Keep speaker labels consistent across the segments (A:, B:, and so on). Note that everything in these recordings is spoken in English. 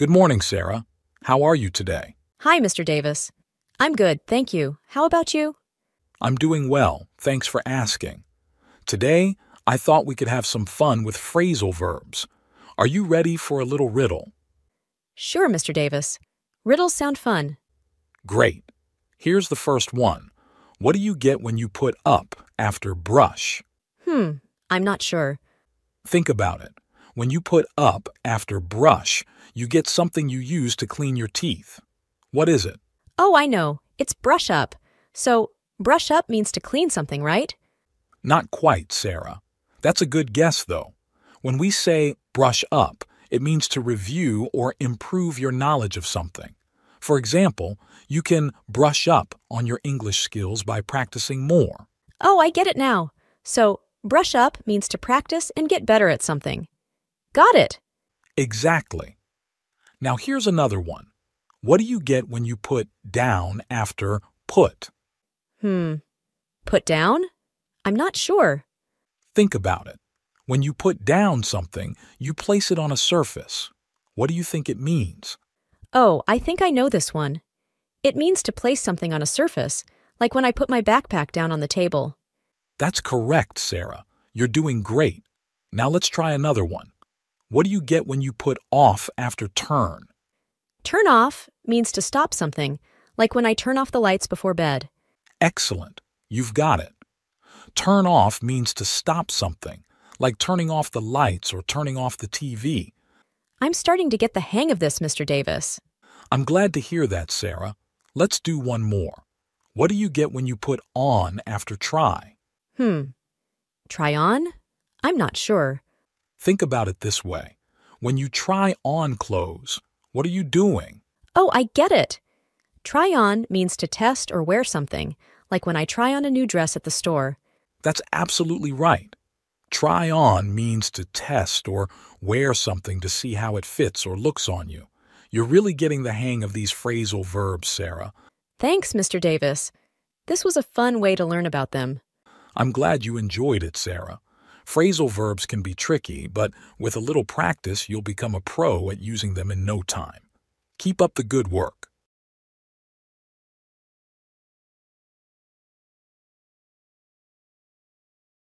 A: Good morning, Sarah. How are you today?
B: Hi, Mr. Davis. I'm good, thank you. How about you?
A: I'm doing well, thanks for asking. Today, I thought we could have some fun with phrasal verbs. Are you ready for a little riddle?
B: Sure, Mr. Davis. Riddles sound fun.
A: Great. Here's the first one. What do you get when you put up after brush?
B: I'm not sure.
A: Think about it. When you put up after brush, you get something you use to clean your teeth. What is it?
B: Oh, I know. It's brush up. So, brush up means to clean something, right?
A: Not quite, Sarah. That's a good guess, though. When we say brush up, it means to review or improve your knowledge of something. For example, you can brush up on your English skills by practicing more.
B: Oh, I get it now. So, brush up means to practice and get better at something. Got it.
A: Exactly. Now here's another one. What do you get when you put down after put?
B: Put down? I'm not sure.
A: Think about it. When you put down something, you place it on a surface. What do you think it means?
B: Oh, I think I know this one. It means to place something on a surface, like when I put my backpack down on the table.
A: That's correct, Sarah. You're doing great. Now let's try another one. What do you get when you put off after turn?
B: Turn off means to stop something, like when I turn off the lights before bed.
A: Excellent. You've got it. Turn off means to stop something, like turning off the lights or turning off the TV.
B: I'm starting to get the hang of this, Mr. Davis.
A: I'm glad to hear that, Sarah. Let's do one more. What do you get when you put on after try?
B: Try on? I'm not sure.
A: Think about it this way. When you try on clothes, what are you doing?
B: Oh, I get it. Try on means to test or wear something, like when I try on a new dress at the store.
A: That's absolutely right. Try on means to test or wear something to see how it fits or looks on you. You're really getting the hang of these phrasal verbs, Sarah.
B: Thanks, Mr. Davis. This was a fun way to learn about them.
A: I'm glad you enjoyed it, Sarah. Phrasal verbs can be tricky, but with a little practice, you'll become a pro at using them in no time. Keep up the good work.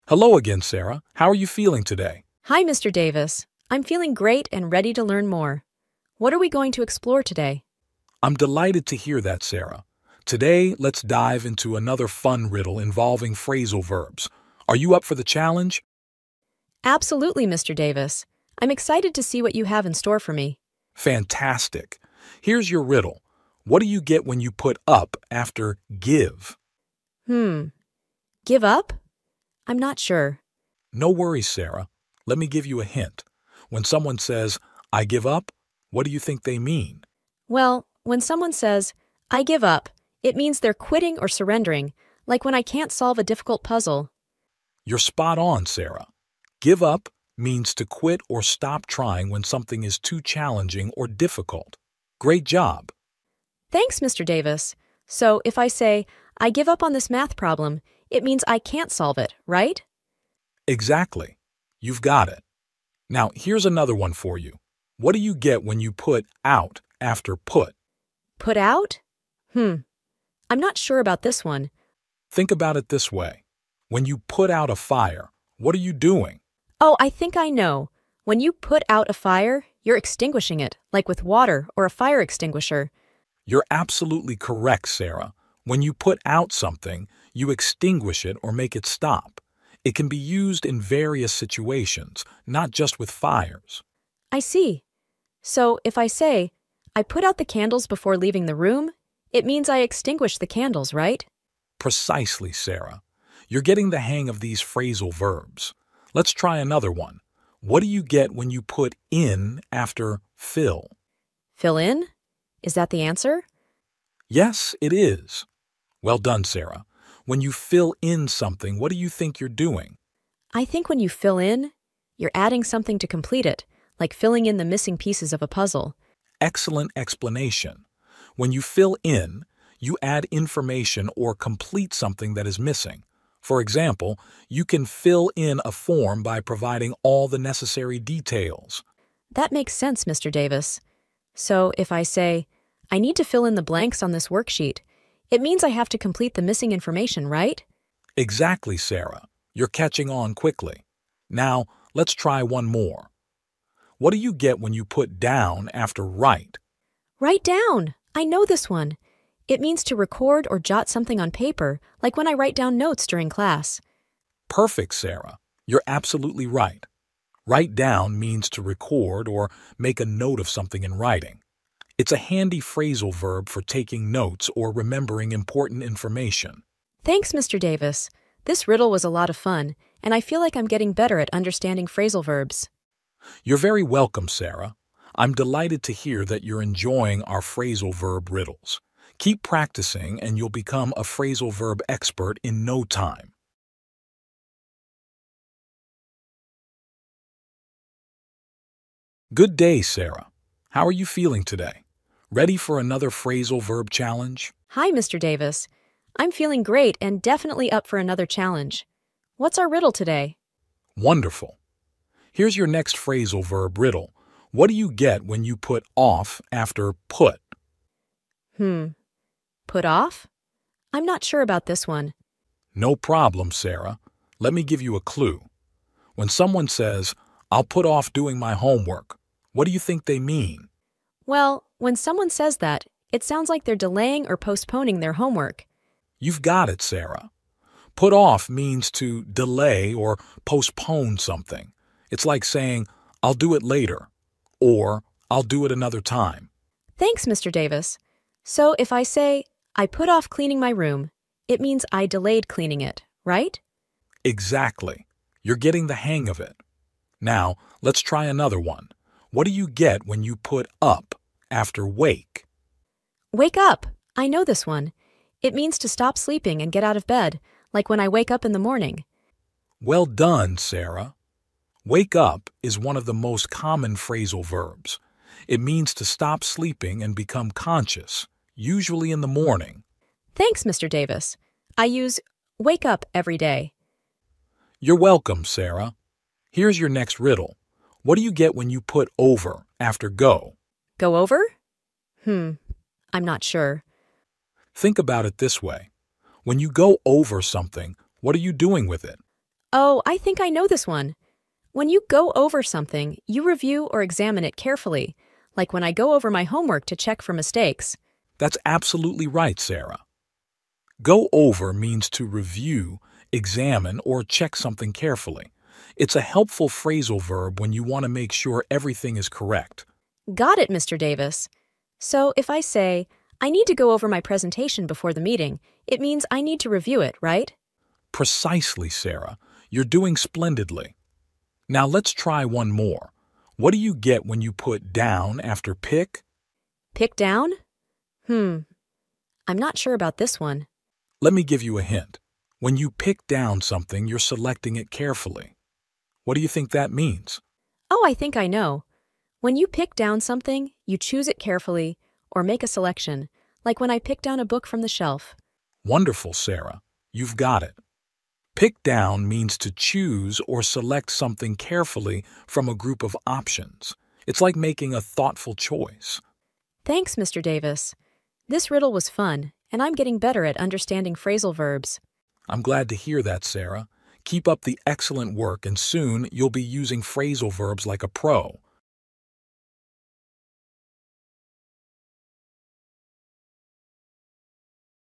A: Hello again, Sarah. How are you feeling today?
B: Hi, Mr. Davis. I'm feeling great and ready to learn more. What are we going to explore today?
A: I'm delighted to hear that, Sarah. Today, let's dive into another fun riddle involving phrasal verbs. Are you up for the challenge?
B: Absolutely, Mr. Davis. I'm excited to see what you have in store for me.
A: Fantastic. Here's your riddle. What do you get when you put up after give?
B: Give up? I'm not sure.
A: No worries, Sarah. Let me give you a hint. When someone says, I give up, what do you think they mean?
B: Well, when someone says, I give up, it means they're quitting or surrendering, like when I can't solve a difficult puzzle.
A: You're spot on, Sarah. Give up means to quit or stop trying when something is too challenging or difficult. Great job.
B: Thanks, Mr. Davis. So if I say, I give up on this math problem, it means I can't solve it, right?
A: Exactly. You've got it. Now, here's another one for you. What do you get when you put out after put?
B: Put out? I'm not sure about this one.
A: Think about it this way. When you put out a fire, what are you doing?
B: Oh, I think I know. When you put out a fire, you're extinguishing it, like with water or a fire extinguisher.
A: You're absolutely correct, Sarah. When you put out something, you extinguish it or make it stop. It can be used in various situations, not just with fires.
B: I see. So if I say, I put out the candles before leaving the room, it means I extinguish the candles, right?
A: Precisely, Sarah. You're getting the hang of these phrasal verbs. Let's try another one. What do you get when you put in after fill?
B: Fill in? Is that the answer?
A: Yes, it is. Well done, Sarah. When you fill in something, what do you think you're doing?
B: I think when you fill in, you're adding something to complete it, like filling in the missing pieces of a puzzle.
A: Excellent explanation. When you fill in, you add information or complete something that is missing. For example, you can fill in a form by providing all the necessary details.
B: That makes sense, Mr. Davis. So if I say, I need to fill in the blanks on this worksheet, it means I have to complete the missing information, right?
A: Exactly, Sarah. You're catching on quickly. Now, let's try one more. What do you get when you put down after write?
B: Write down. I know this one. It means to record or jot something on paper, like when I write down notes during class.
A: Perfect, Sarah. You're absolutely right. Write down means to record or make a note of something in writing. It's a handy phrasal verb for taking notes or remembering important information.
B: Thanks, Mr. Davis. This riddle was a lot of fun, and I feel like I'm getting better at understanding phrasal verbs.
A: You're very welcome, Sarah. I'm delighted to hear that you're enjoying our phrasal verb riddles. Keep practicing and you'll become a phrasal verb expert in no time. Good day, Sarah. How are you feeling today? Ready for another phrasal verb challenge?
B: Hi, Mr. Davis. I'm feeling great and definitely up for another challenge. What's our riddle today?
A: Wonderful. Here's your next phrasal verb riddle. What do you get when you put off after put?
B: Put off? I'm not sure about this one.
A: No problem, Sarah. Let me give you a clue. When someone says, I'll put off doing my homework, what do you think they mean?
B: Well, when someone says that, it sounds like they're delaying or postponing their homework.
A: You've got it, Sarah. Put off means to delay or postpone something. It's like saying, I'll do it later, or I'll do it another time.
B: Thanks, Mr. Davis. So if I say, I put off cleaning my room, it means I delayed cleaning it, right?
A: Exactly. You're getting the hang of it. Now, let's try another one. What do you get when you put up after wake?
B: Wake up. I know this one. It means to stop sleeping and get out of bed, like when I wake up in the morning.
A: Well done, Sarah. Wake up is one of the most common phrasal verbs. It means to stop sleeping and become conscious, usually in the morning.
B: Thanks, Mr. Davis. I use wake up every day.
A: You're welcome, Sarah. Here's your next riddle. What do you get when you put over after go?
B: Go over? I'm not sure.
A: Think about it this way. When you go over something, what are you doing with it?
B: Oh, I think I know this one. When you go over something, you review or examine it carefully, like when I go over my homework to check for mistakes.
A: That's absolutely right, Sarah. Go over means to review, examine, or check something carefully. It's a helpful phrasal verb when you want to make sure everything is correct.
B: Got it, Mr. Davis. So if I say, I need to go over my presentation before the meeting, it means I need to review it, right?
A: Precisely, Sarah. You're doing splendidly. Now let's try one more. What do you get when you put down after pick?
B: Pick down? I'm not sure about this one.
A: Let me give you a hint. When you pick down something, you're selecting it carefully. What do you think that means?
B: Oh, I think I know. When you pick down something, you choose it carefully or make a selection, like when I pick down a book from the shelf.
A: Wonderful, Sarah. You've got it. Pick down means to choose or select something carefully from a group of options. It's like making a thoughtful choice.
B: Thanks, Mr. Davis. This riddle was fun, and I'm getting better at understanding phrasal verbs.
A: I'm glad to hear that, Sarah. Keep up the excellent work, and soon you'll be using phrasal verbs like a pro.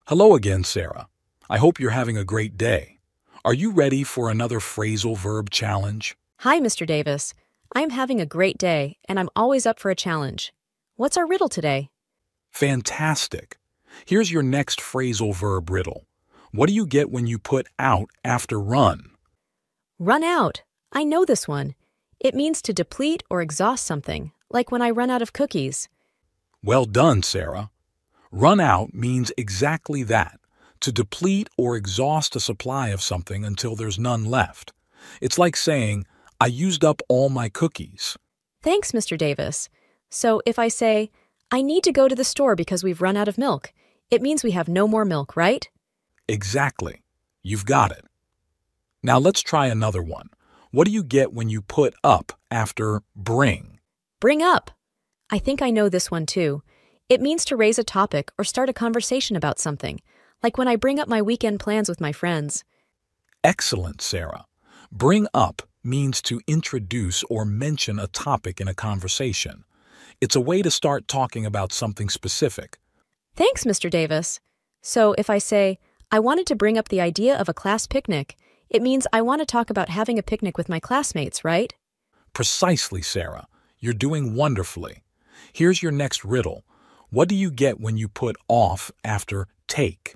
A: Hello again, Sarah. I hope you're having a great day. Are you ready for another phrasal verb challenge?
B: Hi, Mr. Davis. I'm having a great day, and I'm always up for a challenge. What's our riddle today?
A: Fantastic. Here's your next phrasal verb riddle. What do you get when you put out after run?
B: Run out. I know this one. It means to deplete or exhaust something, like when I run out of cookies.
A: Well done, Sarah. Run out means exactly that, to deplete or exhaust a supply of something until there's none left. It's like saying, I used up all my cookies.
B: Thanks, Mr. Davis. So if I say, I need to go to the store because we've run out of milk, it means we have no more milk, right?
A: Exactly. You've got it. Now let's try another one. What do you get when you put up after bring?
B: Bring up. I think I know this one too. It means to raise a topic or start a conversation about something, like when I bring up my weekend plans with my friends.
A: Excellent, Sarah. Bring up means to introduce or mention a topic in a conversation. It's a way to start talking about something specific.
B: Thanks, Mr. Davis. So if I say, I wanted to bring up the idea of a class picnic, it means I want to talk about having a picnic with my classmates, right?
A: Precisely, Sarah. You're doing wonderfully. Here's your next riddle. What do you get when you put off after take?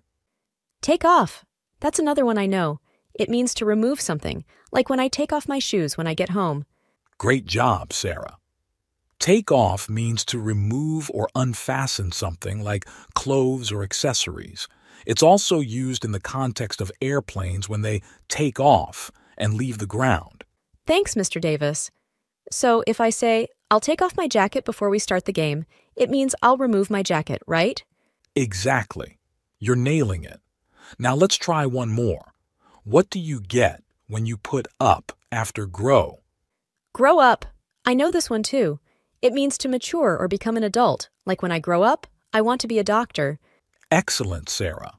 B: Take off. That's another one I know. It means to remove something, like when I take off my shoes when I get home.
A: Great job, Sarah. Take off means to remove or unfasten something like clothes or accessories. It's also used in the context of airplanes when they take off and leave the ground.
B: Thanks, Mr. Davis. So if I say, I'll take off my jacket before we start the game, it means I'll remove my jacket, right?
A: Exactly. You're nailing it. Now let's try one more. What do you get when you put up after grow?
B: Grow up. I know this one too. It means to mature or become an adult, like when I grow up, I want to be a doctor.
A: Excellent, Sarah.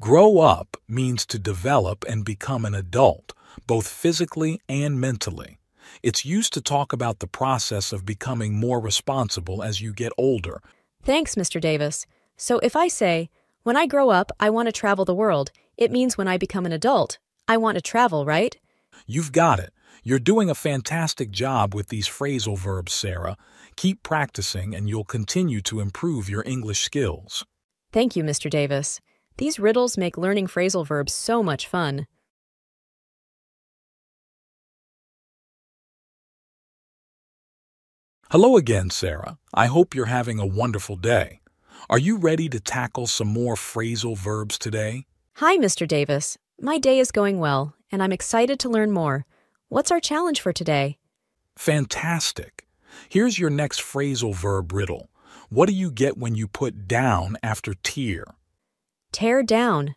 A: Grow up means to develop and become an adult, both physically and mentally. It's used to talk about the process of becoming more responsible as you get older.
B: Thanks, Mr. Davis. So if I say, when I grow up, I want to travel the world, it means when I become an adult, I want to travel, right?
A: You've got it. You're doing a fantastic job with these phrasal verbs, Sarah. Keep practicing and you'll continue to improve your English skills.
B: Thank you, Mr. Davis. These riddles make learning phrasal verbs so much fun.
A: Hello again, Sarah. I hope you're having a wonderful day. Are you ready to tackle some more phrasal verbs today?
B: Hi, Mr. Davis. My day is going well, and I'm excited to learn more. What's our challenge for today?
A: Fantastic. Here's your next phrasal verb riddle. What do you get when you put down after tear?
B: Tear down.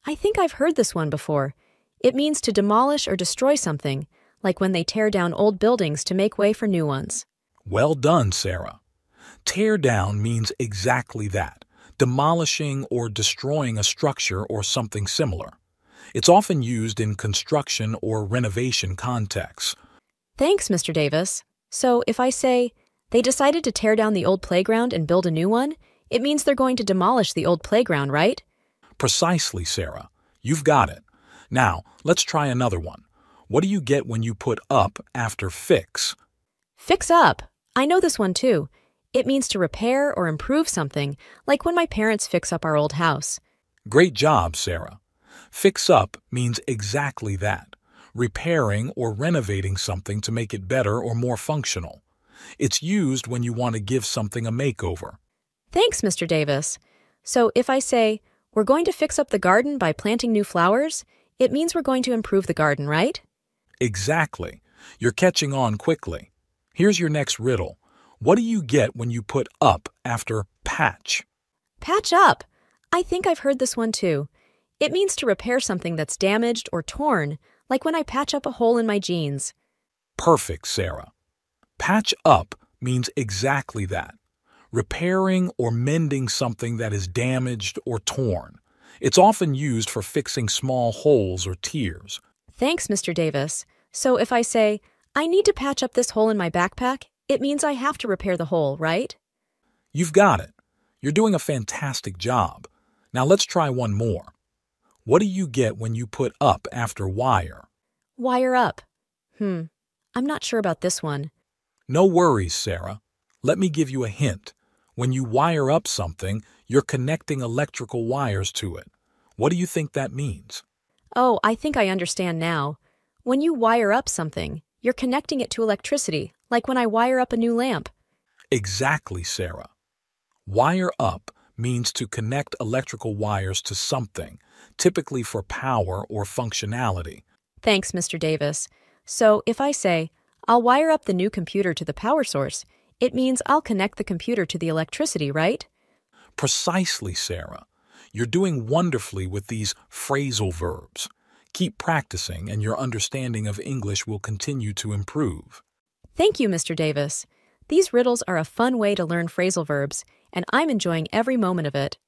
B: I think I've heard this one before. It means to demolish or destroy something, like when they tear down old buildings to make way for new ones.
A: Well done, Sarah. Tear down means exactly that, demolishing or destroying a structure or something similar. It's often used in construction or renovation contexts.
B: Thanks, Mr. Davis. So if I say, they decided to tear down the old playground and build a new one, it means they're going to demolish the old playground, right?
A: Precisely, Sarah. You've got it. Now, let's try another one. What do you get when you put up after fix?
B: Fix up. I know this one too. It means to repair or improve something, like when my parents fix up our old house.
A: Great job, Sarah. Fix up means exactly that, repairing or renovating something to make it better or more functional. It's used when you want to give something a makeover.
B: Thanks, Mr. Davis. So if I say, we're going to fix up the garden by planting new flowers, it means we're going to improve the garden, right?
A: Exactly. You're catching on quickly. Here's your next riddle. What do you get when you put up after patch?
B: Patch up. I think I've heard this one too. It means to repair something that's damaged or torn, like when I patch up a hole in my jeans.
A: Perfect, Sarah. Patch up means exactly that, repairing or mending something that is damaged or torn. It's often used for fixing small holes or tears.
B: Thanks, Mr. Davis. So if I say, I need to patch up this hole in my backpack, it means I have to repair the hole, right?
A: You've got it. You're doing a fantastic job. Now let's try one more. What do you get when you put up after wire?
B: Wire up. I'm not sure about this one.
A: No worries, Sarah. Let me give you a hint. When you wire up something, you're connecting electrical wires to it. What do you think that means?
B: Oh, I think I understand now. When you wire up something, you're connecting it to electricity, like when I wire up a new lamp.
A: Exactly, Sarah. Wire up means to connect electrical wires to something, typically for power or functionality.
B: Thanks, Mr. Davis. So if I say, I'll wire up the new computer to the power source, it means I'll connect the computer to the electricity, right?
A: Precisely, Sarah. You're doing wonderfully with these phrasal verbs. Keep practicing and your understanding of English will continue to improve.
B: Thank you, Mr. Davis. These riddles are a fun way to learn phrasal verbs, and I'm enjoying every moment of it.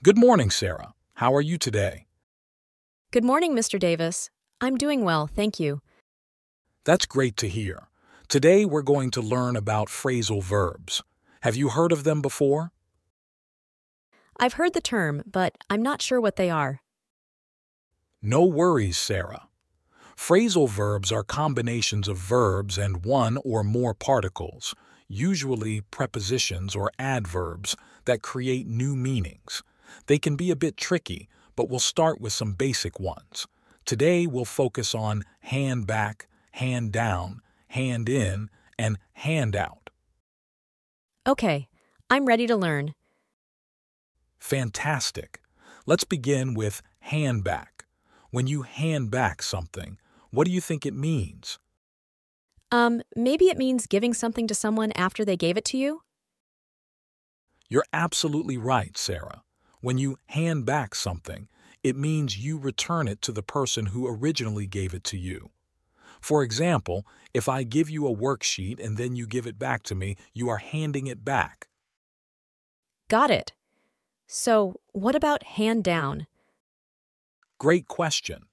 A: Good morning, Sarah. How are you today?
B: Good morning, Mr. Davis. I'm doing well, thank you.
A: That's great to hear. Today we're going to learn about phrasal verbs. Have you heard of them before?
B: I've heard the term, but I'm not sure what they are.
A: No worries, Sarah. Phrasal verbs are combinations of verbs and one or more particles, usually prepositions or adverbs, that create new meanings. They can be a bit tricky, but we'll start with some basic ones. Today we'll focus on hand back, hand down, hand in, and hand out.
B: Okay, I'm ready to learn.
A: Fantastic. Let's begin with hand back. When you hand back something, what do you think it means?
B: Maybe it means giving something to someone after they gave it to you?
A: You're absolutely right, Sarah. When you hand back something, it means you return it to the person who originally gave it to you. For example, if I give you a worksheet and then you give it back to me, you are handing it back.
B: Got it. So, what about hand down?
A: Great question.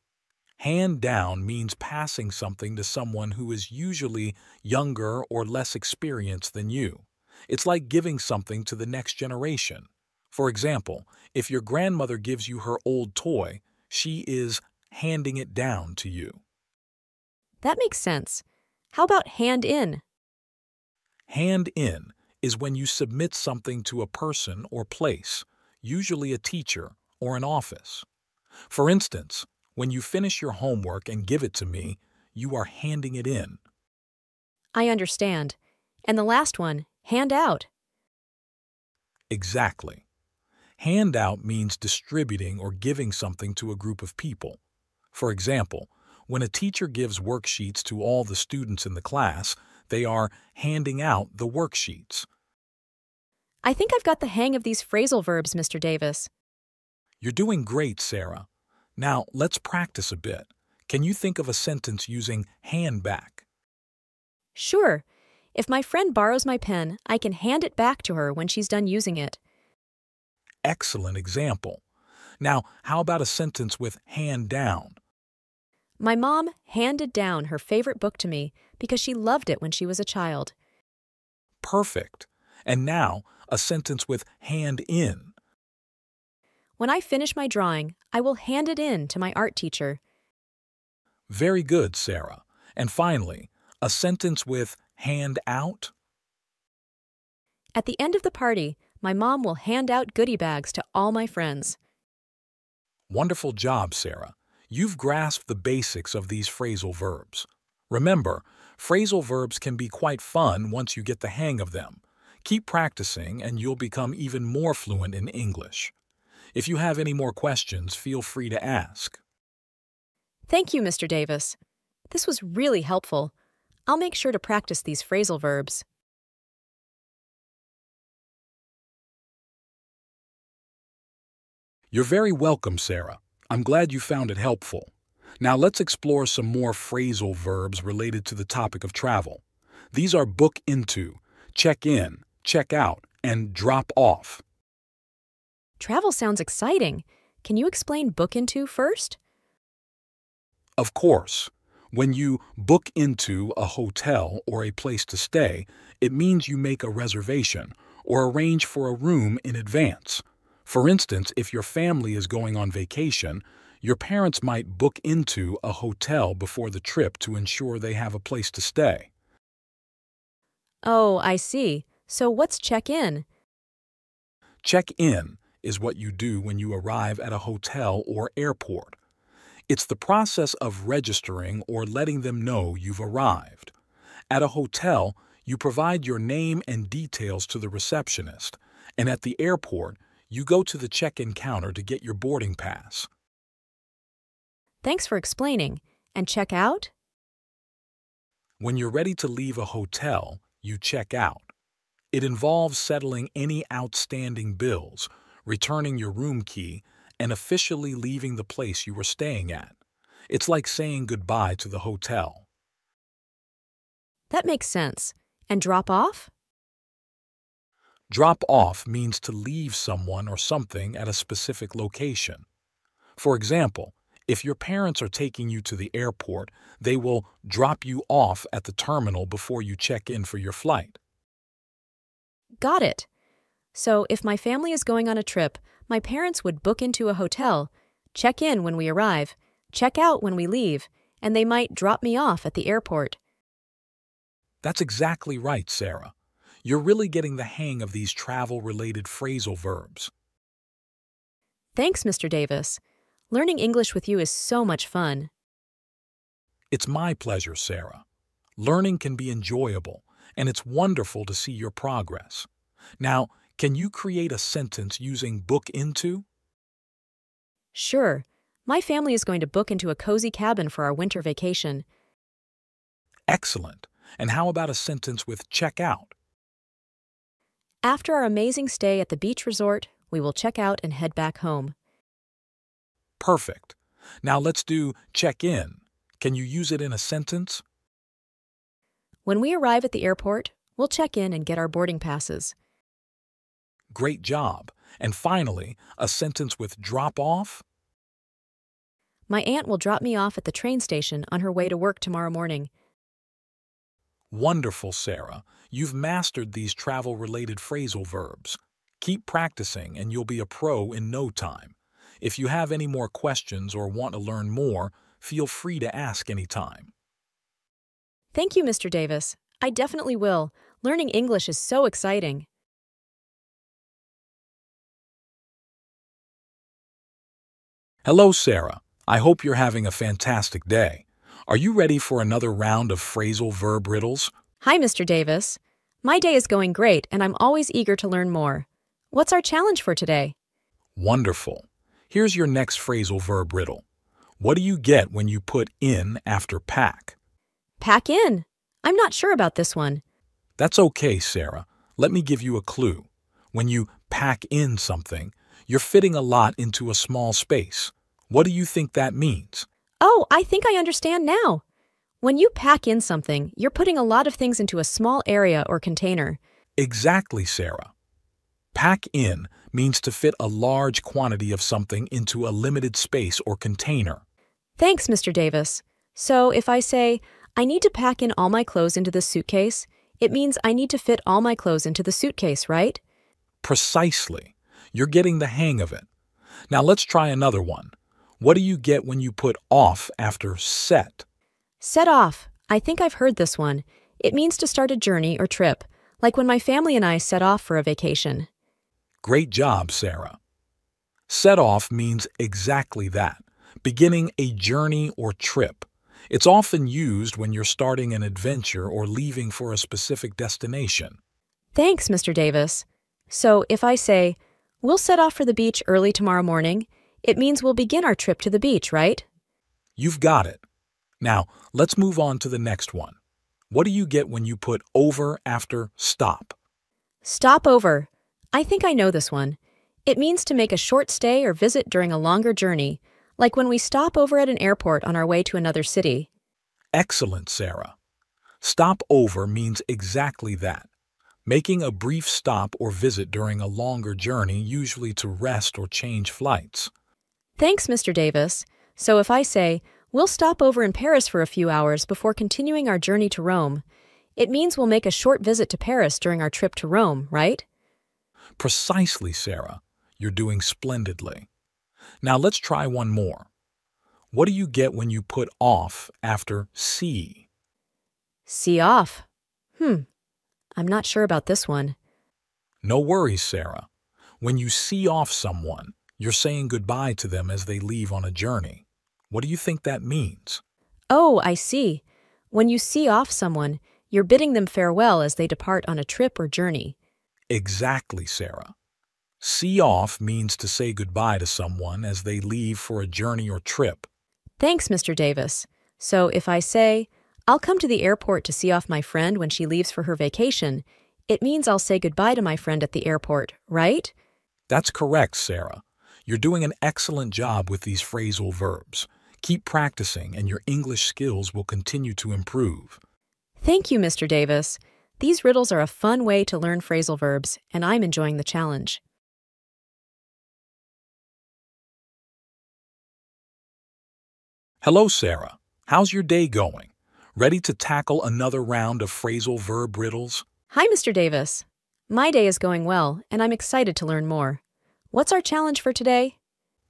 A: Hand down means passing something to someone who is usually younger or less experienced than you. It's like giving something to the next generation. For example, if your grandmother gives you her old toy, she is handing it down to you.
B: That makes sense. How about hand in?
A: Hand in is when you submit something to a person or place, usually a teacher or an office. For instance, when you finish your homework and give it to me, you are handing it in.
B: I understand. And the last one, hand out.
A: Exactly. Hand out means distributing or giving something to a group of people. For example, when a teacher gives worksheets to all the students in the class, they are handing out the worksheets.
B: I think I've got the hang of these phrasal verbs, Mr. Davis.
A: You're doing great, Sarah. Now, let's practice a bit. Can you think of a sentence using hand back?
B: Sure. If my friend borrows my pen, I can hand it back to her when she's done using it.
A: Excellent example. Now, how about a sentence with hand down?
B: My mom handed down her favorite book to me because she loved it when she was a child.
A: Perfect. And now, a sentence with hand in.
B: When I finish my drawing, I will hand it in to my art teacher.
A: Very good, Sarah. And finally, a sentence with hand out.
B: At the end of the party, my mom will hand out goodie bags to all my friends.
A: Wonderful job, Sarah. You've grasped the basics of these phrasal verbs. Remember, phrasal verbs can be quite fun once you get the hang of them. Keep practicing and you'll become even more fluent in English. If you have any more questions, feel free to ask.
B: Thank you, Mr. Davis. This was really helpful. I'll make sure to practice these phrasal verbs.
A: You're very welcome, Sarah. I'm glad you found it helpful. Now let's explore some more phrasal verbs related to the topic of travel. These are book into, check in, check out, and drop off.
B: Travel sounds exciting. Can you explain book into first?
A: Of course. When you book into a hotel or a place to stay, it means you make a reservation or arrange for a room in advance. For instance, if your family is going on vacation, your parents might book into a hotel before the trip to ensure they have a place to stay.
B: Oh, I see. So what's check-in?
A: Check-in is what you do when you arrive at a hotel or airport. It's the process of registering or letting them know you've arrived. At a hotel, you provide your name and details to the receptionist, and at the airport, you go to the check-in counter to get your boarding pass.
B: Thanks for explaining. And check out?
A: When you're ready to leave a hotel, you check out. It involves settling any outstanding bills, returning your room key, and officially leaving the place you were staying at. It's like saying goodbye to the hotel.
B: That makes sense. And drop off?
A: Drop off means to leave someone or something at a specific location. For example, if your parents are taking you to the airport, they will drop you off at the terminal before you check in for your flight.
B: Got it. So if my family is going on a trip, my parents would book into a hotel, check in when we arrive, check out when we leave, and they might drop me off at the airport.
A: That's exactly right, Sarah. You're really getting the hang of these travel-related phrasal verbs.
B: Thanks, Mr. Davis. Learning English with you is so much fun.
A: It's my pleasure, Sarah. Learning can be enjoyable, and it's wonderful to see your progress. Now, can you create a sentence using book into?
B: Sure. My family is going to book into a cozy cabin for our winter vacation.
A: Excellent. And how about a sentence with check out?
B: After our amazing stay at the beach resort, we will check out and head back home.
A: Perfect. Now let's do check in. Can you use it in a sentence?
B: When we arrive at the airport, we'll check in and get our boarding passes.
A: Great job. And finally, a sentence with drop off?
B: My aunt will drop me off at the train station on her way to work tomorrow morning.
A: Wonderful, Sarah. You've mastered these travel-related phrasal verbs. Keep practicing and you'll be a pro in no time. If you have any more questions or want to learn more, feel free to ask anytime.
B: Thank you, Mr. Davis. I definitely will. Learning English is so exciting.
A: Hello, Sarah. I hope you're having a fantastic day. Are you ready for another round of phrasal verb riddles?
B: Hi, Mr. Davis. My day is going great, and I'm always eager to learn more. What's our challenge for today?
A: Wonderful. Here's your next phrasal verb riddle. What do you get when you put in after pack?
B: Pack in. I'm not sure about this one.
A: That's okay, Sarah. Let me give you a clue. When you pack in something, you're fitting a lot into a small space. What do you think that means?
B: Oh, I think I understand now. When you pack in something, you're putting a lot of things into a small area or container.
A: Exactly, Sarah. Pack in means to fit a large quantity of something into a limited space or container.
B: Thanks, Mr. Davis. So if I say, I need to pack in all my clothes into this suitcase, it means I need to fit all my clothes into the suitcase, right?
A: Precisely. You're getting the hang of it. Now let's try another one. What do you get when you put off after set?
B: Set off. I think I've heard this one. It means to start a journey or trip, like when my family and I set off for a vacation.
A: Great job, Sarah. Set off means exactly that, beginning a journey or trip. It's often used when you're starting an adventure or leaving for a specific destination.
B: Thanks, Mr. Davis. So if I say, we'll set off for the beach early tomorrow morning, it means we'll begin our trip to the beach, right?
A: You've got it. Now, let's move on to the next one. What do you get when you put over after stop?
B: Stop over. I think I know this one. It means to make a short stay or visit during a longer journey, like when we stop over at an airport on our way to another city.
A: Excellent, Sarah. Stop over means exactly that, making a brief stop or visit during a longer journey, usually to rest or change flights.
B: Thanks, Mr. Davis. So if I say, we'll stop over in Paris for a few hours before continuing our journey to Rome, it means we'll make a short visit to Paris during our trip to Rome, right?
A: Precisely, Sarah. You're doing splendidly. Now let's try one more. What do you get when you put off after see?
B: See off. I'm not sure about this one.
A: No worries, Sarah. When you see off someone, you're saying goodbye to them as they leave on a journey. What do you think that means?
B: Oh, I see. When you see off someone, you're bidding them farewell as they depart on a trip or journey.
A: Exactly, Sarah. See off means to say goodbye to someone as they leave for a journey or trip.
B: Thanks, Mr. Davis. So if I say, I'll come to the airport to see off my friend when she leaves for her vacation, it means I'll say goodbye to my friend at the airport, right?
A: That's correct, Sarah. You're doing an excellent job with these phrasal verbs. Keep practicing and your English skills will continue to improve.
B: Thank you, Mr. Davis. These riddles are a fun way to learn phrasal verbs, and I'm enjoying the challenge.
A: Hello, Sarah. How's your day going? Ready to tackle another round of phrasal verb riddles?
B: Hi, Mr. Davis. My day is going well, and I'm excited to learn more. What's our challenge for today?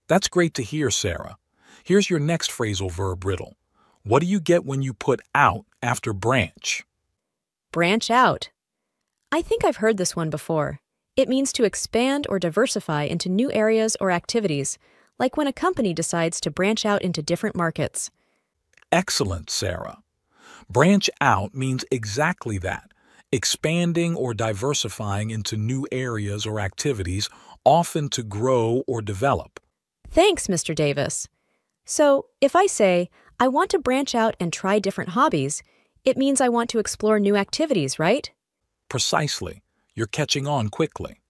A: That's great to hear, Sarah. Here's your next phrasal verb riddle. What do you get when you put out after branch?
B: Branch out. I think I've heard this one before. It means to expand or diversify into new areas or activities, like when a company decides to branch out into different markets.
A: Excellent, Sarah. Branch out means exactly that, expanding or diversifying into new areas or activities, often to grow or develop.
B: Thanks, Mr. Davis. So, if I say, I want to branch out and try different hobbies, it means I want to explore new activities, right?
A: Precisely. You're catching on quickly.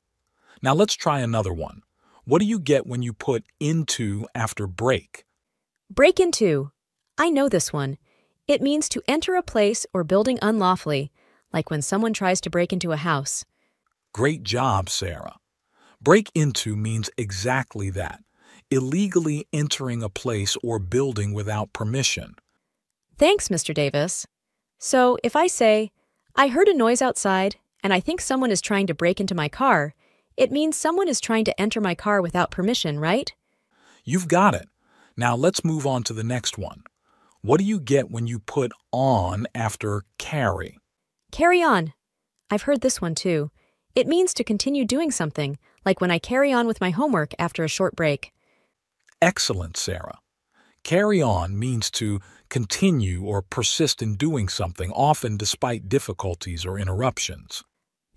A: Now let's try another one. What do you get when you put into after break?
B: Break into. I know this one. It means to enter a place or building unlawfully, like when someone tries to break into a house.
A: Great job, Sarah. Break into means exactly that, illegally entering a place or building without permission.
B: Thanks, Mr. Davis. So, if I say, I heard a noise outside and I think someone is trying to break into my car, it means someone is trying to enter my car without permission, right?
A: You've got it. Now let's move on to the next one. What do you get when you put on after carry?
B: Carry on. I've heard this one too. It means to continue doing something, like when I carry on with my homework after a short break.
A: Excellent, Sarah. Carry on means to continue or persist in doing something, often despite difficulties or interruptions.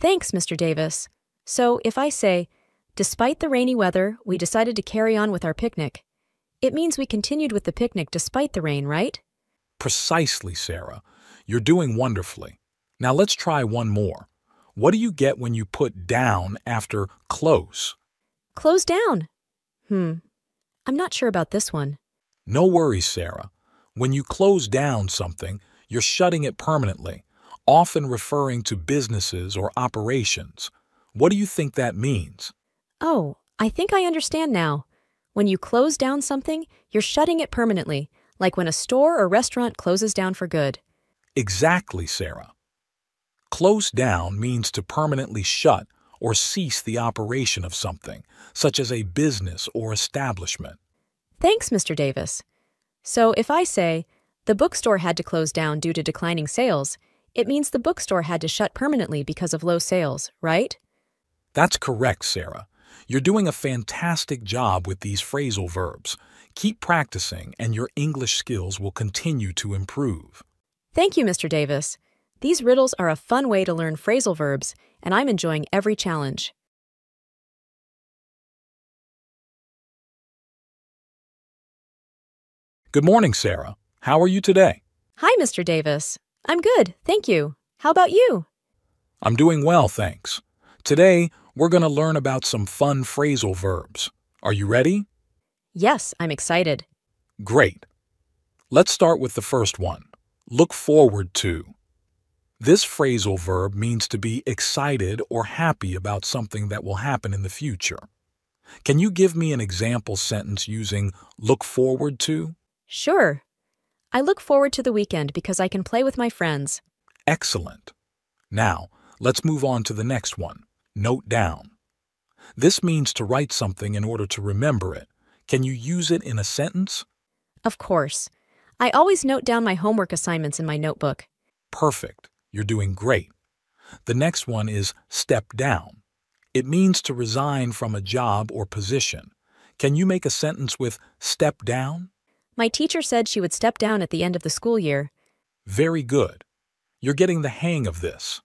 B: Thanks, Mr. Davis. So, if I say, despite the rainy weather, we decided to carry on with our picnic, it means we continued with the picnic despite the rain, right?
A: Precisely, Sarah. You're doing wonderfully. Now let's try one more. What do you get when you put down after close?
B: Close down. I'm not sure about this one.
A: No worries, Sarah. When you close down something, you're shutting it permanently, often referring to businesses or operations. What do you think that means?
B: Oh, I think I understand now. When you close down something, you're shutting it permanently, like when a store or restaurant closes down for good.
A: Exactly, Sarah. Close down means to permanently shut or cease the operation of something, such as a business or establishment.
B: Thanks, Mr. Davis. So if I say, the bookstore had to close down due to declining sales, it means the bookstore had to shut permanently because of low sales, right?
A: That's correct, Sarah. You're doing a fantastic job with these phrasal verbs. Keep practicing and your English skills will continue to improve.
B: Thank you, Mr. Davis. These riddles are a fun way to learn phrasal verbs, and I'm enjoying every challenge.
A: Good morning, Sarah. How are you today?
B: Hi, Mr. Davis. I'm good, thank you. How about you?
A: I'm doing well, thanks. Today, we're going to learn about some fun phrasal verbs. Are you ready?
B: Yes, I'm excited.
A: Great. Let's start with the first one. Look forward to. This phrasal verb means to be excited or happy about something that will happen in the future. Can you give me an example sentence using look forward to?
B: Sure. I look forward to the weekend because I can play with my friends.
A: Excellent. Now, let's move on to the next one. Note down. This means to write something in order to remember it. Can you use it in a sentence?
B: Of course. I always note down my homework assignments in my notebook.
A: Perfect. You're doing great. The next one is step down. It means to resign from a job or position. Can you make a sentence with step down?
B: My teacher said she would step down at the end of the school year.
A: Very good. You're getting the hang of this.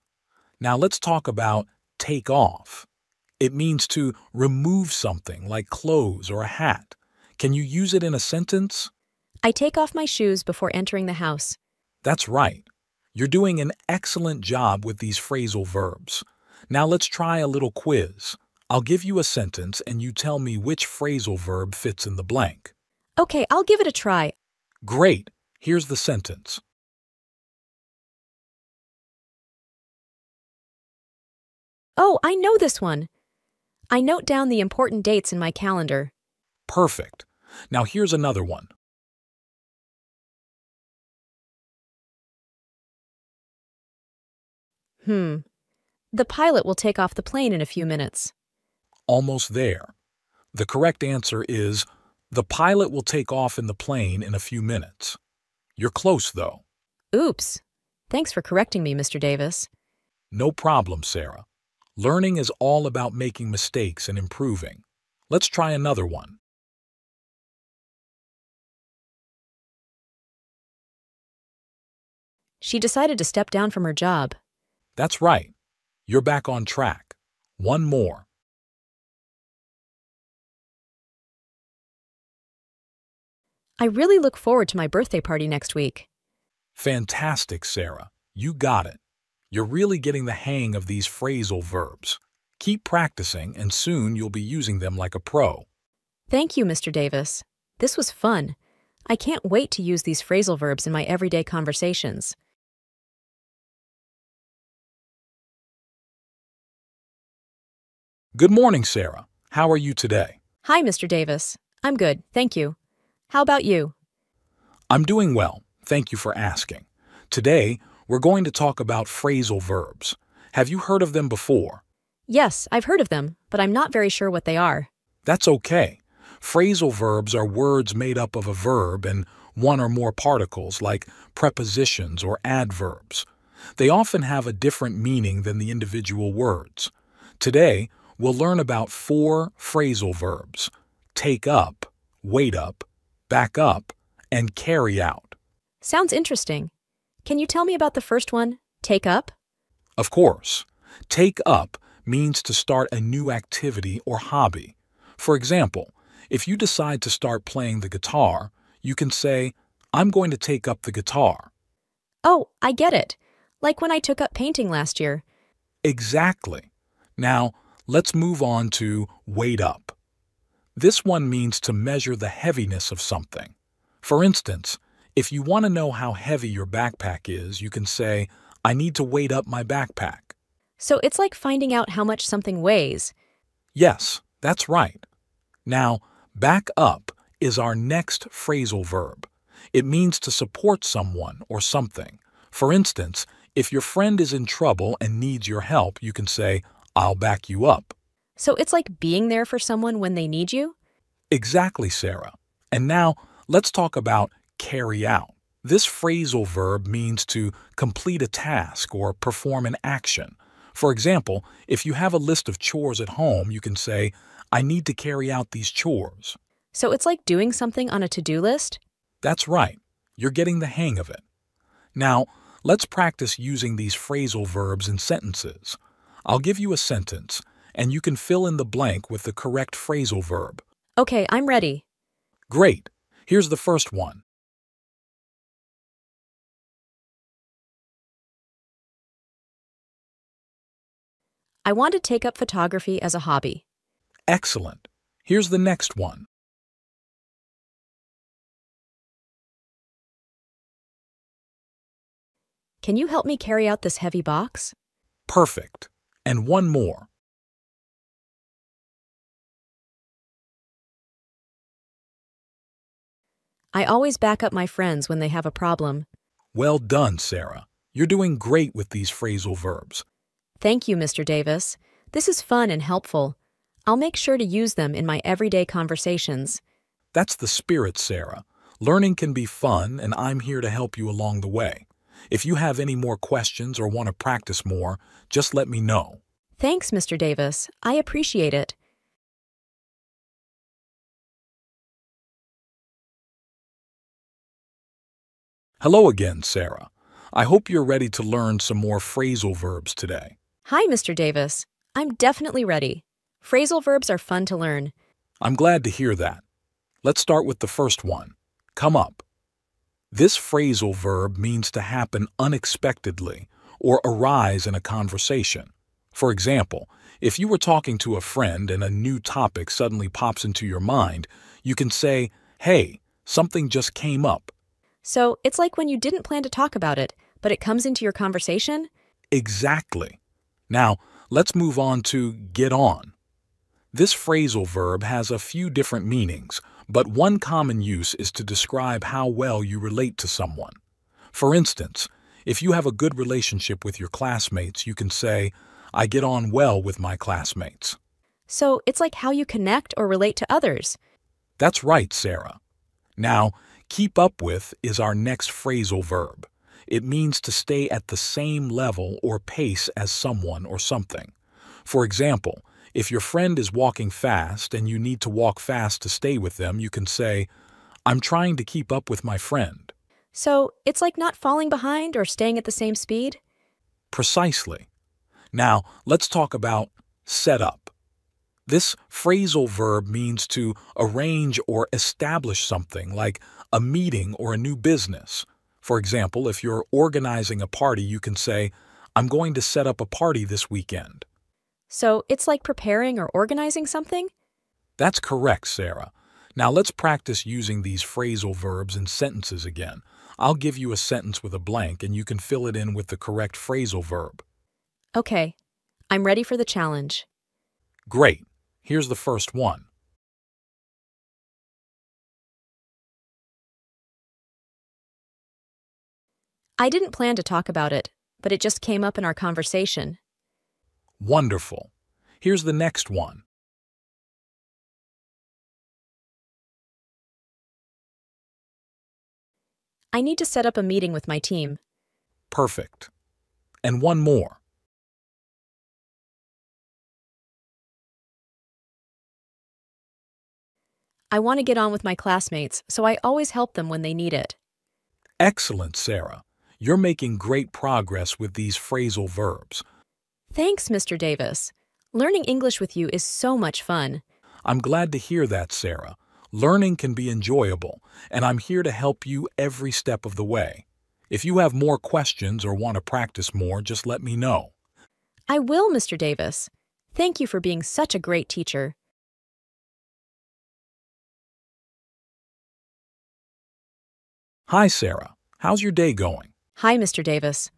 A: Now let's talk about take off. It means to remove something like clothes or a hat. Can you use it in a sentence?
B: I take off my shoes before entering the house.
A: That's right. You're doing an excellent job with these phrasal verbs. Now let's try a little quiz. I'll give you a sentence and you tell me which phrasal verb fits in the blank.
B: Okay, I'll give it a try.
A: Great. Here's the sentence.
B: Oh, I know this one. I note down the important dates in my calendar.
A: Perfect. Now here's another one.
B: The pilot will take off the plane in a few minutes.
A: Almost there. The correct answer is, the pilot will take off in the plane in a few minutes. You're close, though.
B: Oops. Thanks for correcting me, Mr. Davis.
A: No problem, Sarah. Learning is all about making mistakes and improving. Let's try another one.
B: She decided to step down from her job.
A: That's right. You're back on track. One more.
B: I really look forward to my birthday party next week.
A: Fantastic, Sarah. You got it. You're really getting the hang of these phrasal verbs. Keep practicing, and soon you'll be using them like a pro.
B: Thank you, Mr. Davis. This was fun. I can't wait to use these phrasal verbs in my everyday conversations.
A: Good morning, Sarah. How are you today?
B: Hi, Mr. Davis. I'm good, thank you. How about you?
A: I'm doing well. Thank you for asking. Today, we're going to talk about phrasal verbs. Have you heard of them before?
B: Yes, I've heard of them, but I'm not very sure what they are.
A: That's okay. Phrasal verbs are words made up of a verb and one or more particles, like prepositions or adverbs. They often have a different meaning than the individual words. Today, we'll learn about 4 phrasal verbs: take up, wait up, back up, and carry out.
B: Sounds interesting. Can you tell me about the first one, take up?
A: Of course. Take up means to start a new activity or hobby. For example, if you decide to start playing the guitar, you can say, I'm going to take up the guitar.
B: Oh, I get it. Like when I took up painting last year.
A: Exactly. Now, let's move on to weight up. This one means to measure the heaviness of something. For instance, if you want to know how heavy your backpack is, you can say, I need to weight up my backpack.
B: So it's like finding out how much something weighs.
A: Yes, that's right. Now, back up is our next phrasal verb. It means to support someone or something. For instance, if your friend is in trouble and needs your help, you can say, I'll back you up.
B: So it's like being there for someone when they need you?
A: Exactly, Sarah. And now, let's talk about carry out. This phrasal verb means to complete a task or perform an action. For example, if you have a list of chores at home, you can say, I need to carry out these chores.
B: So it's like doing something on a to-do list?
A: That's right. You're getting the hang of it. Now, let's practice using these phrasal verbs in sentences. I'll give you a sentence, and you can fill in the blank with the correct phrasal verb.
B: Okay, I'm ready.
A: Great. Here's the first one.
B: I want to take up photography as a hobby.
A: Excellent. Here's the next one.
B: Can you help me carry out this heavy box?
A: Perfect. And one more.
B: I always back up my friends when they have a problem.
A: Well done, Sarah. You're doing great with these phrasal verbs.
B: Thank you, Mr. Davis. This is fun and helpful. I'll make sure to use them in my everyday conversations.
A: That's the spirit, Sarah. Learning can be fun, and I'm here to help you along the way. If you have any more questions or want to practice more, just let me know.
B: Thanks, Mr. Davis. I appreciate it.
A: Hello again, Sarah. I hope you're ready to learn some more phrasal verbs today.
B: Hi, Mr. Davis. I'm definitely ready. Phrasal verbs are fun to learn.
A: I'm glad to hear that. Let's start with the first one. Come up. This phrasal verb means to happen unexpectedly or arise in a conversation. For example, If you were talking to a friend and a new topic suddenly pops into your mind, you can say, "Hey, something just came up."
B: So it's like when you didn't plan to talk about it, but it comes into your conversation?
A: Exactly. Now, let's move on to get on. This phrasal verb has a few different meanings, but one common use is to describe how well you relate to someone. For instance, if you have a good relationship with your classmates, you can say, "I get on well with my classmates."
B: So it's like how you connect or relate to others.
A: That's right, Sarah. Now, keep up with is our next phrasal verb. It means to stay at the same level or pace as someone or something. For example, if your friend is walking fast and you need to walk fast to stay with them, you can say, "I'm trying to keep up with my friend."
B: So it's like not falling behind or staying at the same speed?
A: Precisely. Now, let's talk about set up. This phrasal verb means to arrange or establish something like a meeting or a new business. For example, if you're organizing a party, you can say, "I'm going to set up a party this weekend."
B: So it's like preparing or organizing something?
A: That's correct, Sarah. Now let's practice using these phrasal verbs in sentences again. I'll give you a sentence with a blank and you can fill it in with the correct phrasal verb.
B: Okay, I'm ready for the challenge.
A: Great. Here's the first one.
B: I didn't plan to talk about it, but it just came up in our conversation.
A: Wonderful. Here's the next one.
B: I need to set up a meeting with my team.
A: Perfect. And one more.
B: I want to get on with my classmates, so I always help them when they need it.
A: Excellent, Sarah. You're making great progress with these phrasal verbs.
B: Thanks, Mr. Davis. Learning English with you is so much fun.
A: I'm glad to hear that, Sarah. Learning can be enjoyable, and I'm here to help you every step of the way. If you have more questions or want to practice more, just let me know.
B: I will, Mr. Davis. Thank you for being such a great teacher.
A: Hi, Sarah. How's your day going?
B: Hi, Mr. Davis.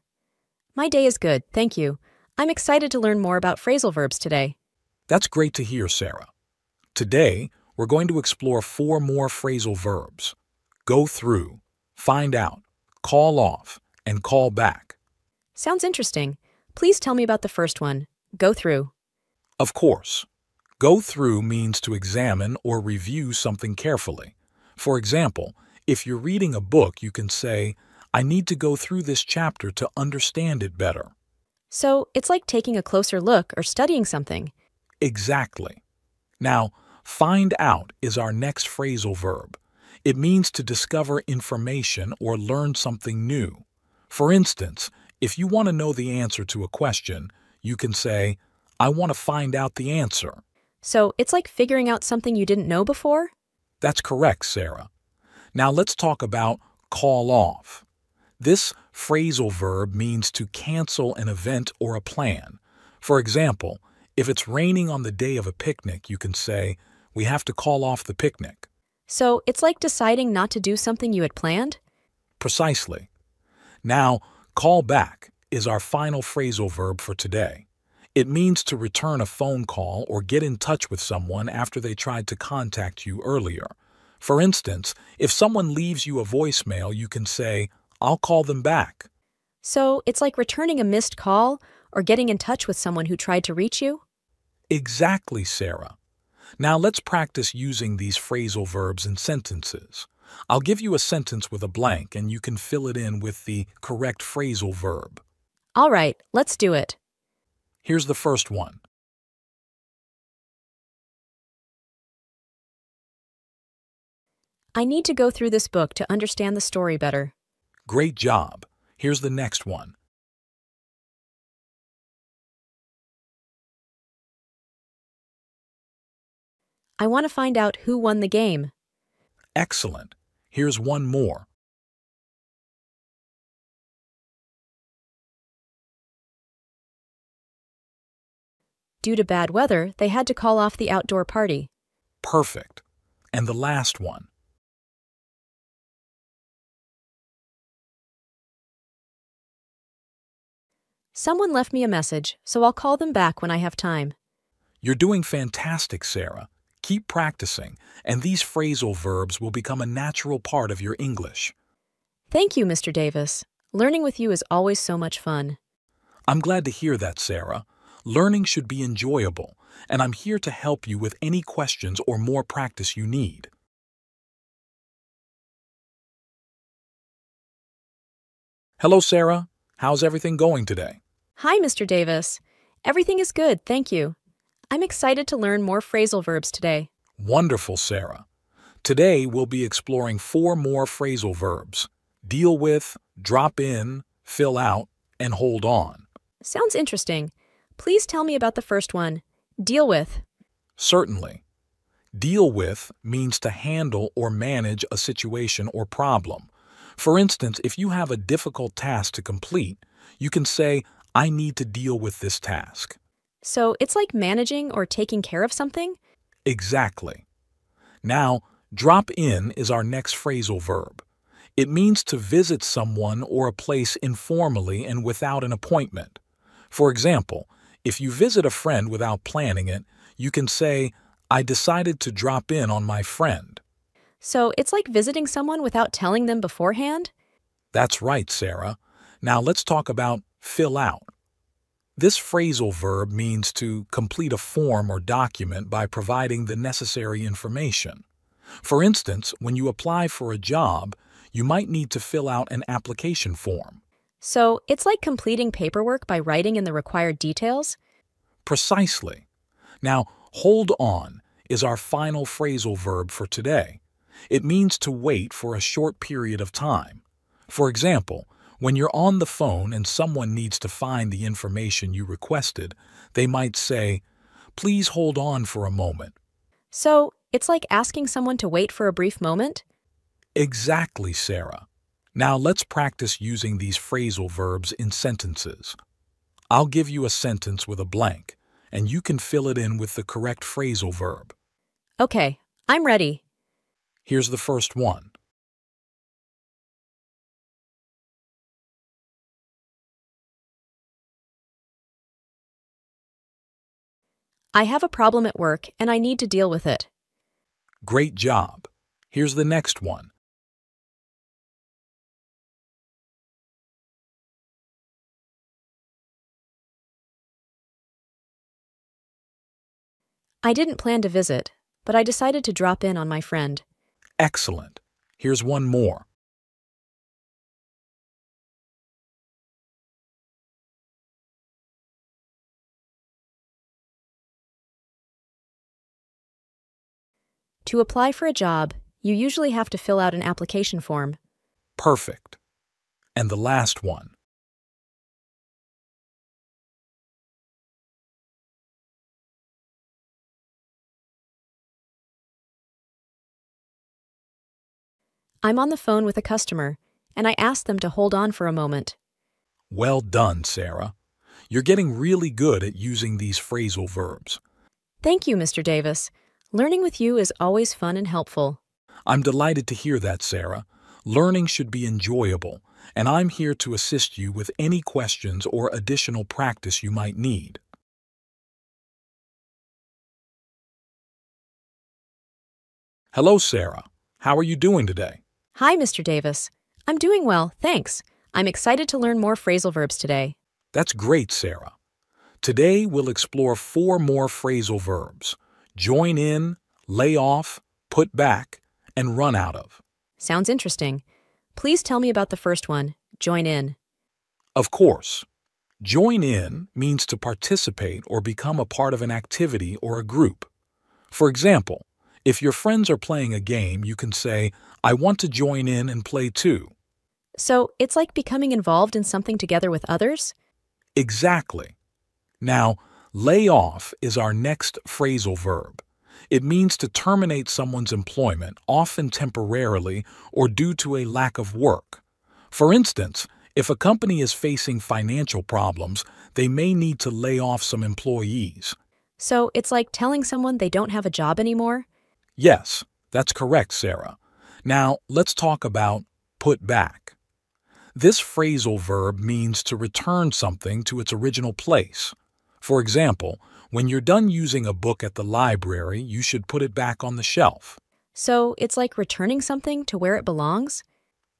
B: My day is good, thank you. I'm excited to learn more about phrasal verbs today.
A: That's great to hear, Sarah. Today, we're going to explore 4 more phrasal verbs. Go through, find out, call off, and call back.
B: Sounds interesting. Please tell me about the first one. Go through.
A: Of course. Go through means to examine or review something carefully. For example, if you're reading a book, you can say, "I need to go through this chapter to understand it better."
B: So it's like taking a closer look or studying something.
A: Exactly. Now, find out is our next phrasal verb. It means to discover information or learn something new. For instance, if you want to know the answer to a question, you can say, "I want to find out the answer."
B: So it's like figuring out something you didn't know before?
A: That's correct, Sarah. Now let's talk about call off. This phrasal verb means to cancel an event or a plan. For example, if it's raining on the day of a picnic, you can say, "We have to call off the picnic."
B: So it's like deciding not to do something you had planned?
A: Precisely. Now, call back is our final phrasal verb for today. It means to return a phone call or get in touch with someone after they tried to contact you earlier. For instance, if someone leaves you a voicemail, you can say, "I'll call them back."
B: So it's like returning a missed call or getting in touch with someone who tried to reach you?
A: Exactly, Sarah. Now let's practice using these phrasal verbs in sentences. I'll give you a sentence with a blank and you can fill it in with the correct phrasal verb.
B: All right, let's do it.
A: Here's the first one.
B: I need to go through this book to understand the story better.
A: Great job. Here's the next one.
B: I want to find out who won the game.
A: Excellent. Here's one more.
B: Due to bad weather, they had to call off the outdoor party.
A: Perfect. And the last one.
B: Someone left me a message, so I'll call them back when I have time.
A: You're doing fantastic, Sarah. Keep practicing, and these phrasal verbs will become a natural part of your English.
B: Thank you, Mr. Davis. Learning with you is always so much fun.
A: I'm glad to hear that, Sarah. Learning should be enjoyable, and I'm here to help you with any questions or more practice you need. Hello, Sarah. How's everything going today?
B: Hi, Mr. Davis. Everything is good, thank you. I'm excited to learn more phrasal verbs today.
A: Wonderful, Sarah. Today we'll be exploring 4 more phrasal verbs: deal with, drop in, fill out, and hold on.
B: Sounds interesting. Please tell me about the first one. Deal with.
A: Certainly. Deal with means to handle or manage a situation or problem. For instance, if you have a difficult task to complete, you can say, I need to deal with this task.
B: So it's like managing or taking care of something?
A: Exactly. Now, drop in is our next phrasal verb. It means to visit someone or a place informally and without an appointment. For example, if you visit a friend without planning it, you can say, I decided to drop in on my friend.
B: So it's like visiting someone without telling them beforehand?
A: That's right, Sarah. Now let's talk about fill out. This phrasal verb means to complete a form or document by providing the necessary information. For instance, when you apply for a job, you might need to fill out an application form.
B: So it's like completing paperwork by writing in the required details?
A: Precisely. Now, hold on is our final phrasal verb for today. It means to wait for a short period of time. For example, when you're on the phone and someone needs to find the information you requested, they might say, please hold on for a moment.
B: So it's like asking someone to wait for a brief moment?
A: Exactly, Sarah. Now let's practice using these phrasal verbs in sentences. I'll give you a sentence with a blank, and you can fill it in with the correct phrasal verb.
B: Okay, I'm ready.
A: Here's the first one.
B: I have a problem at work and I need to deal with it.
A: Great job. Here's the next one.
B: I didn't plan to visit, but I decided to drop in on my friend.
A: Excellent. Here's one more.
B: To apply for a job, you usually have to fill out an application form.
A: Perfect. And the last one.
B: I'm on the phone with a customer, and I asked them to hold on for a moment.
A: Well done, Sarah. You're getting really good at using these phrasal verbs.
B: Thank you, Mr. Davis. Learning with you is always fun and helpful.
A: I'm delighted to hear that, Sarah. Learning should be enjoyable, and I'm here to assist you with any questions or additional practice you might need. Hello, Sarah. How are you doing today?
B: Hi, Mr. Davis. I'm doing well, thanks. I'm excited to learn more phrasal verbs today.
A: That's great, Sarah. Today we'll explore 4 more phrasal verbs: join in, lay off, put back, and run out of.
B: Sounds interesting. Please tell me about the first one, join in.
A: Of course. Join in means to participate or become a part of an activity or a group. For example, if your friends are playing a game, you can say, I want to join in and play too.
B: So it's like becoming involved in something together with others?
A: Exactly. Now, lay off is our next phrasal verb. It means to terminate someone's employment, often temporarily or due to a lack of work. For instance, if a company is facing financial problems, they may need to lay off some employees.
B: So it's like telling someone they don't have a job anymore?
A: Yes, that's correct, Sarah. Now, let's talk about put back. This phrasal verb means to return something to its original place. For example, when you're done using a book at the library, you should put it back on the shelf.
B: So it's like returning something to where it belongs?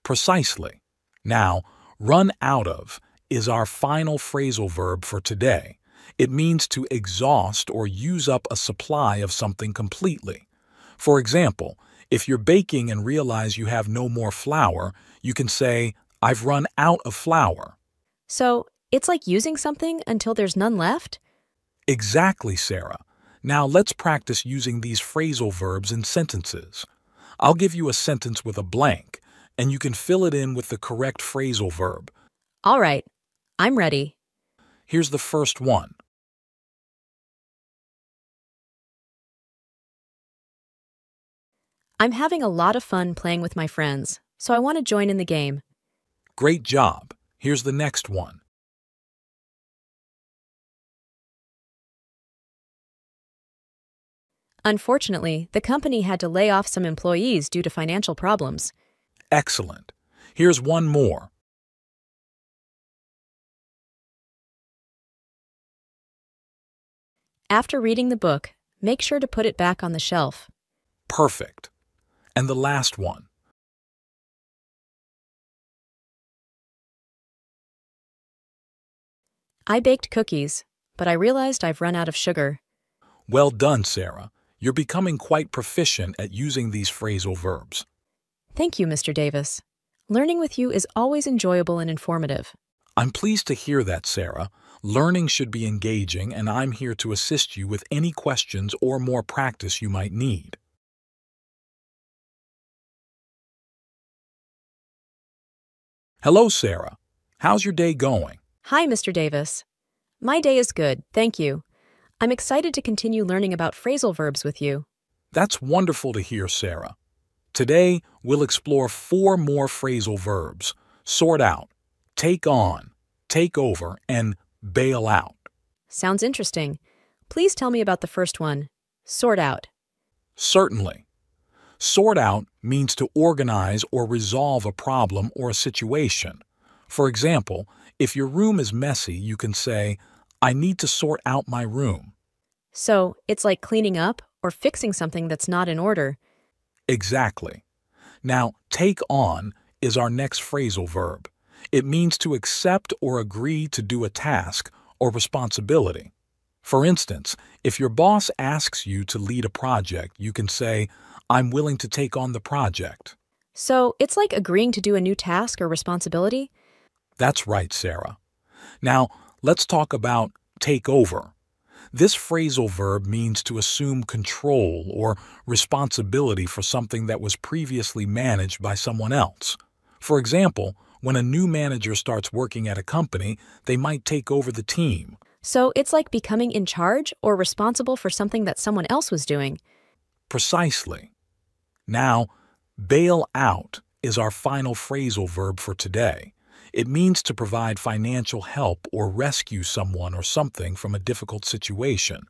A: Precisely. Now, run out of is our final phrasal verb for today. It means to exhaust or use up a supply of something completely. For example, if you're baking and realize you have no more flour, you can say, I've run out of flour.
B: So it's like using something until there's none left?
A: Exactly, Sarah. Now let's practice using these phrasal verbs in sentences. I'll give you a sentence with a blank, and you can fill it in with the correct phrasal verb.
B: All right, I'm ready.
A: Here's the first one.
B: I'm having a lot of fun playing with my friends, so I want to join in the game.
A: Great job. Here's the next one.
B: Unfortunately, the company had to lay off some employees due to financial problems.
A: Excellent. Here's one more.
B: After reading the book, make sure to put it back on the shelf.
A: Perfect. And the last one.
B: I baked cookies, but I realized I've run out of sugar.
A: Well done, Sarah. You're becoming quite proficient at using these phrasal verbs.
B: Thank you, Mr. Davis. Learning with you is always enjoyable and informative.
A: I'm pleased to hear that, Sarah. Learning should be engaging, and I'm here to assist you with any questions or more practice you might need. Hello, Sarah. How's your day going?
B: Hi, Mr. Davis. My day is good, thank you. I'm excited to continue learning about phrasal verbs with you.
A: That's wonderful to hear, Sarah. Today, we'll explore 4 more phrasal verbs: sort out, take on, take over, and bail out.
B: Sounds interesting. Please tell me about the first one. Sort out.
A: Certainly. Sort out means to organize or resolve a problem or a situation. For example, if your room is messy, you can say, I need to sort out my room.
B: So, it's like cleaning up or fixing something that's not in order.
A: Exactly. Now, take on is our next phrasal verb. It means to accept or agree to do a task or responsibility. For instance, if your boss asks you to lead a project, you can say, I'm willing to take on the project.
B: So, it's like agreeing to do a new task or responsibility?
A: That's right, Sarah. Now, let's talk about take over. This phrasal verb means to assume control or responsibility for something that was previously managed by someone else. For example, when a new manager starts working at a company, they might take over the team.
B: So, it's like becoming in charge or responsible for something that someone else was doing.
A: Precisely. Now, bail out is our final phrasal verb for today. It means to provide financial help or rescue someone or something from a difficult situation.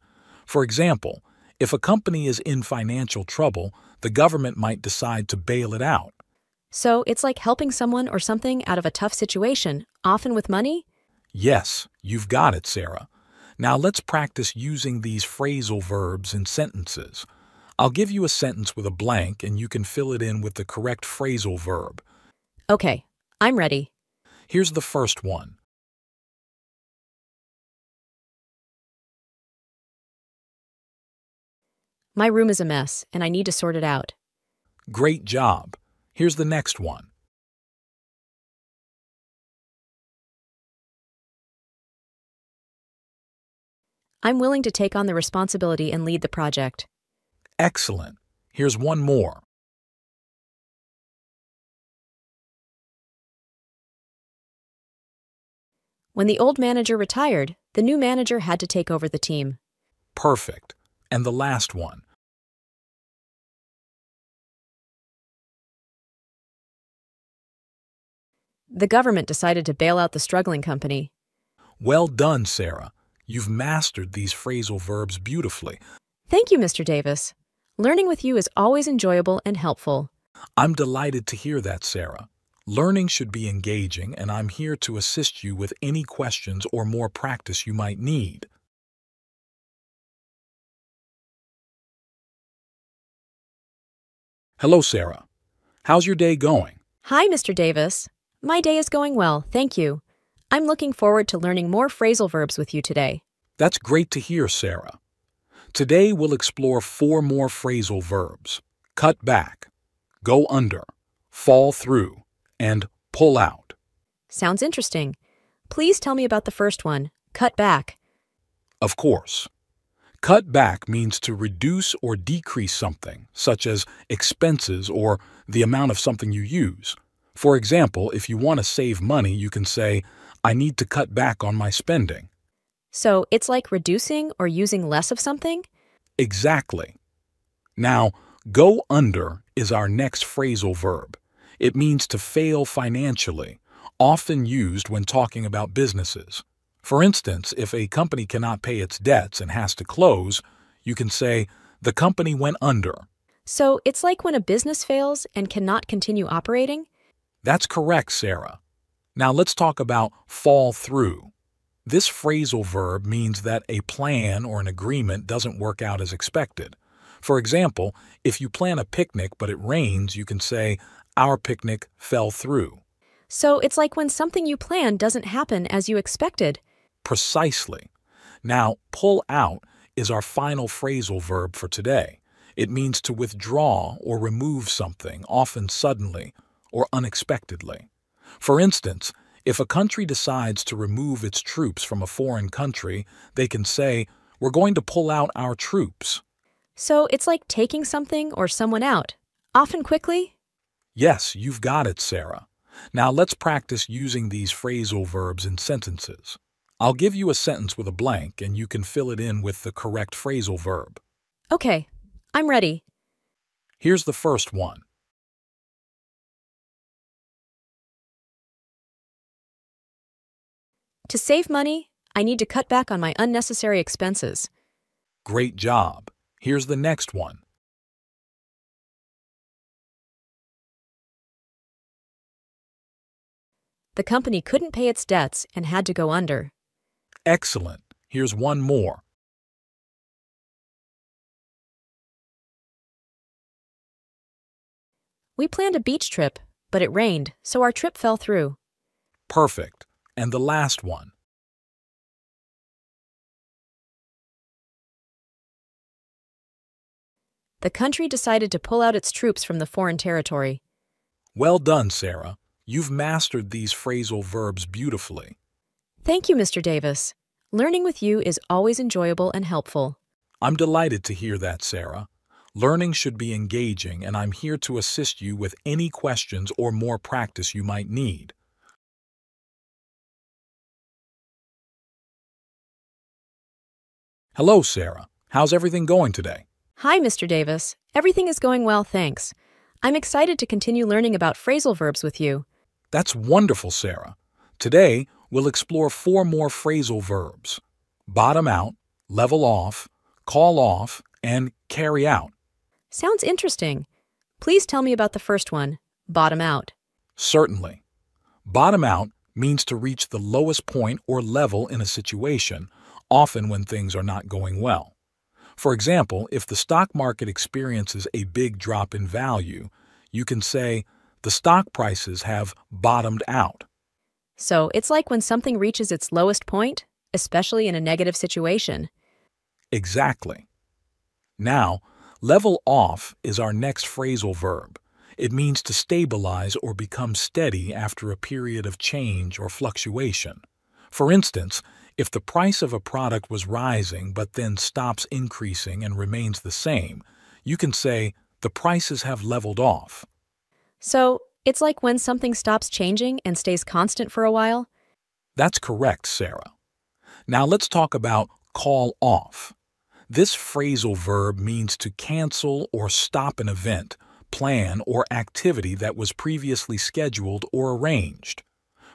A: For example, if a company is in financial trouble, the government might decide to bail it out.
B: So, it's like helping someone or something out of a tough situation, often with money?
A: Yes, you've got it, Sarah. Now let's practice using these phrasal verbs in sentences. I'll give you a sentence with a blank, and you can fill it in with the correct phrasal verb.
B: Okay, I'm ready.
A: Here's the first one.
B: My room is a mess, and I need to sort it out.
A: Great job. Here's the next one.
B: I'm willing to take on the responsibility and lead the project.
A: Excellent. Here's one more.
B: When the old manager retired, the new manager had to take over the team.
A: Perfect. And the last one.
B: The government decided to bail out the struggling company.
A: Well done, Sarah. You've mastered these phrasal verbs beautifully.
B: Thank you, Mr. Davis. Learning with you is always enjoyable and helpful.
A: I'm delighted to hear that, Sarah. Learning should be engaging, and I'm here to assist you with any questions or more practice you might need. Hello, Sarah. How's your day going?
B: Hi, Mr. Davis. My day is going well, thank you. I'm looking forward to learning more phrasal verbs with you today.
A: That's great to hear, Sarah. Today we'll explore 4 more phrasal verbs: cut back, go under, fall through, and pull out.
B: Sounds interesting. Please tell me about the first one, cut back.
A: Of course. Cut back means to reduce or decrease something, such as expenses or the amount of something you use. For example, if you want to save money, you can say, "I need to cut back on my spending."
B: So it's like reducing or using less of something?
A: Exactly. Now, go under is our next phrasal verb. It means to fail financially, often used when talking about businesses. For instance, if a company cannot pay its debts and has to close, you can say, "The company went under."
B: So it's like when a business fails and cannot continue operating?
A: That's correct, Sarah. Now let's talk about fall through. This phrasal verb means that a plan or an agreement doesn't work out as expected. For example, if you plan a picnic but it rains, you can say, "Our picnic fell through."
B: So it's like when something you planned doesn't happen as you expected.
A: Precisely. Now, pull out is our final phrasal verb for today. It means to withdraw or remove something, often suddenly or unexpectedly. For instance, if a country decides to remove its troops from a foreign country, they can say, "We're going to pull out our troops."
B: So it's like taking something or someone out, often quickly?
A: Yes, you've got it, Sarah. Now let's practice using these phrasal verbs in sentences. I'll give you a sentence with a blank, and you can fill it in with the correct phrasal verb.
B: Okay, I'm ready.
A: Here's the first one.
B: To save money, I need to cut back on my unnecessary expenses.
A: Great job. Here's the next one.
B: The company couldn't pay its debts and had to go under.
A: Excellent. Here's one more.
B: We planned a beach trip, but it rained, so our trip fell through.
A: Perfect. And the last one.
B: The country decided to pull out its troops from the foreign territory.
A: Well done, Sarah. You've mastered these phrasal verbs beautifully.
B: Thank you, Mr. Davis. Learning with you is always enjoyable and helpful.
A: I'm delighted to hear that, Sarah. Learning should be engaging, and I'm here to assist you with any questions or more practice you might need. Hello, Sarah. How's everything going today?
B: Hi, Mr. Davis. Everything is going well, thanks. I'm excited to continue learning about phrasal verbs with you.
A: That's wonderful, Sarah. Today, we'll explore 4 more phrasal verbs: bottom out, level off, call off, and carry out.
B: Sounds interesting. Please tell me about the first one, bottom out.
A: Certainly. Bottom out means to reach the lowest point or level in a situation, often when things are not going well. For example, if the stock market experiences a big drop in value, you can say, "The stock prices have bottomed out."
B: So it's like when something reaches its lowest point, especially in a negative situation.
A: Exactly. Now, level off is our next phrasal verb. It means to stabilize or become steady after a period of change or fluctuation. For instance, if the price of a product was rising but then stops increasing and remains the same, you can say, "The prices have leveled off."
B: So it's like when something stops changing and stays constant for a while?
A: That's correct, Sarah. Now let's talk about call off. This phrasal verb means to cancel or stop an event, plan, or activity that was previously scheduled or arranged.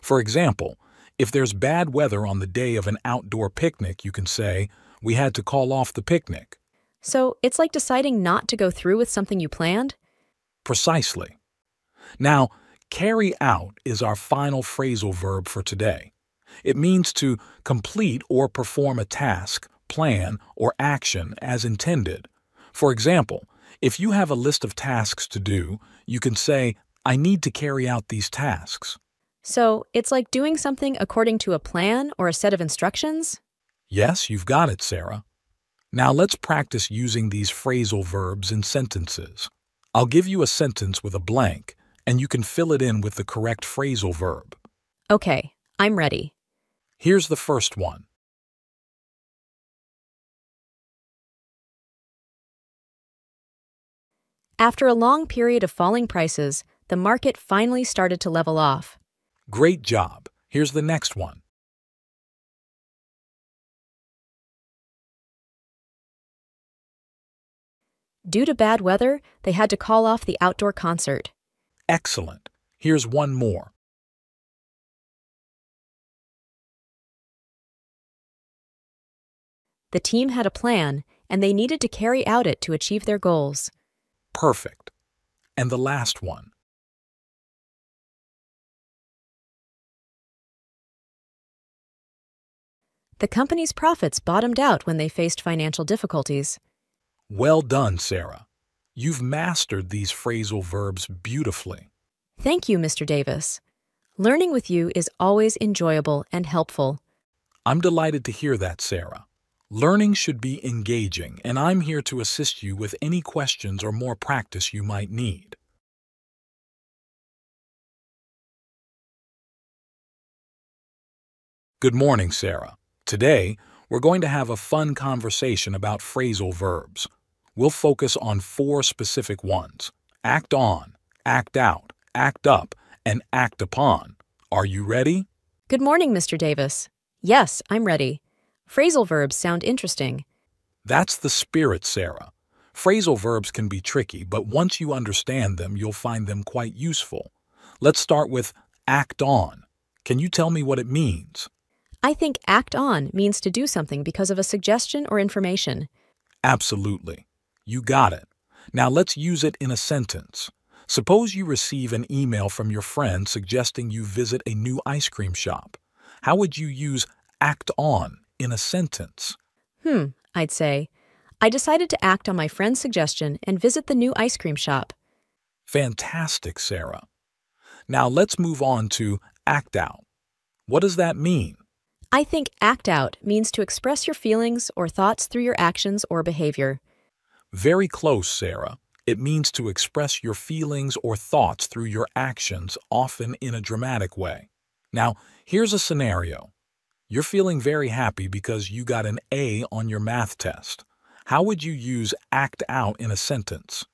A: For example, If there's bad weather on the day of an outdoor picnic, you can say, "We had to call off the picnic."
B: So it's like deciding not to go through with something you planned?
A: Precisely. Now, carry out is our final phrasal verb for today. It means to complete or perform a task, plan, or action as intended. For example, if you have a list of tasks to do, you can say, "I need to carry out these tasks."
B: So it's like doing something according to a plan or a set of instructions?
A: Yes, you've got it, Sarah. Now let's practice using these phrasal verbs in sentences. I'll give you a sentence with a blank, and you can fill it in with the correct phrasal verb.
B: Okay, I'm ready.
A: Here's the first one.
B: After a long period of falling prices, the market finally started to level off.
A: Great job. Here's the next one.
B: Due to bad weather, they had to call off the outdoor concert.
A: Excellent. Here's one more.
B: The team had a plan, and they needed to carry out it to achieve their goals.
A: Perfect. And the last one.
B: The company's profits bottomed out when they faced financial difficulties.
A: Well done, Sarah. You've mastered these phrasal verbs beautifully.
B: Thank you, Mr. Davis. Learning with you is always enjoyable and helpful.
A: I'm delighted to hear that, Sarah. Learning should be engaging, and I'm here to assist you with any questions or more practice you might need. Good morning, Sarah. Today, we're going to have a fun conversation about phrasal verbs. We'll focus on 4 specific ones: act on, act out, act up, and act upon. Are you ready?
B: Good morning, Mr. Davis. Yes, I'm ready. Phrasal verbs sound interesting.
A: That's the spirit, Sarah. Phrasal verbs can be tricky, but once you understand them, you'll find them quite useful. Let's start with act on. Can you tell me what it means?
B: I think act on means to do something because of a suggestion or information.
A: Absolutely. You got it. Now let's use it in a sentence. Suppose you receive an email from your friend suggesting you visit a new ice cream shop. How would you use act on in a sentence?
B: I'd say, I decided to act on my friend's suggestion and visit the new ice cream shop.
A: Fantastic, Sarah. Now let's move on to act out. What does that mean?
B: I think act out means to express your feelings or thoughts through your actions or behavior.
A: Very close, Sarah. It means to express your feelings or thoughts through your actions, often in a dramatic way. Now, here's a scenario. You're feeling very happy because you got an A on your math test. How would you use act out in a sentence?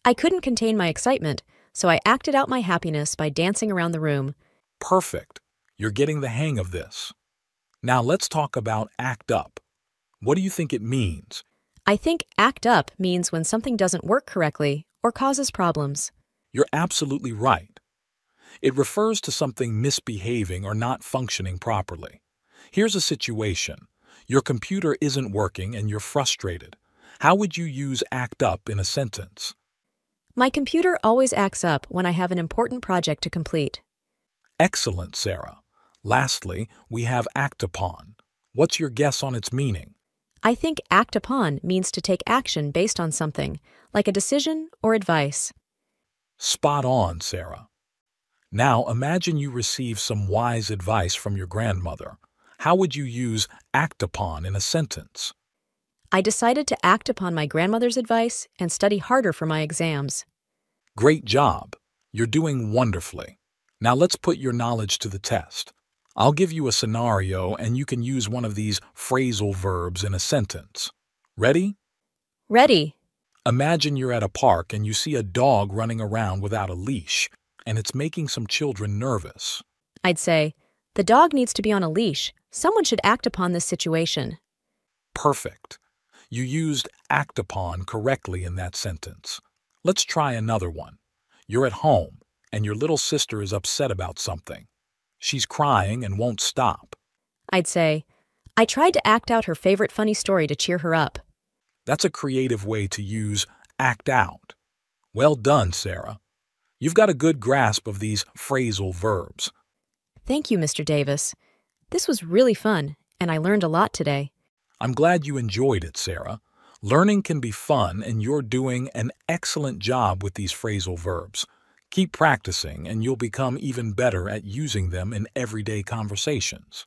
B: I couldn't contain my excitement, so I acted out my happiness by dancing around the room.
A: Perfect. You're getting the hang of this. Now let's talk about act up. What do you think it means?
B: I think act up means when something doesn't work correctly or causes problems.
A: You're absolutely right. It refers to something misbehaving or not functioning properly. Here's a situation. Your computer isn't working and you're frustrated. How would you use act up in a sentence?
B: My computer always acts up when I have an important project to complete.
A: Excellent, Sarah. Lastly, we have act upon. What's your guess on its meaning?
B: I think act upon means to take action based on something, like a decision or advice.
A: Spot on, Sarah. Now imagine you receive some wise advice from your grandmother. How would you use act upon in a sentence?
B: I decided to act upon my grandmother's advice and study harder for my exams.
A: Great job. You're doing wonderfully. Now let's put your knowledge to the test. I'll give you a scenario and you can use one of these phrasal verbs in a sentence. Ready?
B: Ready.
A: Imagine you're at a park and you see a dog running around without a leash, and it's making some children nervous.
B: I'd say, the dog needs to be on a leash. Someone should act upon this situation.
A: Perfect. You used act upon correctly in that sentence. Let's try another one. You're at home and your little sister is upset about something. She's crying and won't stop.
B: I'd say, I tried to act out her favorite funny story to cheer her up.
A: That's a creative way to use act out. Well done, Sarah. You've got a good grasp of these phrasal verbs.
B: Thank you, Mr. Davis. This was really fun, and I learned a lot today.
A: I'm glad you enjoyed it, Sarah. Learning can be fun, and you're doing an excellent job with these phrasal verbs. Keep practicing, and you'll become even better at using them in everyday conversations.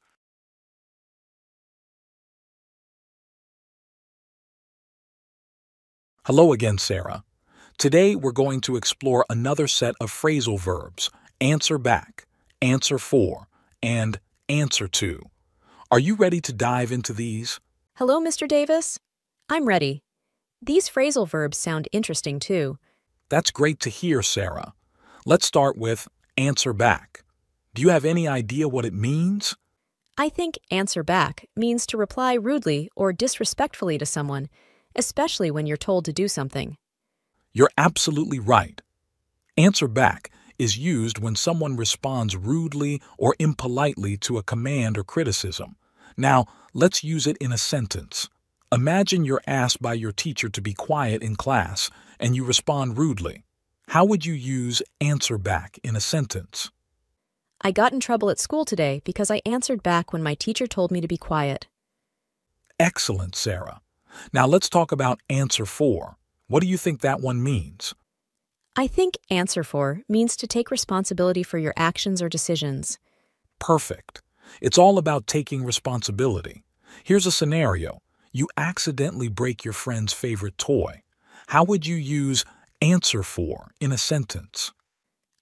A: Hello again, Sarah. Today we're going to explore another set of phrasal verbs: answer back, answer for, and answer to. Are you ready to dive into these?
B: Hello, Mr. Davis. I'm ready. These phrasal verbs sound interesting, too.
A: That's great to hear, Sarah. Let's start with answer back. Do you have any idea what it means?
B: I think answer back means to reply rudely or disrespectfully to someone, especially when you're told to do something.
A: You're absolutely right. Answer back is used when someone responds rudely or impolitely to a command or criticism. Now, let's use it in a sentence. Imagine you're asked by your teacher to be quiet in class, and you respond rudely. How would you use answer back in a sentence?
B: I got in trouble at school today because I answered back when my teacher told me to be quiet.
A: Excellent, Sarah. Now let's talk about answer for. What do you think that one means?
B: I think answer for means to take responsibility for your actions or decisions.
A: Perfect. It's all about taking responsibility. Here's a scenario. You accidentally break your friend's favorite toy. How would you use answer for in a sentence?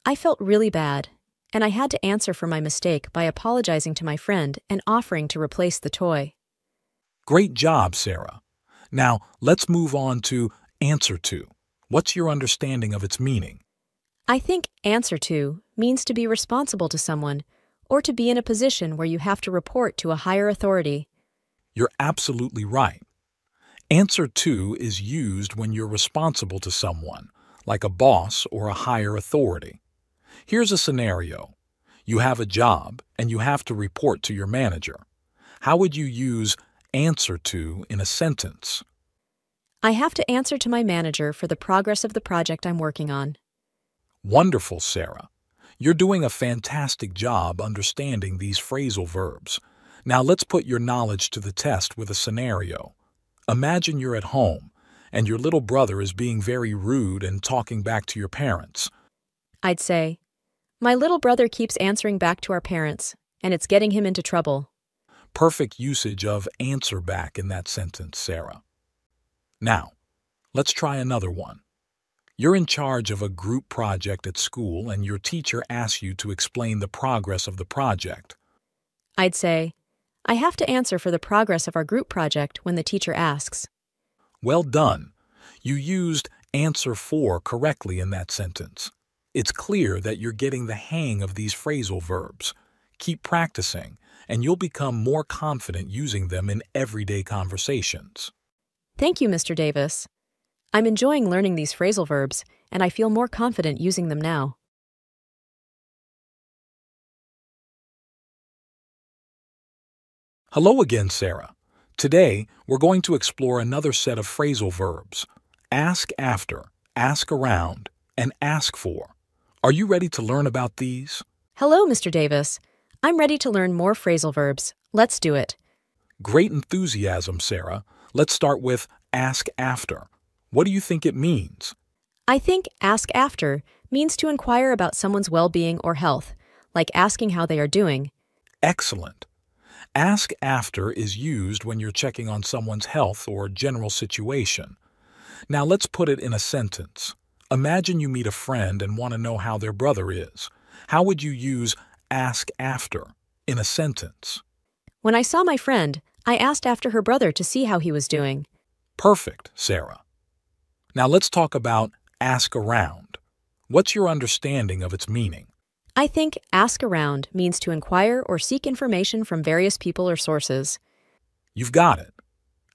B: I felt really bad, and I had to answer for my mistake by apologizing to my friend and offering to replace the toy.
A: Great job, Sarah. Now, let's move on to answer to. What's your understanding of its meaning?
B: I think answer to means to be responsible to someone or to be in a position where you have to report to a higher authority.
A: You're absolutely right. Answer to is used when you're responsible to someone, like a boss or a higher authority. Here's a scenario. You have a job and you have to report to your manager. How would you use answer to in a sentence?
B: I have to answer to my manager for the progress of the project I'm working on.
A: Wonderful, Sarah. You're doing a fantastic job understanding these phrasal verbs. Now let's put your knowledge to the test with a scenario. Imagine you're at home and your little brother is being very rude and talking back to your parents.
B: I'd say, my little brother keeps answering back to our parents, and it's getting him into trouble.
A: Perfect usage of answer back in that sentence, Sarah. Now, let's try another one. You're in charge of a group project at school and your teacher asks you to explain the progress of the project.
B: I'd say, I have to answer for the progress of our group project when the teacher asks.
A: Well done. You used answer for correctly in that sentence. It's clear that you're getting the hang of these phrasal verbs. Keep practicing, and you'll become more confident using them in everyday conversations.
B: Thank you, Mr. Davis. I'm enjoying learning these phrasal verbs, and I feel more confident using them now.
A: Hello again, Sarah. Today, we're going to explore another set of phrasal verbs: ask after, ask around, and ask for. Are you ready to learn about these?
B: Hello, Mr. Davis. I'm ready to learn more phrasal verbs. Let's do it.
A: Great enthusiasm, Sarah. Let's start with ask after. What do you think it means?
B: I think ask after means to inquire about someone's well-being or health, like asking how they are doing.
A: Excellent. Ask after is used when you're checking on someone's health or general situation. Now let's put it in a sentence. Imagine you meet a friend and want to know how their brother is. How would you use ask after in a sentence?
B: When I saw my friend, I asked after her brother to see how he was doing.
A: Perfect, Sarah. Now let's talk about ask around. What's your understanding of its meaning?
B: I think ask around means to inquire or seek information from various people or sources.
A: You've got it.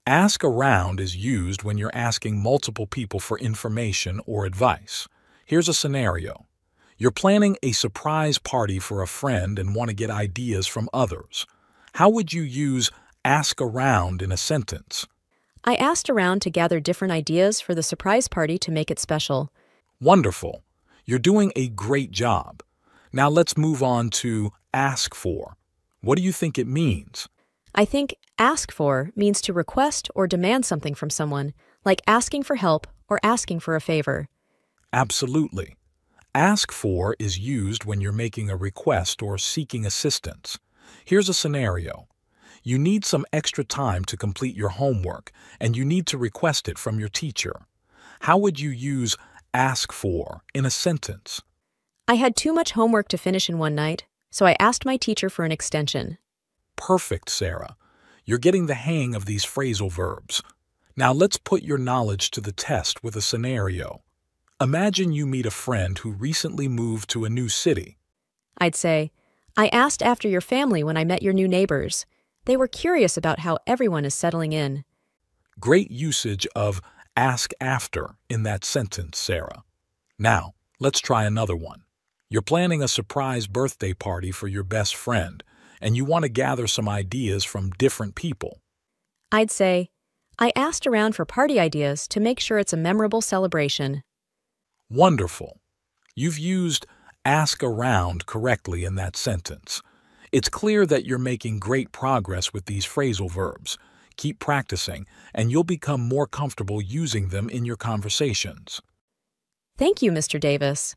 A: Ask around is used when you're asking multiple people for information or advice. Here's a scenario. You're planning a surprise party for a friend and want to get ideas from others. How would you use ask around in a sentence?
B: I asked around to gather different ideas for the surprise party to make it special.
A: Wonderful. You're doing a great job. Now let's move on to ask for. What do you think it means?
B: I think ask for means to request or demand something from someone, like asking for help or asking for a favor.
A: Absolutely. Ask for is used when you're making a request or seeking assistance. Here's a scenario. You need some extra time to complete your homework, and you need to request it from your teacher. How would you use ask for in a sentence?
B: I had too much homework to finish in one night, so I asked my teacher for an extension.
A: Perfect, Sarah. You're getting the hang of these phrasal verbs. Now let's put your knowledge to the test with a scenario. Imagine you meet a friend who recently moved to a new city.
B: I'd say, I asked after your family when I met your new neighbors. They were curious about how everyone is settling in.
A: Great usage of ask after in that sentence, Sarah. Now, let's try another one. You're planning a surprise birthday party for your best friend, and you want to gather some ideas from different people.
B: I'd say, I asked around for party ideas to make sure it's a memorable celebration.
A: Wonderful. You've used ask around correctly in that sentence. It's clear that you're making great progress with these phrasal verbs. Keep practicing, and you'll become more comfortable using them in your conversations.
B: Thank you, Mr. Davis.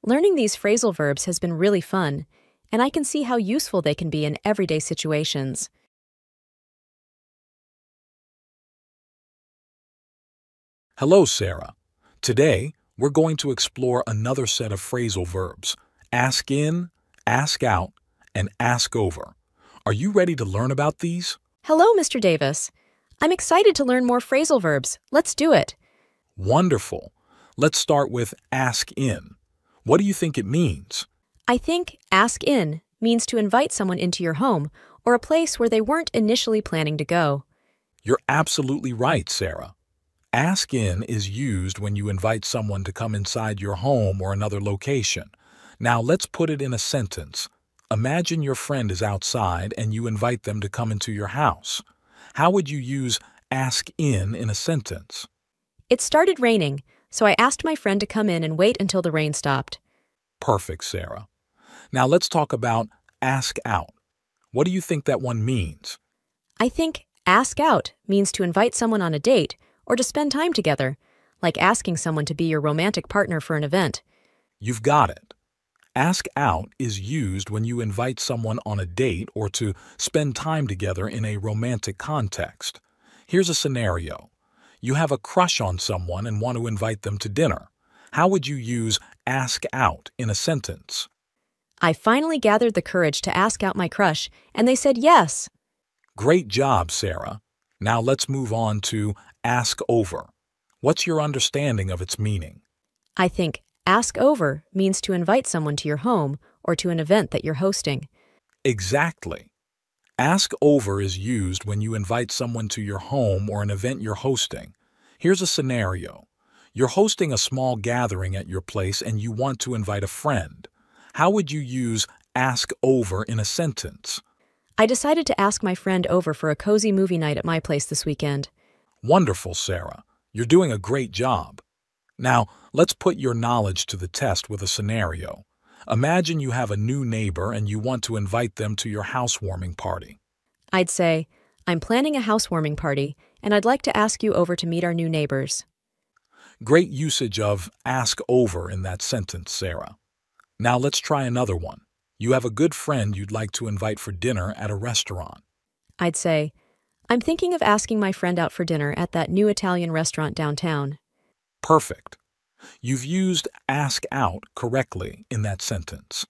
B: Learning these phrasal verbs has been really fun, and I can see how useful they can be in everyday situations.
A: Hello, Sarah. Today, we're going to explore another set of phrasal verbs: ask in, ask out, and ask over. Are you ready to learn about these?
B: Hello, Mr. Davis. I'm excited to learn more phrasal verbs. Let's do it.
A: Wonderful. Let's start with ask in. What do you think it means?
B: I think ask in means to invite someone into your home or a place where they weren't initially planning to go.
A: You're absolutely right, Sarah. Ask in is used when you invite someone to come inside your home or another location. Now let's put it in a sentence. Imagine your friend is outside and you invite them to come into your house. How would you use ask in a sentence?
B: It started raining, so I asked my friend to come in and wait until the rain stopped.
A: Perfect, Sarah. Now let's talk about ask out. What do you think that one means?
B: I think ask out means to invite someone on a date or to spend time together, like asking someone to be your romantic partner for an event.
A: You've got it. Ask out is used when you invite someone on a date or to spend time together in a romantic context. Here's a scenario. You have a crush on someone and want to invite them to dinner. How would you use ask out in a sentence?
B: I finally gathered the courage to ask out my crush, and they said yes.
A: Great job, Sarah. Now let's move on to ask over. What's your understanding of its meaning?
B: I think ask over means to invite someone to your home or to an event that you're hosting.
A: Exactly. Ask over is used when you invite someone to your home or an event you're hosting. Here's a scenario. You're hosting a small gathering at your place and you want to invite a friend. How would you use ask over in a sentence?
B: I decided to ask my friend over for a cozy movie night at my place this weekend.
A: Wonderful, Sarah. You're doing a great job. Now, let's put your knowledge to the test with a scenario. Imagine you have a new neighbor and you want to invite them to your housewarming party.
B: I'd say, I'm planning a housewarming party, and I'd like to ask you over to meet our new neighbors.
A: Great usage of ask over in that sentence, Sarah. Now let's try another one. You have a good friend you'd like to invite for dinner at a restaurant.
B: I'd say, I'm thinking of asking my friend out for dinner at that new Italian restaurant downtown.
A: Perfect. You've used ask out correctly in that sentence.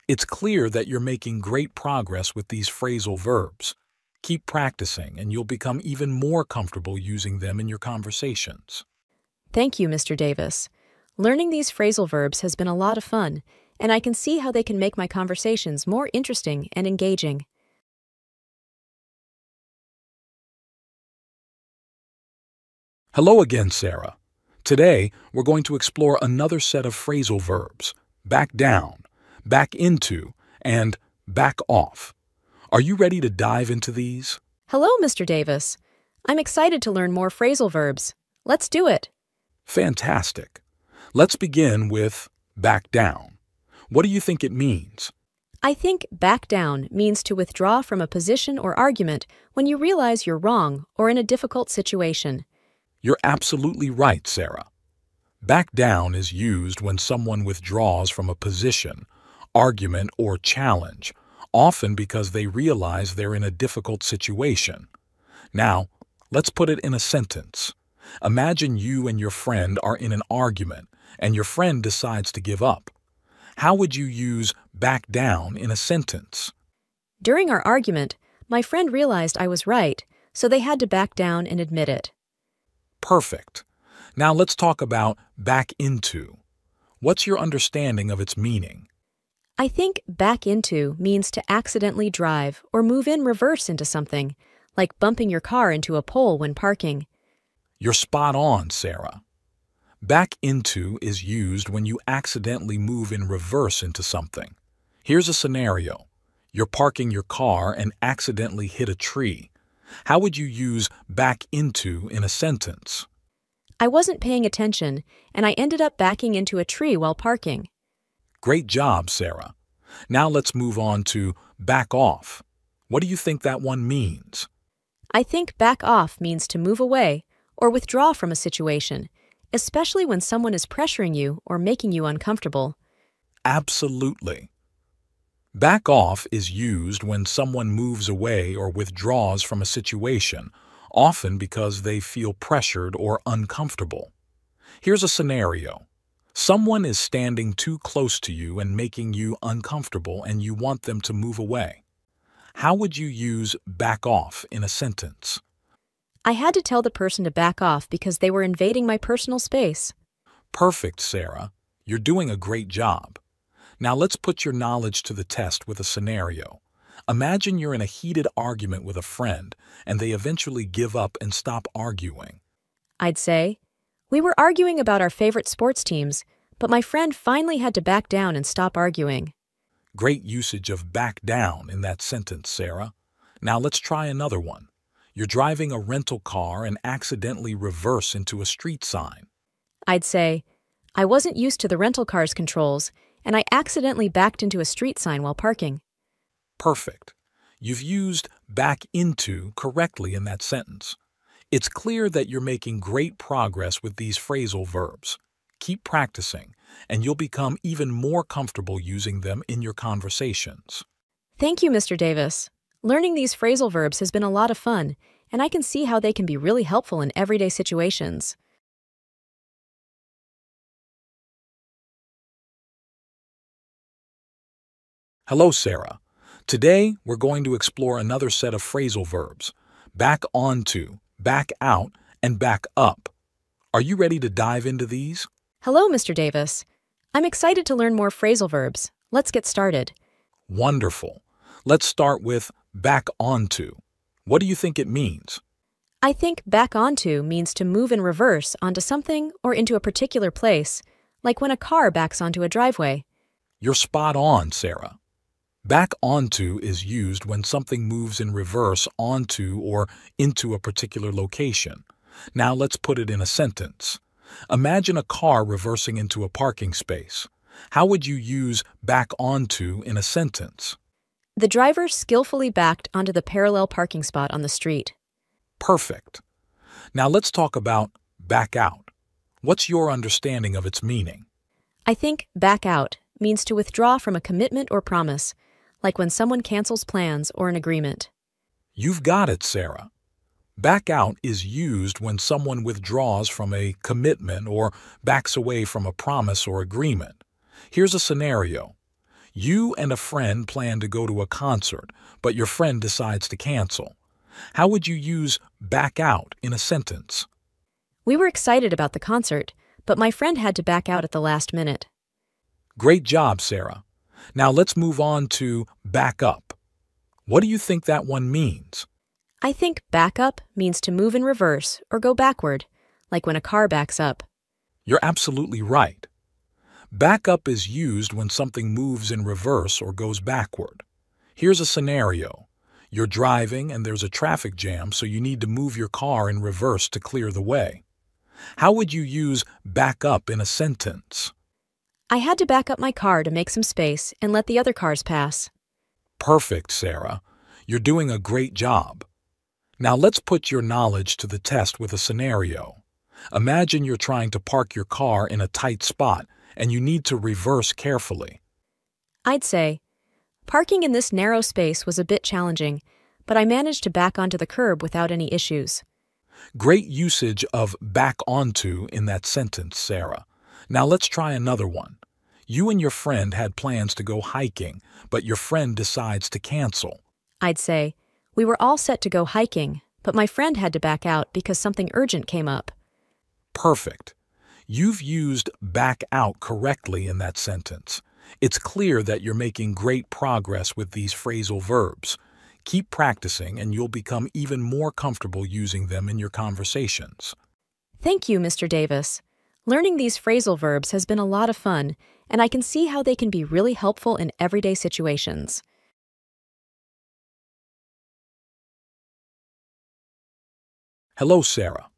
A: It's clear that you're making great progress with these phrasal verbs. Keep practicing and you'll become even more comfortable using them in your conversations.
B: Thank you, Mr. Davis. Learning these phrasal verbs has been a lot of fun, and I can see how they can make my conversations more interesting and engaging.
A: Hello again, Sarah. Today, we're going to explore another set of phrasal verbs: back down, back into, and back off. Are you ready to dive into these?
B: Hello, Mr. Davis. I'm excited to learn more phrasal verbs. Let's do it.
A: Fantastic. Let's begin with back down. What do you think it means?
B: I think back down means to withdraw from a position or argument when you realize you're wrong or in a difficult situation.
A: You're absolutely right, Sarah. Back down is used when someone withdraws from a position, argument, or challenge, often because they realize they're in a difficult situation. Now, let's put it in a sentence. Imagine you and your friend are in an argument, and your friend decides to give up. How would you use back down in a sentence?
B: During our argument, my friend realized I was right, so they had to back down and admit it.
A: Perfect. Now let's talk about back into. What's your understanding of its meaning?
B: I think back into means to accidentally drive or move in reverse into something, like bumping your car into a pole when parking.
A: You're spot on, Sarah. Back into is used when you accidentally move in reverse into something. Here's a scenario. You're parking your car and accidentally hit a tree. How would you use back into in a sentence?
B: I wasn't paying attention, and I ended up backing into a tree while parking.
A: Great job, Sarah. Now let's move on to back off. What do you think that one means?
B: I think back off means to move away or withdraw from a situation, especially when someone is pressuring you or making you uncomfortable.
A: Absolutely. Back off is used when someone moves away or withdraws from a situation, often because they feel pressured or uncomfortable. Here's a scenario. Someone is standing too close to you and making you uncomfortable, and you want them to move away. How would you use back off in a sentence?
B: I had to tell the person to back off because they were invading my personal space.
A: Perfect, Sarah. You're doing a great job. Now let's put your knowledge to the test with a scenario. Imagine you're in a heated argument with a friend, and they eventually give up and stop arguing.
B: I'd say, we were arguing about our favorite sports teams, but my friend finally had to back down and stop arguing.
A: Great usage of back down in that sentence, Sarah. Now let's try another one. You're driving a rental car and accidentally reverse into a street sign.
B: I'd say, I wasn't used to the rental car's controls, and I accidentally backed into a street sign while parking.
A: Perfect. You've used back into correctly in that sentence. It's clear that you're making great progress with these phrasal verbs. Keep practicing, and you'll become even more comfortable using them in your conversations.
B: Thank you, Mr. Davis. Learning these phrasal verbs has been a lot of fun, and I can see how they can be really helpful in everyday situations.
A: Hello, Sarah. Today, we're going to explore another set of phrasal verbs: back onto, back out, and back up. Are you ready to dive into these?
B: Hello, Mr. Davis. I'm excited to learn more phrasal verbs. Let's get started.
A: Wonderful. Let's start with back onto. What do you think it means?
B: I think back onto means to move in reverse onto something or into a particular place, like when a car backs onto a driveway.
A: You're spot on, Sarah. Back onto is used when something moves in reverse onto or into a particular location. Now let's put it in a sentence. Imagine a car reversing into a parking space. How would you use back onto in a sentence?
B: The driver skillfully backed onto the parallel parking spot on the street.
A: Perfect. Now let's talk about back out. What's your understanding of its meaning?
B: I think back out means to withdraw from a commitment or promise, like when someone cancels plans or an agreement.
A: You've got it, Sarah. Back out is used when someone withdraws from a commitment or backs away from a promise or agreement. Here's a scenario. You and a friend plan to go to a concert, but your friend decides to cancel. How would you use back out in a sentence?
B: We were excited about the concert, but my friend had to back out at the last minute.
A: Great job, Sarah. Now let's move on to back up. What do you think that one means?
B: I think back up means to move in reverse or go backward, like when a car backs up.
A: You're absolutely right. Back up is used when something moves in reverse or goes backward. Here's a scenario. You're driving and there's a traffic jam, so you need to move your car in reverse to clear the way. How would you use back up in a sentence?
B: I had to back up my car to make some space and let the other cars pass.
A: Perfect, Sarah. You're doing a great job. Now let's put your knowledge to the test with a scenario. Imagine you're trying to park your car in a tight spot and you need to reverse carefully.
B: I'd say, parking in this narrow space was a bit challenging, but I managed to back onto the curb without any issues.
A: Great usage of back onto in that sentence, Sarah. Now let's try another one. You and your friend had plans to go hiking, but your friend decides to cancel.
B: I'd say, we were all set to go hiking, but my friend had to back out because something urgent came up.
A: Perfect. You've used back out correctly in that sentence. It's clear that you're making great progress with these phrasal verbs. Keep practicing and you'll become even more comfortable using them in your conversations.
B: Thank you, Mr. Davis. Learning these phrasal verbs has been a lot of fun, and I can see how they can be really helpful in everyday situations.
A: Hello, Sarah.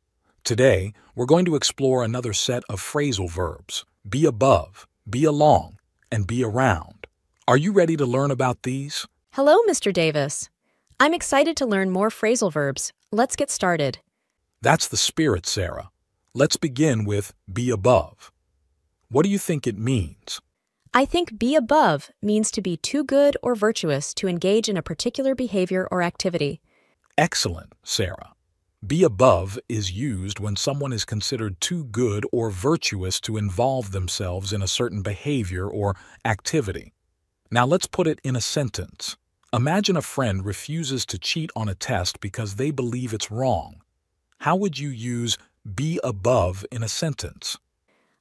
A: Today, we're going to explore another set of phrasal verbs. Be above, be along, and be around. Are you ready to learn about these?
B: Hello, Mr. Davis. I'm excited to learn more phrasal verbs. Let's get started.
A: That's the spirit, Sarah. Let's begin with be above. What do you think it means?
B: I think be above means to be too good or virtuous to engage in a particular behavior or activity.
A: Excellent, Sarah. Be above is used when someone is considered too good or virtuous to involve themselves in a certain behavior or activity. Now let's put it in a sentence. Imagine a friend refuses to cheat on a test because they believe it's wrong. How would you use be above in a sentence?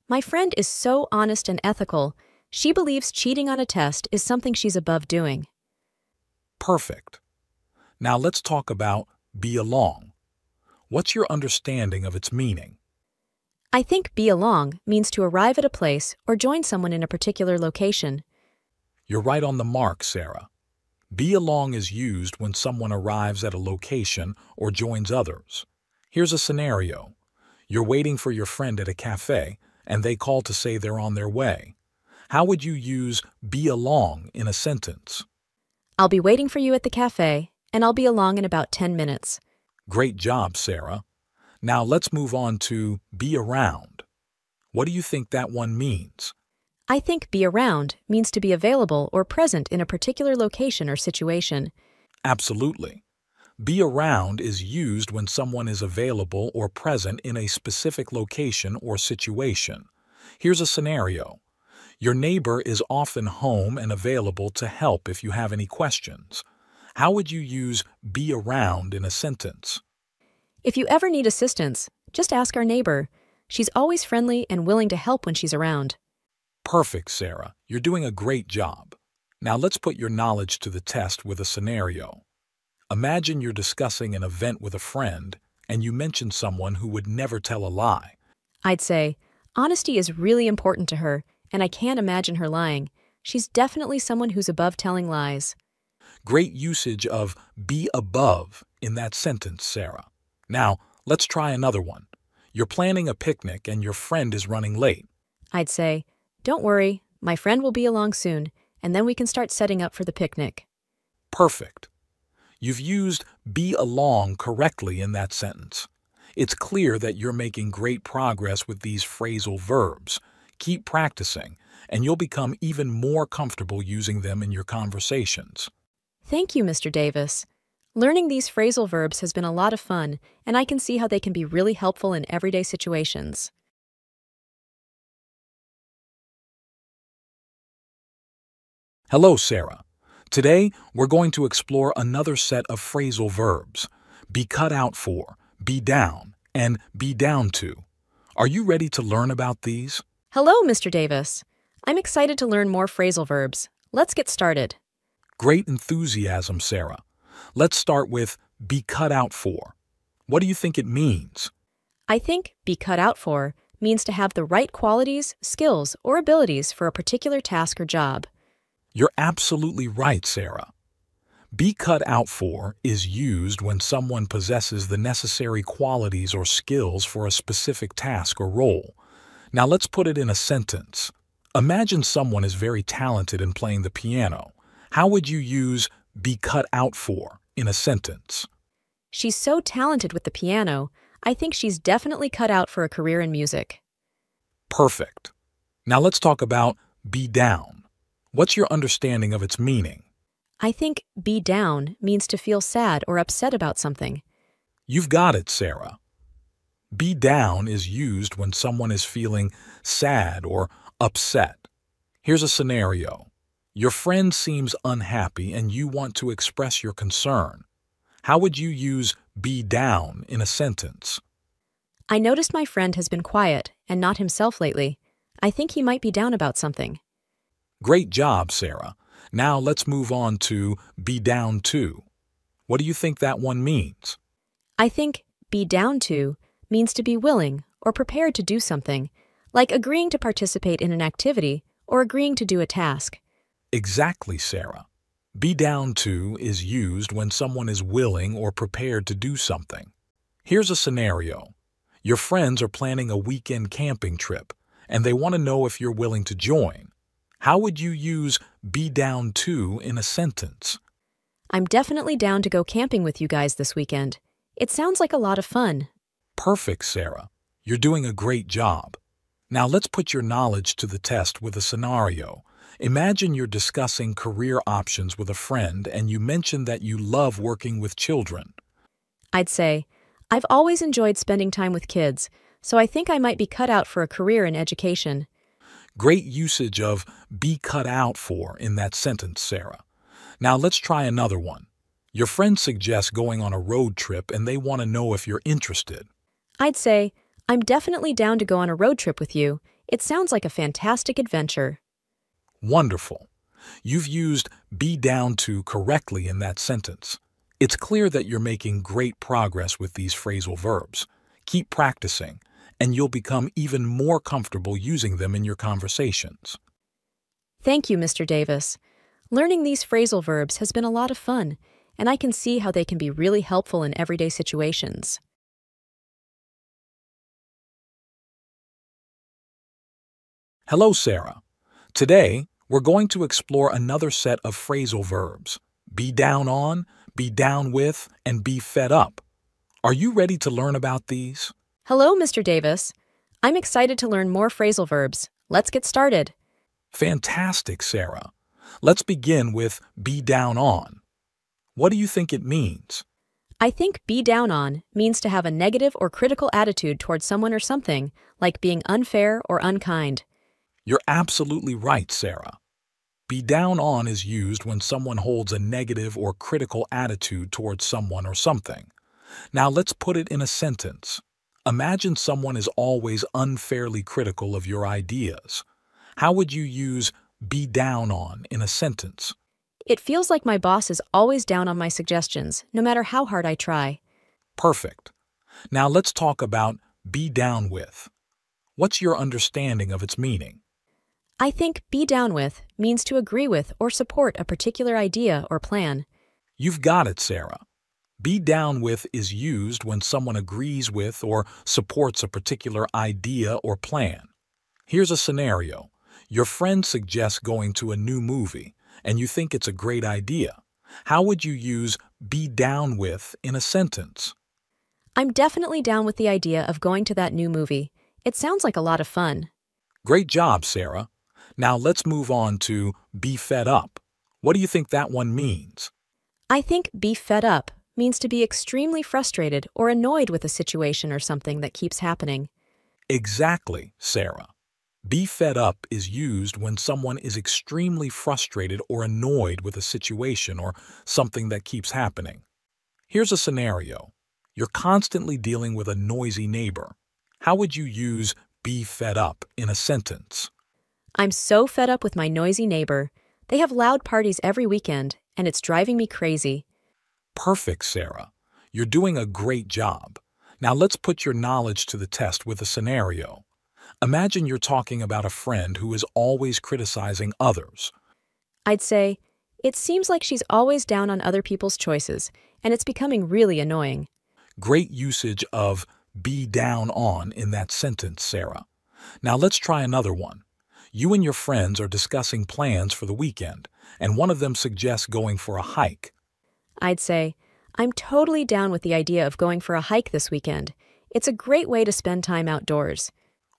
B: My friend is so honest and ethical. She believes cheating on a test is something she's above doing.
A: Perfect. Now let's talk about be along. What's your understanding of its meaning?
B: I think be along means to arrive at a place or join someone in a particular location.
A: You're right on the mark, Sarah. Be along is used when someone arrives at a location or joins others. Here's a scenario. You're waiting for your friend at a cafe, and they call to say they're on their way. How would you use be along in a sentence?
B: I'll be waiting for you at the cafe, and I'll be along in about 10 minutes.
A: Great job, Sarah. Now let's move on to be around. What do you think that one means?
B: I think be around means to be available or present in a particular location or situation.
A: Absolutely. Be around is used when someone is available or present in a specific location or situation. Here's a scenario. Your neighbor is often home and available to help if you have any questions. How would you use be around in a sentence?
B: If you ever need assistance, just ask our neighbor. She's always friendly and willing to help when she's around.
A: Perfect, Sarah. You're doing a great job. Now let's put your knowledge to the test with a scenario. Imagine you're discussing an event with a friend and you mention someone who would never tell a lie.
B: I'd say, honesty is really important to her, and I can't imagine her lying. She's definitely someone who's above telling lies.
A: Great usage of be above in that sentence, Sarah. Now, let's try another one. You're planning a picnic and your friend is running late.
B: I'd say, don't worry, my friend will be along soon, and then we can start setting up for the picnic.
A: Perfect. You've used be along correctly in that sentence. It's clear that you're making great progress with these phrasal verbs. Keep practicing, and you'll become even more comfortable using them in your conversations.
B: Thank you, Mr. Davis. Learning these phrasal verbs has been a lot of fun, and I can see how they can be really helpful in everyday situations.
A: Hello, Sarah. Today, we're going to explore another set of phrasal verbs. Be cut out for, be down, and be down to. Are you ready to learn about these?
B: Hello, Mr. Davis. I'm excited to learn more phrasal verbs. Let's get started.
A: Great enthusiasm, Sarah. Let's start with be cut out for. What do you think it means?
B: I think be cut out for means to have the right qualities, skills, or abilities for a particular task or job.
A: You're absolutely right, Sarah. Be cut out for is used when someone possesses the necessary qualities or skills for a specific task or role. Now let's put it in a sentence. Imagine someone is very talented in playing the piano. How would you use be cut out for in a sentence?
B: She's so talented with the piano, I think she's definitely cut out for a career in music.
A: Perfect. Now let's talk about be down. What's your understanding of its meaning?
B: I think be down means to feel sad or upset about something.
A: You've got it, Sarah. Be down is used when someone is feeling sad or upset. Here's a scenario. Your friend seems unhappy and you want to express your concern. How would you use be down in a sentence?
B: I noticed my friend has been quiet and not himself lately. I think he might be down about something.
A: Great job, Sarah. Now let's move on to be down to. What do you think that one means?
B: I think be down to means to be willing or prepared to do something, like agreeing to participate in an activity or agreeing to do a task.
A: Exactly, Sarah. Be down to is used when someone is willing or prepared to do something. Here's a scenario. Your friends are planning a weekend camping trip, and they want to know if you're willing to join. How would you use be down to in a sentence?
B: I'm definitely down to go camping with you guys this weekend. It sounds like a lot of fun.
A: Perfect, Sarah. You're doing a great job. Now let's put your knowledge to the test with a scenario. Imagine you're discussing career options with a friend and you mention that you love working with children.
B: I'd say, I've always enjoyed spending time with kids, so I think I might be cut out for a career in education.
A: Great usage of be cut out for in that sentence, Sarah. Now let's try another one. Your friend suggests going on a road trip and they want to know if you're interested.
B: I'd say, I'm definitely down to go on a road trip with you. It sounds like a fantastic adventure.
A: Wonderful. You've used be down to correctly in that sentence. It's clear that you're making great progress with these phrasal verbs. Keep practicing, and you'll become even more comfortable using them in your conversations.
B: Thank you, Mr. Davis. Learning these phrasal verbs has been a lot of fun, and I can see how they can be really helpful in everyday situations.
A: Hello, Sarah. Today, we're going to explore another set of phrasal verbs. Be down on, be down with, and be fed up. Are you ready to learn about these?
B: Hello, Mr. Davis. I'm excited to learn more phrasal verbs. Let's get started.
A: Fantastic, Sarah. Let's begin with be down on. What do you think it means?
B: I think be down on means to have a negative or critical attitude towards someone or something, like being unfair or unkind.
A: You're absolutely right, Sarah. Be down on is used when someone holds a negative or critical attitude towards someone or something. Now let's put it in a sentence. Imagine someone is always unfairly critical of your ideas. How would you use be down on in a sentence?
B: It feels like my boss is always down on my suggestions, no matter how hard I try.
A: Perfect. Now let's talk about be down with. What's your understanding of its meaning?
B: I think be down with means to agree with or support a particular idea or plan.
A: You've got it, Sarah. Be down with is used when someone agrees with or supports a particular idea or plan. Here's a scenario. Your friend suggests going to a new movie, and you think it's a great idea. How would you use be down with in a sentence?
B: I'm definitely down with the idea of going to that new movie. It sounds like a lot of fun.
A: Great job, Sarah. Now let's move on to be fed up. What do you think that one means?
B: I think be fed up means to be extremely frustrated or annoyed with a situation or something that keeps happening.
A: Exactly, Sarah. Be fed up is used when someone is extremely frustrated or annoyed with a situation or something that keeps happening. Here's a scenario. You're constantly dealing with a noisy neighbor. How would you use be fed up in a sentence?
B: I'm so fed up with my noisy neighbor. They have loud parties every weekend, and it's driving me crazy.
A: Perfect, Sarah. You're doing a great job. Now let's put your knowledge to the test with a scenario. Imagine you're talking about a friend who is always criticizing others.
B: I'd say, it seems like she's always down on other people's choices, and it's becoming really annoying.
A: Great usage of be down on in that sentence, Sarah. Now let's try another one. You and your friends are discussing plans for the weekend, and one of them suggests going for a hike.
B: I'd say, I'm totally down with the idea of going for a hike this weekend. It's a great way to spend time outdoors.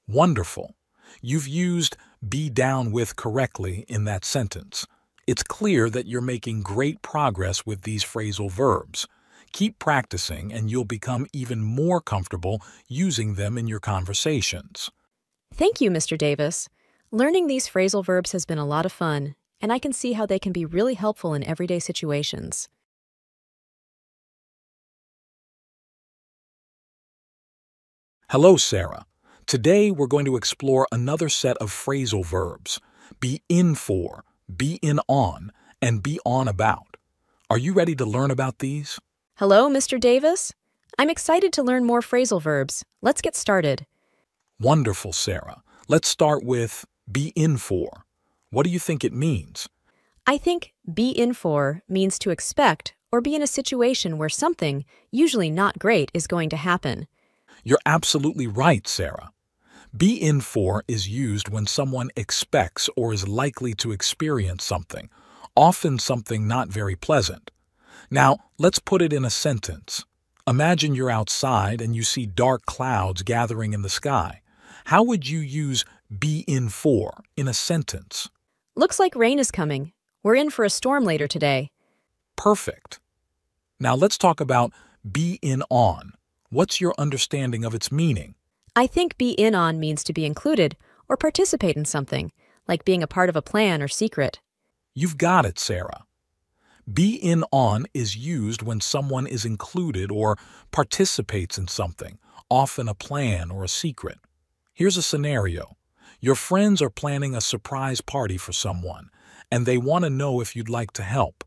A: Wonderful. You've used be down with correctly in that sentence. It's clear that you're making great progress with these phrasal verbs. Keep practicing and you'll become even more comfortable using them in your conversations.
B: Thank you, Mr. Davis. Learning these phrasal verbs has been a lot of fun, and I can see how they can be really helpful in everyday situations.
A: Hello, Sarah. Today we're going to explore another set of phrasal verbs. Be in for, be in on, and be on about. Are you ready to learn about these?
B: Hello, Mr. Davis. I'm excited to learn more phrasal verbs. Let's get started.
A: Wonderful, Sarah. Let's start with be in for. What do you think it means?
B: I think be in for means to expect or be in a situation where something, usually not great, is going to happen.
A: You're absolutely right, Sarah. Be in for is used when someone expects or is likely to experience something, often something not very pleasant. Now, let's put it in a sentence. Imagine you're outside and you see dark clouds gathering in the sky. How would you use be in for in a sentence?
B: Looks like rain is coming. We're in for a storm later today.
A: Perfect. Now let's talk about be in on. What's your understanding of its meaning?
B: I think be in on means to be included or participate in something, like being a part of a plan or secret.
A: You've got it, Sarah. Be in on is used when someone is included or participates in something, often a plan or a secret. Here's a scenario. Your friends are planning a surprise party for someone, and they want to know if you'd like to help.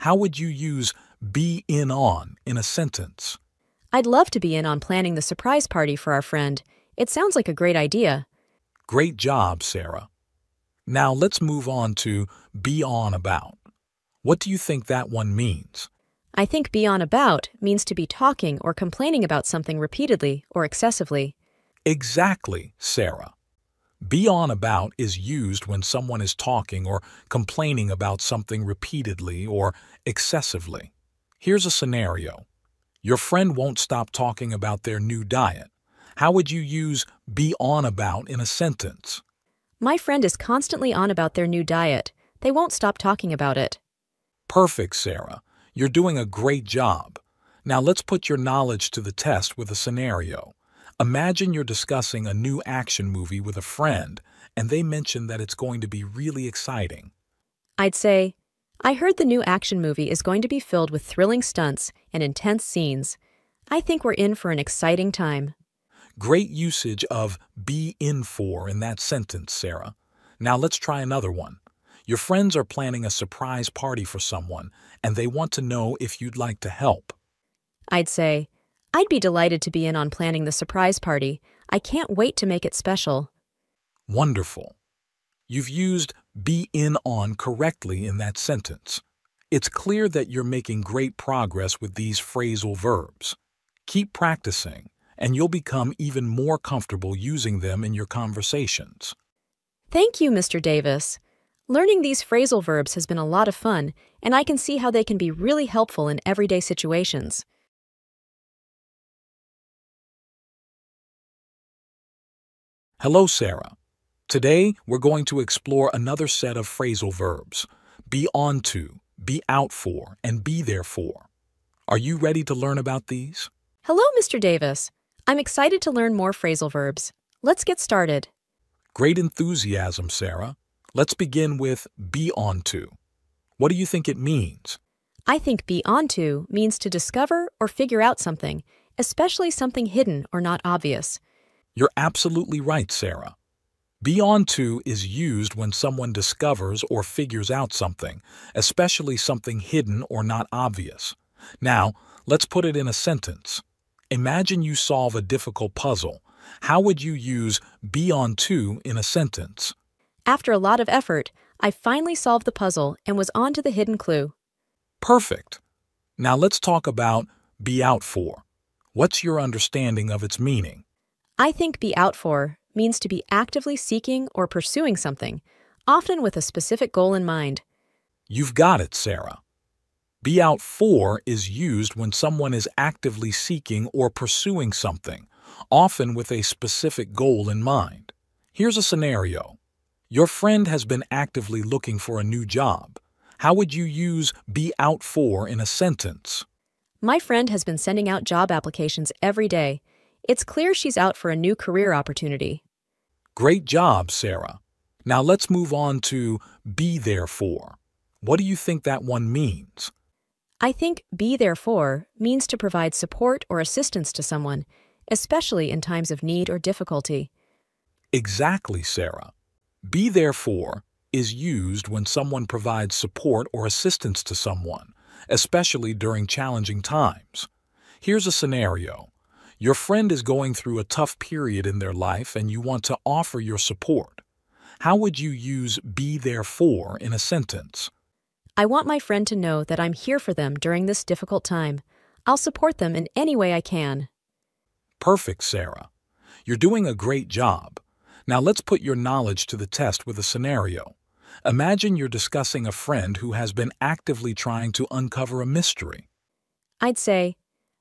A: How would you use be in on in a sentence?
B: I'd love to be in on planning the surprise party for our friend. It sounds like a great idea.
A: Great job, Sarah. Now let's move on to be on about. What do you think that one means?
B: I think be on about means to be talking or complaining about something repeatedly or excessively.
A: Exactly, Sarah. Be on about is used when someone is talking or complaining about something repeatedly or excessively. Here's a scenario. Your friend won't stop talking about their new diet. How would you use be on about in a sentence?
B: My friend is constantly on about their new diet. They won't stop talking about it.
A: Perfect, Sarah. You're doing a great job. Now let's put your knowledge to the test with a scenario. Imagine you're discussing a new action movie with a friend, and they mention that it's going to be really exciting.
B: I'd say, I heard the new action movie is going to be filled with thrilling stunts and intense scenes. I think we're in for an exciting time.
A: Great usage of be in for in that sentence, Sarah. Now let's try another one. Your friends are planning a surprise party for someone, and they want to know if you'd like to help.
B: I'd say, I'd be delighted to be in on planning the surprise party. I can't wait to make it special.
A: Wonderful. You've used be in on correctly in that sentence. It's clear that you're making great progress with these phrasal verbs. Keep practicing, and you'll become even more comfortable using them in your conversations.
B: Thank you, Mr. Davis. Learning these phrasal verbs has been a lot of fun, and I can see how they can be really helpful in everyday situations.
A: Hello, Sarah. Today, we're going to explore another set of phrasal verbs. Be on to, be out for, and be there for. Are you ready to learn about these?
B: Hello, Mr. Davis. I'm excited to learn more phrasal verbs. Let's get started.
A: Great enthusiasm, Sarah. Let's begin with be on to. What do you think it means?
B: I think be on to means to discover or figure out something, especially something hidden or not obvious.
A: You're absolutely right, Sarah. Be on to is used when someone discovers or figures out something, especially something hidden or not obvious. Now, let's put it in a sentence. Imagine you solve a difficult puzzle, How would you use be on to in a sentence?
B: After a lot of effort, I finally solved the puzzle and was on to the hidden clue.
A: Perfect. Now let's talk about be out for. What's your understanding of its meaning?
B: I think be out for means to be actively seeking or pursuing something, often with a specific goal in mind.
A: You've got it, Sarah. Be out for is used when someone is actively seeking or pursuing something, often with a specific goal in mind. Here's a scenario. Your friend has been actively looking for a new job. How would you use be out for in a sentence?
B: My friend has been sending out job applications every day. It's clear she's out for a new career opportunity.
A: Great job, Sarah. Now let's move on to be there for. What do you think that one means?
B: I think be there for means to provide support or assistance to someone, especially in times of need or difficulty.
A: Exactly, Sarah. Be there for is used when someone provides support or assistance to someone, especially during challenging times. Here's a scenario. Your friend is going through a tough period in their life and you want to offer your support. How would you use be there for in a sentence?
B: I want my friend to know that I'm here for them during this difficult time. I'll support them in any way I can.
A: Perfect, Sarah. You're doing a great job. Now let's put your knowledge to the test with a scenario. Imagine you're discussing a friend who has been actively trying to uncover a mystery.
B: I'd say,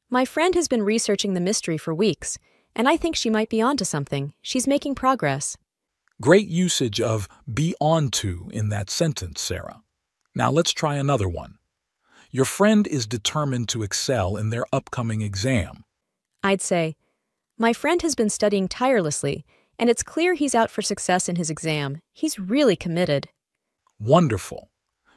B: my friend has been researching the mystery for weeks, and I think she might be onto something. She's making progress.
A: Great usage of be on to in that sentence, Sarah. Now let's try another one. Your friend is determined to excel in their upcoming exam.
B: I'd say, my friend has been studying tirelessly, and it's clear he's out for success in his exam. He's really committed.
A: Wonderful.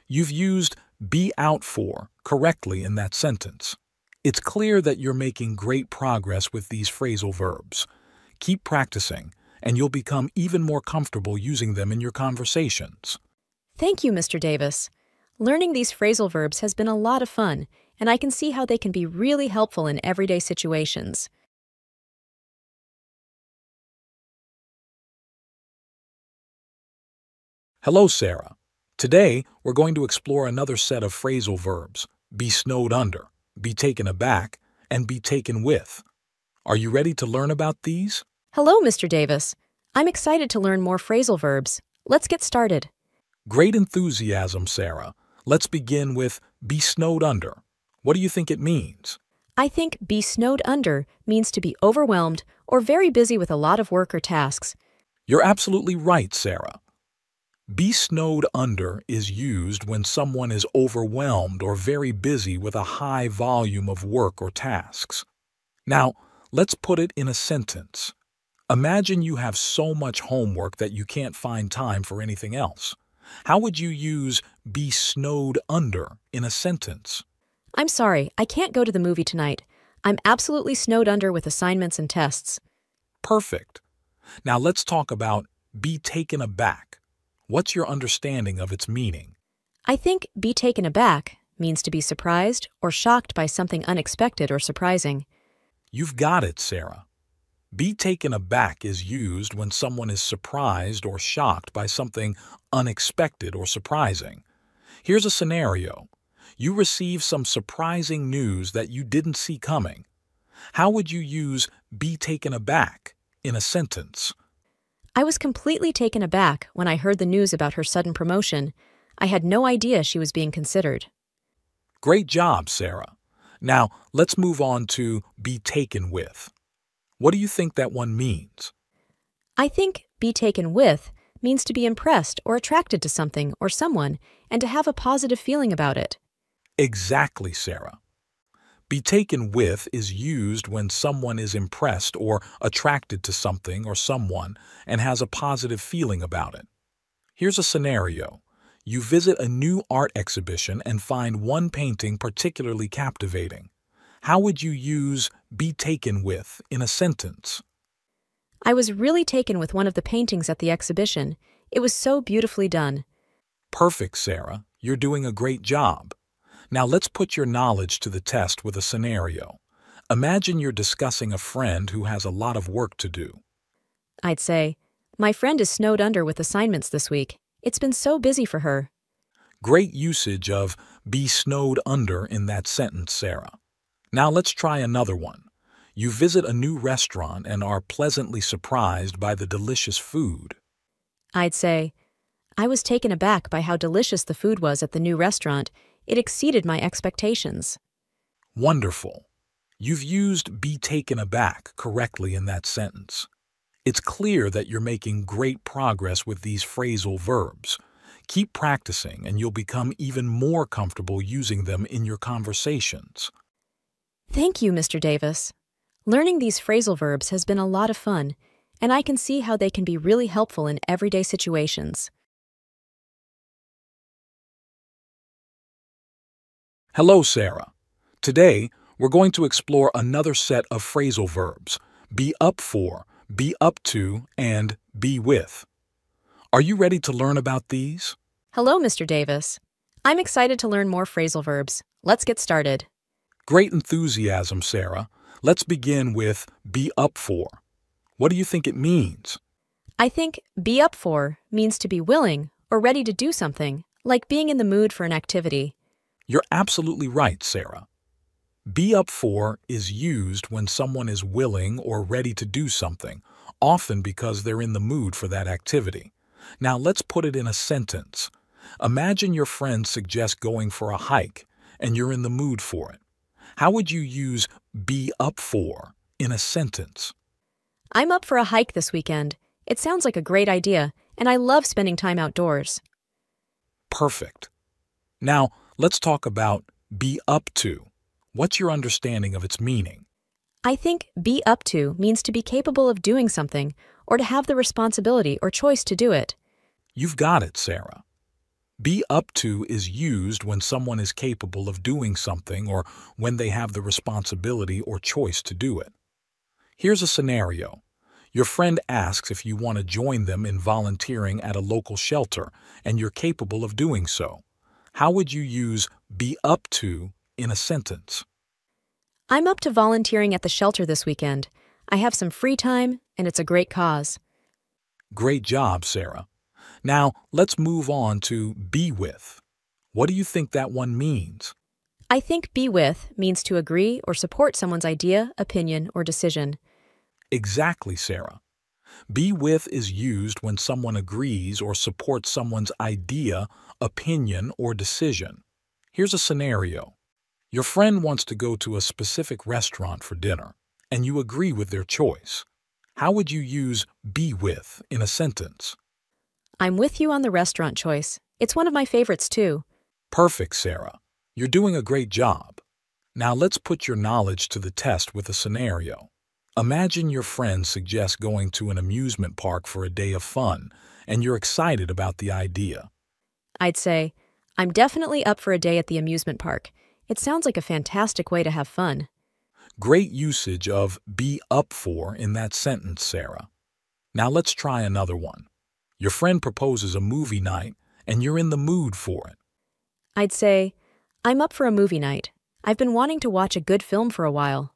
A: You've used be out for correctly in that sentence. It's clear that you're making great progress with these phrasal verbs. Keep practicing, and you'll become even more comfortable using them in your conversations.
B: Thank you, Mr. Davis. Learning these phrasal verbs has been a lot of fun, and I can see how they can be really helpful in everyday situations.
A: Hello, Sarah. Today, we're going to explore another set of phrasal verbs, be snowed under, be taken aback, and be taken with. Are you ready to learn about these?
B: Hello, Mr. Davis. I'm excited to learn more phrasal verbs. Let's get started.
A: Great enthusiasm, Sarah. Let's begin with be snowed under. What do you think it means?
B: I think be snowed under means to be overwhelmed or very busy with a lot of work or tasks.
A: You're absolutely right, Sarah. Be snowed under is used when someone is overwhelmed or very busy with a high volume of work or tasks. Now, let's put it in a sentence. Imagine you have so much homework that you can't find time for anything else. How would you use be snowed under in a sentence?
B: I'm sorry, I can't go to the movie tonight. I'm absolutely snowed under with assignments and tests.
A: Perfect. Now let's talk about be taken aback. What's your understanding of its meaning?
B: I think be taken aback means to be surprised or shocked by something unexpected or surprising.
A: You've got it, Sarah. Be taken aback is used when someone is surprised or shocked by something unexpected or surprising. Here's a scenario. You receive some surprising news that you didn't see coming. How would you use be taken aback in a sentence?
B: I was completely taken aback when I heard the news about her sudden promotion. I had no idea she was being considered.
A: Great job, Sarah. Now, let's move on to be taken with. What do you think that one means?
B: I think be taken with means to be impressed or attracted to something or someone and to have a positive feeling about it.
A: Exactly, Sarah. Be taken with is used when someone is impressed or attracted to something or someone and has a positive feeling about it. Here's a scenario. You visit a new art exhibition and find one painting particularly captivating. How would you use be taken with in a sentence?
B: I was really taken with one of the paintings at the exhibition. It was so beautifully done.
A: Perfect, Sarah. You're doing a great job. Now let's put your knowledge to the test with a scenario. Imagine you're discussing a friend who has a lot of work to do.
B: I'd say, my friend is snowed under with assignments this week. It's been so busy for her.
A: Great usage of be snowed under in that sentence, Sarah. Now let's try another one. You visit a new restaurant and are pleasantly surprised by the delicious food.
B: I'd say, I was taken aback by how delicious the food was at the new restaurant. It exceeded my expectations.
A: Wonderful. You've used be taken aback correctly in that sentence. It's clear that you're making great progress with these phrasal verbs. Keep practicing and you'll become even more comfortable using them in your conversations.
B: Thank you, Mr. Davis. Learning these phrasal verbs has been a lot of fun, and I can see how they can be really helpful in everyday situations.
A: Hello, Sarah. Today, we're going to explore another set of phrasal verbs: be up for, be up to, and be with. Are you ready to learn about these?
B: Hello, Mr. Davis. I'm excited to learn more phrasal verbs. Let's get started.
A: Great enthusiasm, Sarah. Let's begin with be up for. What do you think it means?
B: I think be up for means to be willing or ready to do something, like being in the mood for an activity.
A: You're absolutely right, Sarah. Be up for is used when someone is willing or ready to do something, often because they're in the mood for that activity. Now let's put it in a sentence. Imagine your friend suggests going for a hike, and you're in the mood for it. How would you use be up for in a sentence?
B: I'm up for a hike this weekend. It sounds like a great idea, and I love spending time outdoors.
A: Perfect. Now, let's talk about be up to. What's your understanding of its meaning?
B: I think be up to means to be capable of doing something or to have the responsibility or choice to do it.
A: You've got it, Sarah. Be up to is used when someone is capable of doing something or when they have the responsibility or choice to do it. Here's a scenario. Your friend asks if you want to join them in volunteering at a local shelter, and you're capable of doing so. How would you use be up to in a sentence?
B: I'm up to volunteering at the shelter this weekend. I have some free time, and it's a great cause.
A: Great job, Sarah. Now, let's move on to be with. What do you think that one means?
B: I think be with means to agree or support someone's idea, opinion, or decision.
A: Exactly, Sarah. Be with is used when someone agrees or supports someone's idea, opinion, or decision. Here's a scenario. Your friend wants to go to a specific restaurant for dinner, and you agree with their choice. How would you use be with in a sentence?
B: I'm with you on the restaurant choice. It's one of my favorites, too.
A: Perfect, Sarah. You're doing a great job. Now let's put your knowledge to the test with a scenario. Imagine your friend suggests going to an amusement park for a day of fun, and you're excited about the idea.
B: I'd say, I'm definitely up for a day at the amusement park. It sounds like a fantastic way to have fun.
A: Great usage of be up for in that sentence, Sarah. Now let's try another one. Your friend proposes a movie night, and you're in the mood for it.
B: I'd say, I'm up for a movie night. I've been wanting to watch a good film for a while.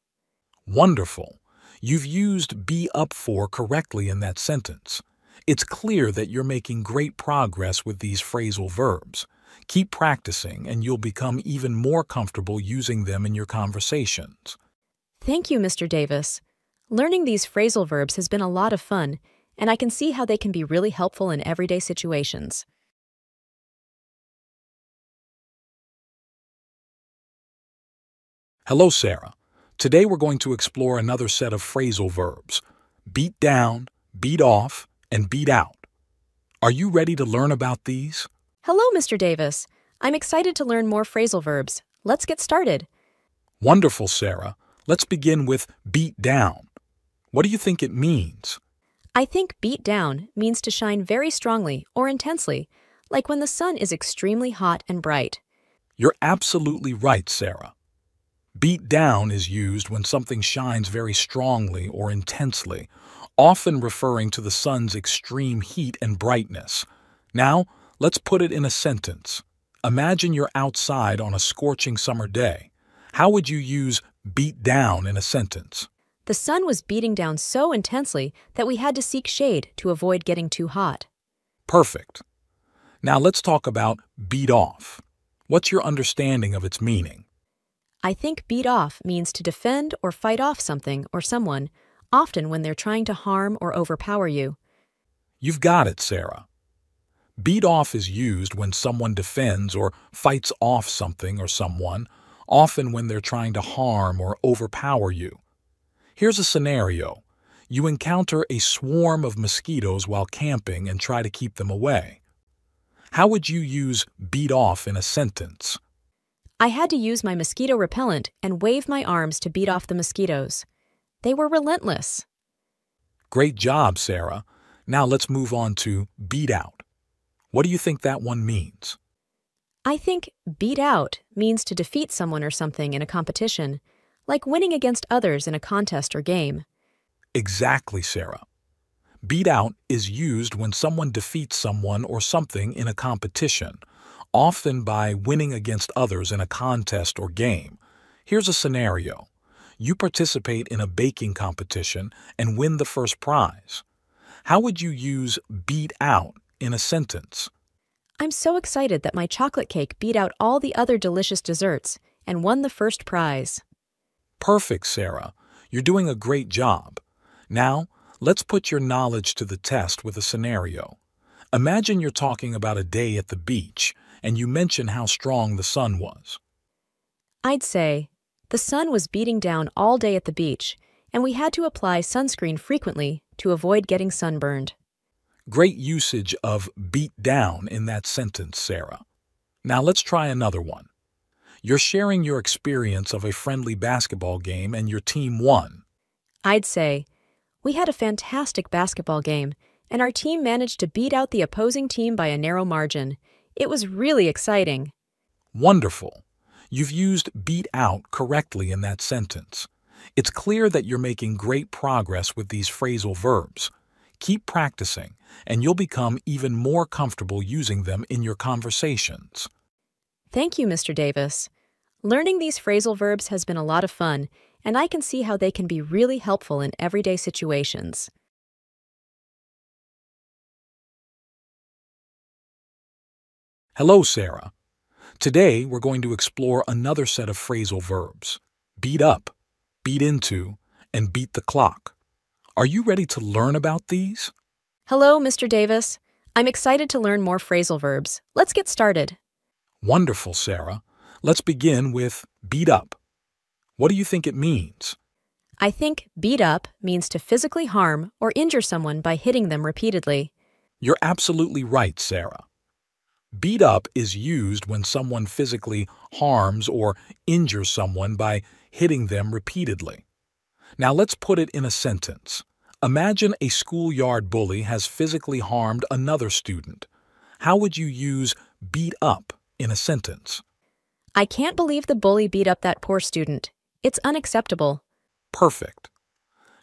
A: Wonderful. You've used be up for correctly in that sentence. It's clear that you're making great progress with these phrasal verbs. Keep practicing, and you'll become even more comfortable using them in your conversations.
B: Thank you, Mr. Davis. Learning these phrasal verbs has been a lot of fun, and I can see how they can be really helpful in everyday situations.
A: Hello, Sarah. Today we're going to explore another set of phrasal verbs: beat down, beat off, and beat out. Are you ready to learn about these?
B: Hello, Mr. Davis. I'm excited to learn more phrasal verbs. Let's get started.
A: Wonderful, Sarah. Let's begin with beat down. What do you think it means?
B: I think beat down means to shine very strongly or intensely, like when the sun is extremely hot and bright.
A: You're absolutely right, Sarah. Beat down is used when something shines very strongly or intensely, often referring to the sun's extreme heat and brightness. Now, let's put it in a sentence. Imagine you're outside on a scorching summer day. How would you use beat down in a sentence?
B: The sun was beating down so intensely that we had to seek shade to avoid getting too hot.
A: Perfect. Now let's talk about beat off. What's your understanding of its meaning?
B: I think beat off means to defend or fight off something or someone, often when they're trying to harm or overpower you.
A: You've got it, Sarah. Beat off is used when someone defends or fights off something or someone, often when they're trying to harm or overpower you. Here's a scenario. You encounter a swarm of mosquitoes while camping and try to keep them away. How would you use beat off in a sentence?
B: I had to use my mosquito repellent and wave my arms to beat off the mosquitoes. They were relentless.
A: Great job, Sarah. Now let's move on to beat out. What do you think that one means?
B: I think beat out means to defeat someone or something in a competition, like winning against others in a contest or game.
A: Exactly, Sarah. Beat out is used when someone defeats someone or something in a competition, often by winning against others in a contest or game. Here's a scenario. You participate in a baking competition and win the first prize. How would you use beat out in a sentence?
B: I'm so excited that my chocolate cake beat out all the other delicious desserts and won the first prize.
A: Perfect, Sarah. You're doing a great job. Now, let's put your knowledge to the test with a scenario. Imagine you're talking about a day at the beach, and you mention how strong the sun was.
B: I'd say, the sun was beating down all day at the beach, and we had to apply sunscreen frequently to avoid getting sunburned.
A: Great usage of beat down in that sentence, Sarah. Now let's try another one. You're sharing your experience of a friendly basketball game and your team won.
B: I'd say, we had a fantastic basketball game, and our team managed to beat out the opposing team by a narrow margin. It was really exciting.
A: Wonderful. You've used beat out correctly in that sentence. It's clear that you're making great progress with these phrasal verbs. Keep practicing, and you'll become even more comfortable using them in your conversations.
B: Thank you, Mr. Davis. Learning these phrasal verbs has been a lot of fun, and I can see how they can be really helpful in everyday situations.
A: Hello, Sarah. Today, we're going to explore another set of phrasal verbs: beat up, beat into, and beat the clock. Are you ready to learn about these?
B: Hello, Mr. Davis. I'm excited to learn more phrasal verbs. Let's get started.
A: Wonderful, Sarah. Let's begin with beat up. What do you think it means?
B: I think beat up means to physically harm or injure someone by hitting them repeatedly.
A: You're absolutely right, Sarah. Beat up is used when someone physically harms or injures someone by hitting them repeatedly. Now let's put it in a sentence. Imagine a schoolyard bully has physically harmed another student. How would you use beat up in a sentence?
B: I can't believe the bully beat up that poor student. It's unacceptable.
A: Perfect.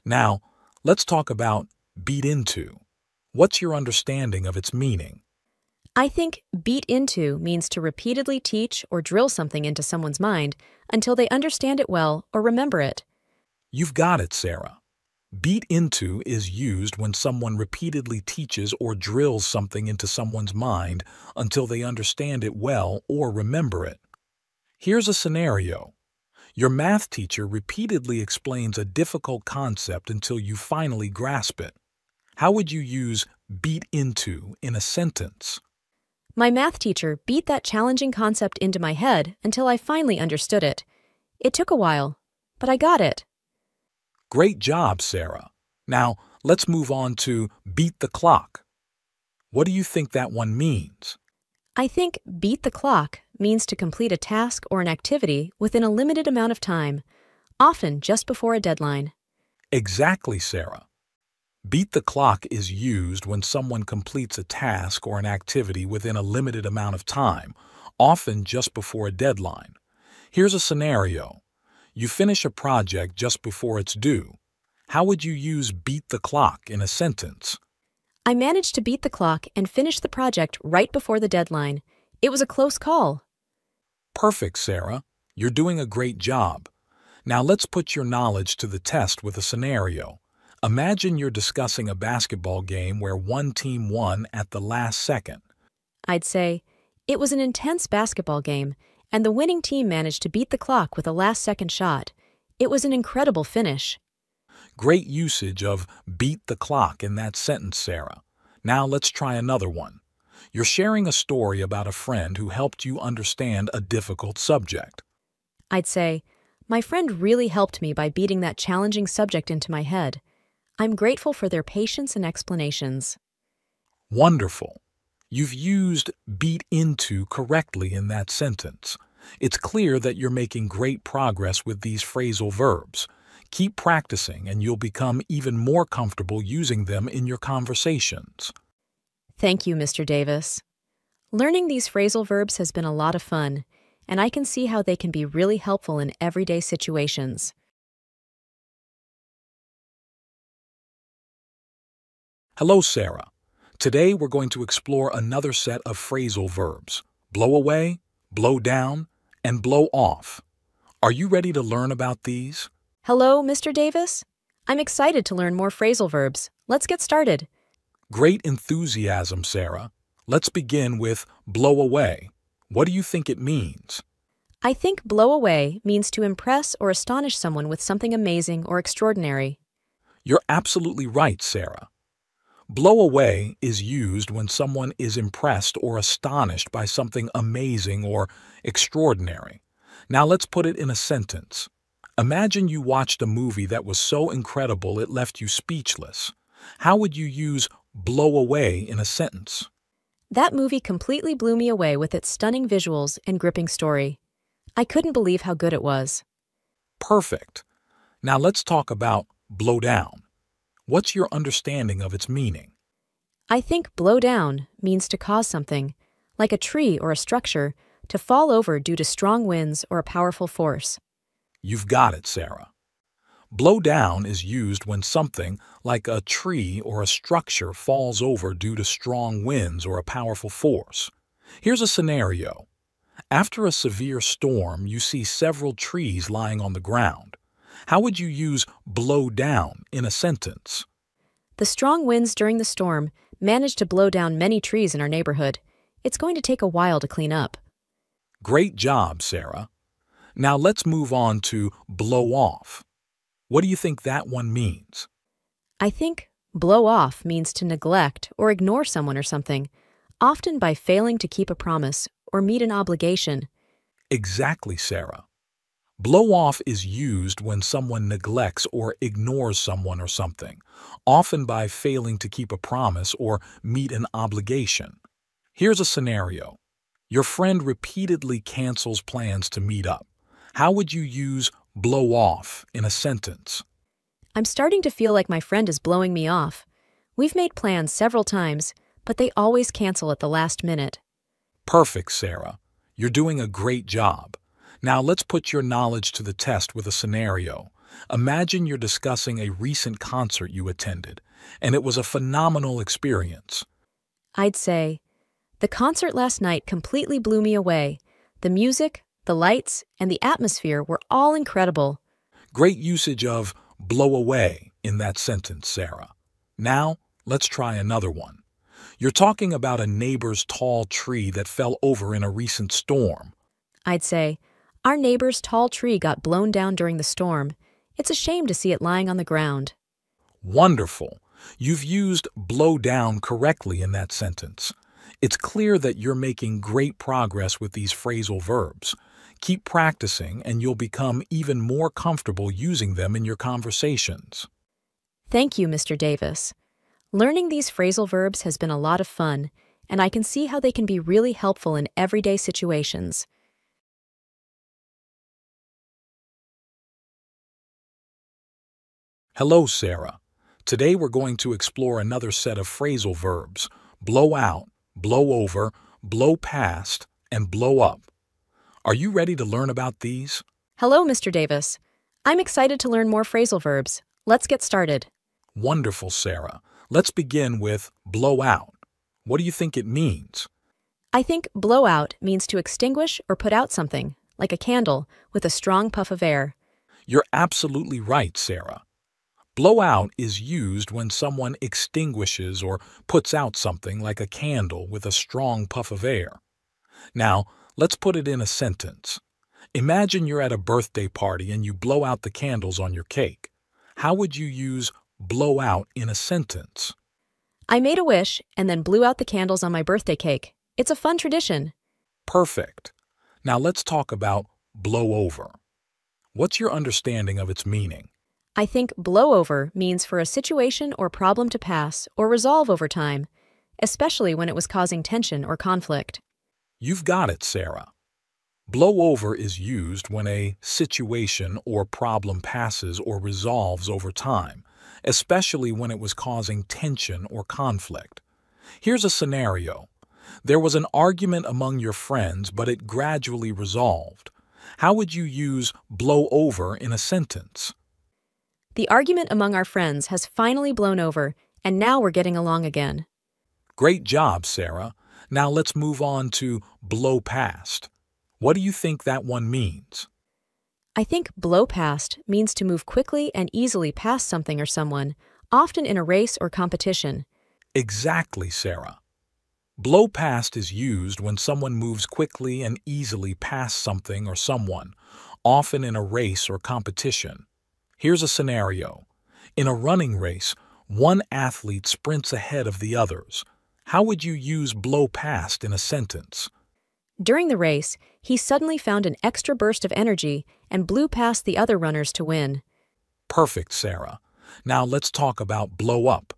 A: Now, let's talk about beat into. What's your understanding of its meaning?
B: I think beat into means to repeatedly teach or drill something into someone's mind until they understand it well or remember it.
A: You've got it, Sarah. Beat into is used when someone repeatedly teaches or drills something into someone's mind until they understand it well or remember it. Here's a scenario. Your math teacher repeatedly explains a difficult concept until you finally grasp it. How would you use beat into in a sentence?
B: My math teacher beat that challenging concept into my head until I finally understood it. It took a while, but I got it.
A: Great job, Sarah. Now, let's move on to beat the clock. What do you think that one means?
B: I think beat the clock means to complete a task or an activity within a limited amount of time, often just before a deadline.
A: Exactly, Sarah. Beat the clock is used when someone completes a task or an activity within a limited amount of time, often just before a deadline. Here's a scenario. You finish a project just before it's due. How would you use beat the clock in a sentence?
B: I managed to beat the clock and finish the project right before the deadline. It was a close call.
A: Perfect, Sarah. You're doing a great job. Now let's put your knowledge to the test with a scenario. Imagine you're discussing a basketball game where one team won at the last second.
B: I'd say, it was an intense basketball game, and the winning team managed to beat the clock with a last-second shot. It was an incredible finish.
A: Great usage of beat the clock in that sentence, Sarah. Now let's try another one. You're sharing a story about a friend who helped you understand a difficult subject.
B: I'd say, my friend really helped me by beating that challenging subject into my head. I'm grateful for their patience and explanations.
A: Wonderful. You've used beat into correctly in that sentence. It's clear that you're making great progress with these phrasal verbs. Keep practicing and you'll become even more comfortable using them in your conversations.
B: Thank you, Mr. Davis. Learning these phrasal verbs has been a lot of fun, and I can see how they can be really helpful in everyday situations.
A: Hello, Sarah. Today we're going to explore another set of phrasal verbs: blow away, blow down, and blow off. Are you ready to learn about these?
B: Hello, Mr. Davis. I'm excited to learn more phrasal verbs. Let's get started.
A: Great enthusiasm, Sarah. Let's begin with blow away. What do you think it means?
B: I think blow away means to impress or astonish someone with something amazing or extraordinary.
A: You're absolutely right, Sarah. Blow away is used when someone is impressed or astonished by something amazing or extraordinary. Now let's put it in a sentence. Imagine you watched a movie that was so incredible it left you speechless. How would you use blow away in a sentence?
B: That movie completely blew me away with its stunning visuals and gripping story. I couldn't believe how good it was.
A: Perfect. Now let's talk about blow down. What's your understanding of its meaning?
B: I think blow down means to cause something, like a tree or a structure, to fall over due to strong winds or a powerful force.
A: You've got it, Sarah. Blow down is used when something, like a tree or a structure, falls over due to strong winds or a powerful force. Here's a scenario. After a severe storm, you see several trees lying on the ground. How would you use blow down in a sentence?
B: The strong winds during the storm managed to blow down many trees in our neighborhood. It's going to take a while to clean up.
A: Great job, Sarah. Now let's move on to blow off. What do you think that one means?
B: I think blow off means to neglect or ignore someone or something, often by failing to keep a promise or meet an obligation.
A: Exactly, Sarah. Blow off is used when someone neglects or ignores someone or something, often by failing to keep a promise or meet an obligation. Here's a scenario. Your friend repeatedly cancels plans to meet up. How would you use blow off in a sentence?
B: I'm starting to feel like my friend is blowing me off. We've made plans several times, but they always cancel at the last minute.
A: Perfect, Sarah. You're doing a great job. Now let's put your knowledge to the test with a scenario. Imagine you're discussing a recent concert you attended, and it was a phenomenal experience.
B: I'd say, the concert last night completely blew me away. The music, the lights, and the atmosphere were all incredible.
A: Great usage of blow away in that sentence, Sarah. Now let's try another one. You're talking about a neighbor's tall tree that fell over in a recent storm.
B: I'd say, our neighbor's tall tree got blown down during the storm. It's a shame to see it lying on the ground.
A: Wonderful. You've used blow down correctly in that sentence. It's clear that you're making great progress with these phrasal verbs. Keep practicing and you'll become even more comfortable using them in your conversations.
B: Thank you, Mr. Davis. Learning these phrasal verbs has been a lot of fun, and I can see how they can be really helpful in everyday situations.
A: Hello, Sarah. Today we're going to explore another set of phrasal verbs: blow out, blow over, blow past, and blow up. Are you ready to learn about these?
B: Hello, Mr. Davis. I'm excited to learn more phrasal verbs. Let's get started.
A: Wonderful, Sarah. Let's begin with blow out. What do you think it means?
B: I think blow out means to extinguish or put out something, like a candle, with a strong puff of air.
A: You're absolutely right, Sarah. Blow out is used when someone extinguishes or puts out something like a candle with a strong puff of air. Now, let's put it in a sentence. Imagine you're at a birthday party and you blow out the candles on your cake. How would you use blow out in a sentence?
B: I made a wish and then blew out the candles on my birthday cake. It's a fun tradition.
A: Perfect. Now let's talk about blow over. What's your understanding of its meaning?
B: I think blow over means for a situation or problem to pass or resolve over time, especially when it was causing tension or conflict.
A: You've got it, Sarah. Blow over is used when a situation or problem passes or resolves over time, especially when it was causing tension or conflict. Here's a scenario. There was an argument among your friends, but it gradually resolved. How would you use blow over in a sentence?
B: The argument among our friends has finally blown over, and now we're getting along again.
A: Great job, Sarah. Now let's move on to blow past. What do you think that one means?
B: I think blow past means to move quickly and easily past something or someone, often in a race or competition.
A: Exactly, Sarah. Blow past is used when someone moves quickly and easily past something or someone, often in a race or competition. Here's a scenario. In a running race, one athlete sprints ahead of the others. How would you use blow past in a sentence?
B: During the race, he suddenly found an extra burst of energy and blew past the other runners to win.
A: Perfect, Sarah. Now let's talk about blow up.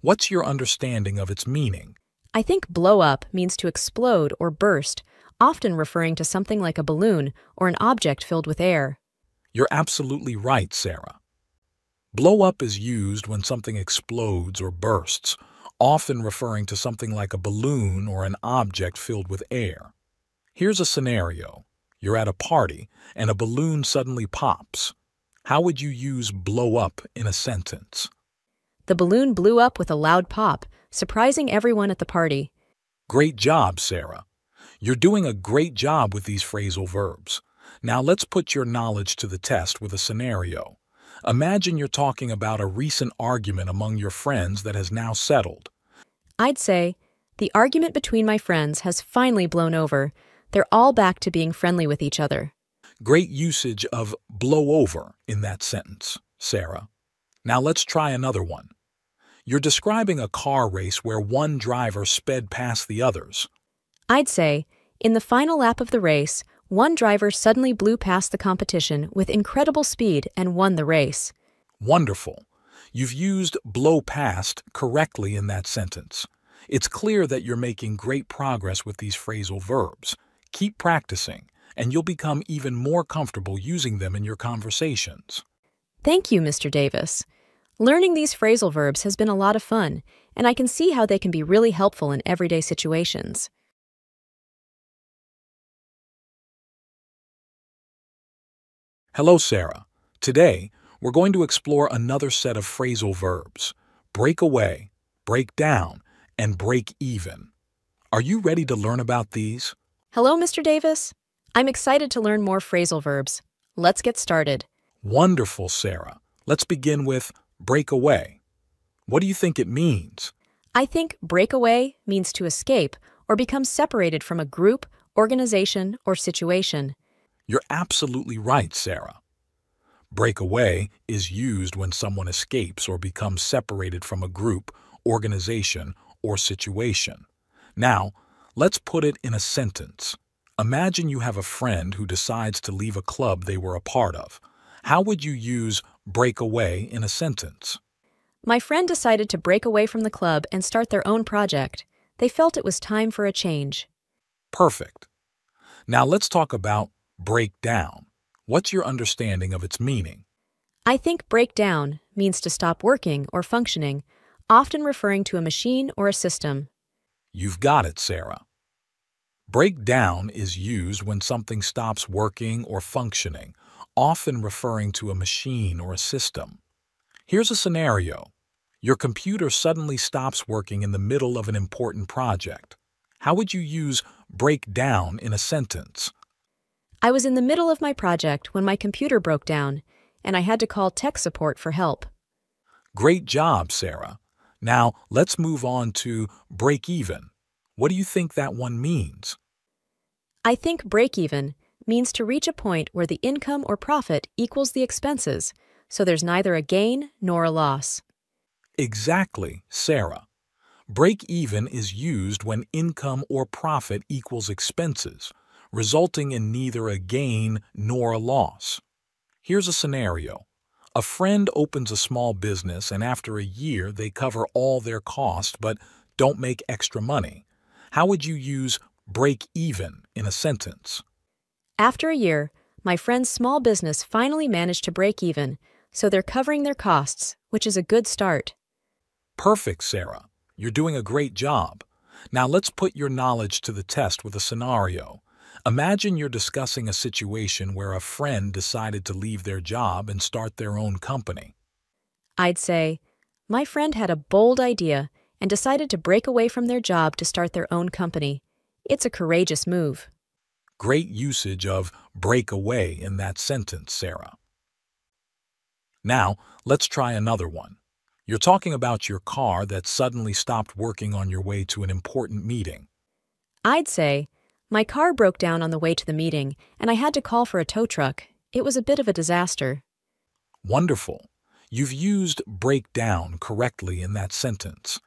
A: What's your understanding of its meaning?
B: I think blow up means to explode or burst, often referring to something like a balloon or an object filled with air.
A: You're absolutely right, Sarah. Blow up is used when something explodes or bursts, often referring to something like a balloon or an object filled with air. Here's a scenario. You're at a party and a balloon suddenly pops. How would you use blow up in a sentence?
B: The balloon blew up with a loud pop, surprising everyone at the party.
A: Great job, Sarah. You're doing a great job with these phrasal verbs. Now let's put your knowledge to the test with a scenario. Imagine you're talking about a recent argument among your friends that has now settled.
B: I'd say, the argument between my friends has finally blown over. They're all back to being friendly with each other.
A: Great usage of blow over in that sentence, Sarah. Now let's try another one. You're describing a car race where one driver sped past the others.
B: I'd say, in the final lap of the race, one driver suddenly blew past the competition with incredible speed and won the race.
A: Wonderful. You've used blow past correctly in that sentence. It's clear that you're making great progress with these phrasal verbs. Keep practicing, and you'll become even more comfortable using them in your conversations.
B: Thank you, Mr. Davis. Learning these phrasal verbs has been a lot of fun, and I can see how they can be really helpful in everyday situations.
A: Hello, Sarah. Today, we're going to explore another set of phrasal verbs: break away, break down, and break even. Are you ready to learn about these?
B: Hello, Mr. Davis. I'm excited to learn more phrasal verbs. Let's get started.
A: Wonderful, Sarah. Let's begin with break away. What do you think it means?
B: I think break away means to escape or become separated from a group, organization, or situation.
A: You're absolutely right, Sarah. Break away is used when someone escapes or becomes separated from a group, organization, or situation. Now, let's put it in a sentence. Imagine you have a friend who decides to leave a club they were a part of. How would you use break away in a sentence?
B: My friend decided to break away from the club and start their own project. They felt it was time for a change.
A: Perfect. Now let's talk about break down. What's your understanding of its meaning?
B: I think break down means to stop working or functioning, often referring to a machine or a system.
A: You've got it, Sarah. Break down is used when something stops working or functioning, often referring to a machine or a system. Here's a scenario. Your computer suddenly stops working in the middle of an important project. How would you use break down in a sentence?
B: I was in the middle of my project when my computer broke down. and I had to call tech support for help.
A: Great job, Sarah. Now, let's move on to break even. What do you think that one means?
B: I think break even means to reach a point where the income or profit equals the expenses, so there's neither a gain nor a loss.
A: Exactly, Sarah. Break even is used when income or profit equals expenses, resulting in neither a gain nor a loss. Here's a scenario. A friend opens a small business and after a year they cover all their costs but don't make extra money. How would you use break even in a sentence?
B: After a year, my friend's small business finally managed to break even, so they're covering their costs, which is a good start.
A: Perfect, Sarah. You're doing a great job. Now let's put your knowledge to the test with a scenario. Imagine you're discussing a situation where a friend decided to leave their job and start their own company.
B: I'd say, my friend had a bold idea and decided to break away from their job to start their own company. It's a courageous move.
A: Great usage of break away in that sentence, Sarah. Now, let's try another one. You're talking about your car that suddenly stopped working on your way to an important meeting.
B: I'd say, my car broke down on the way to the meeting, and I had to call for a tow truck. It was a bit of a disaster.
A: Wonderful. You've used break down correctly in that sentence.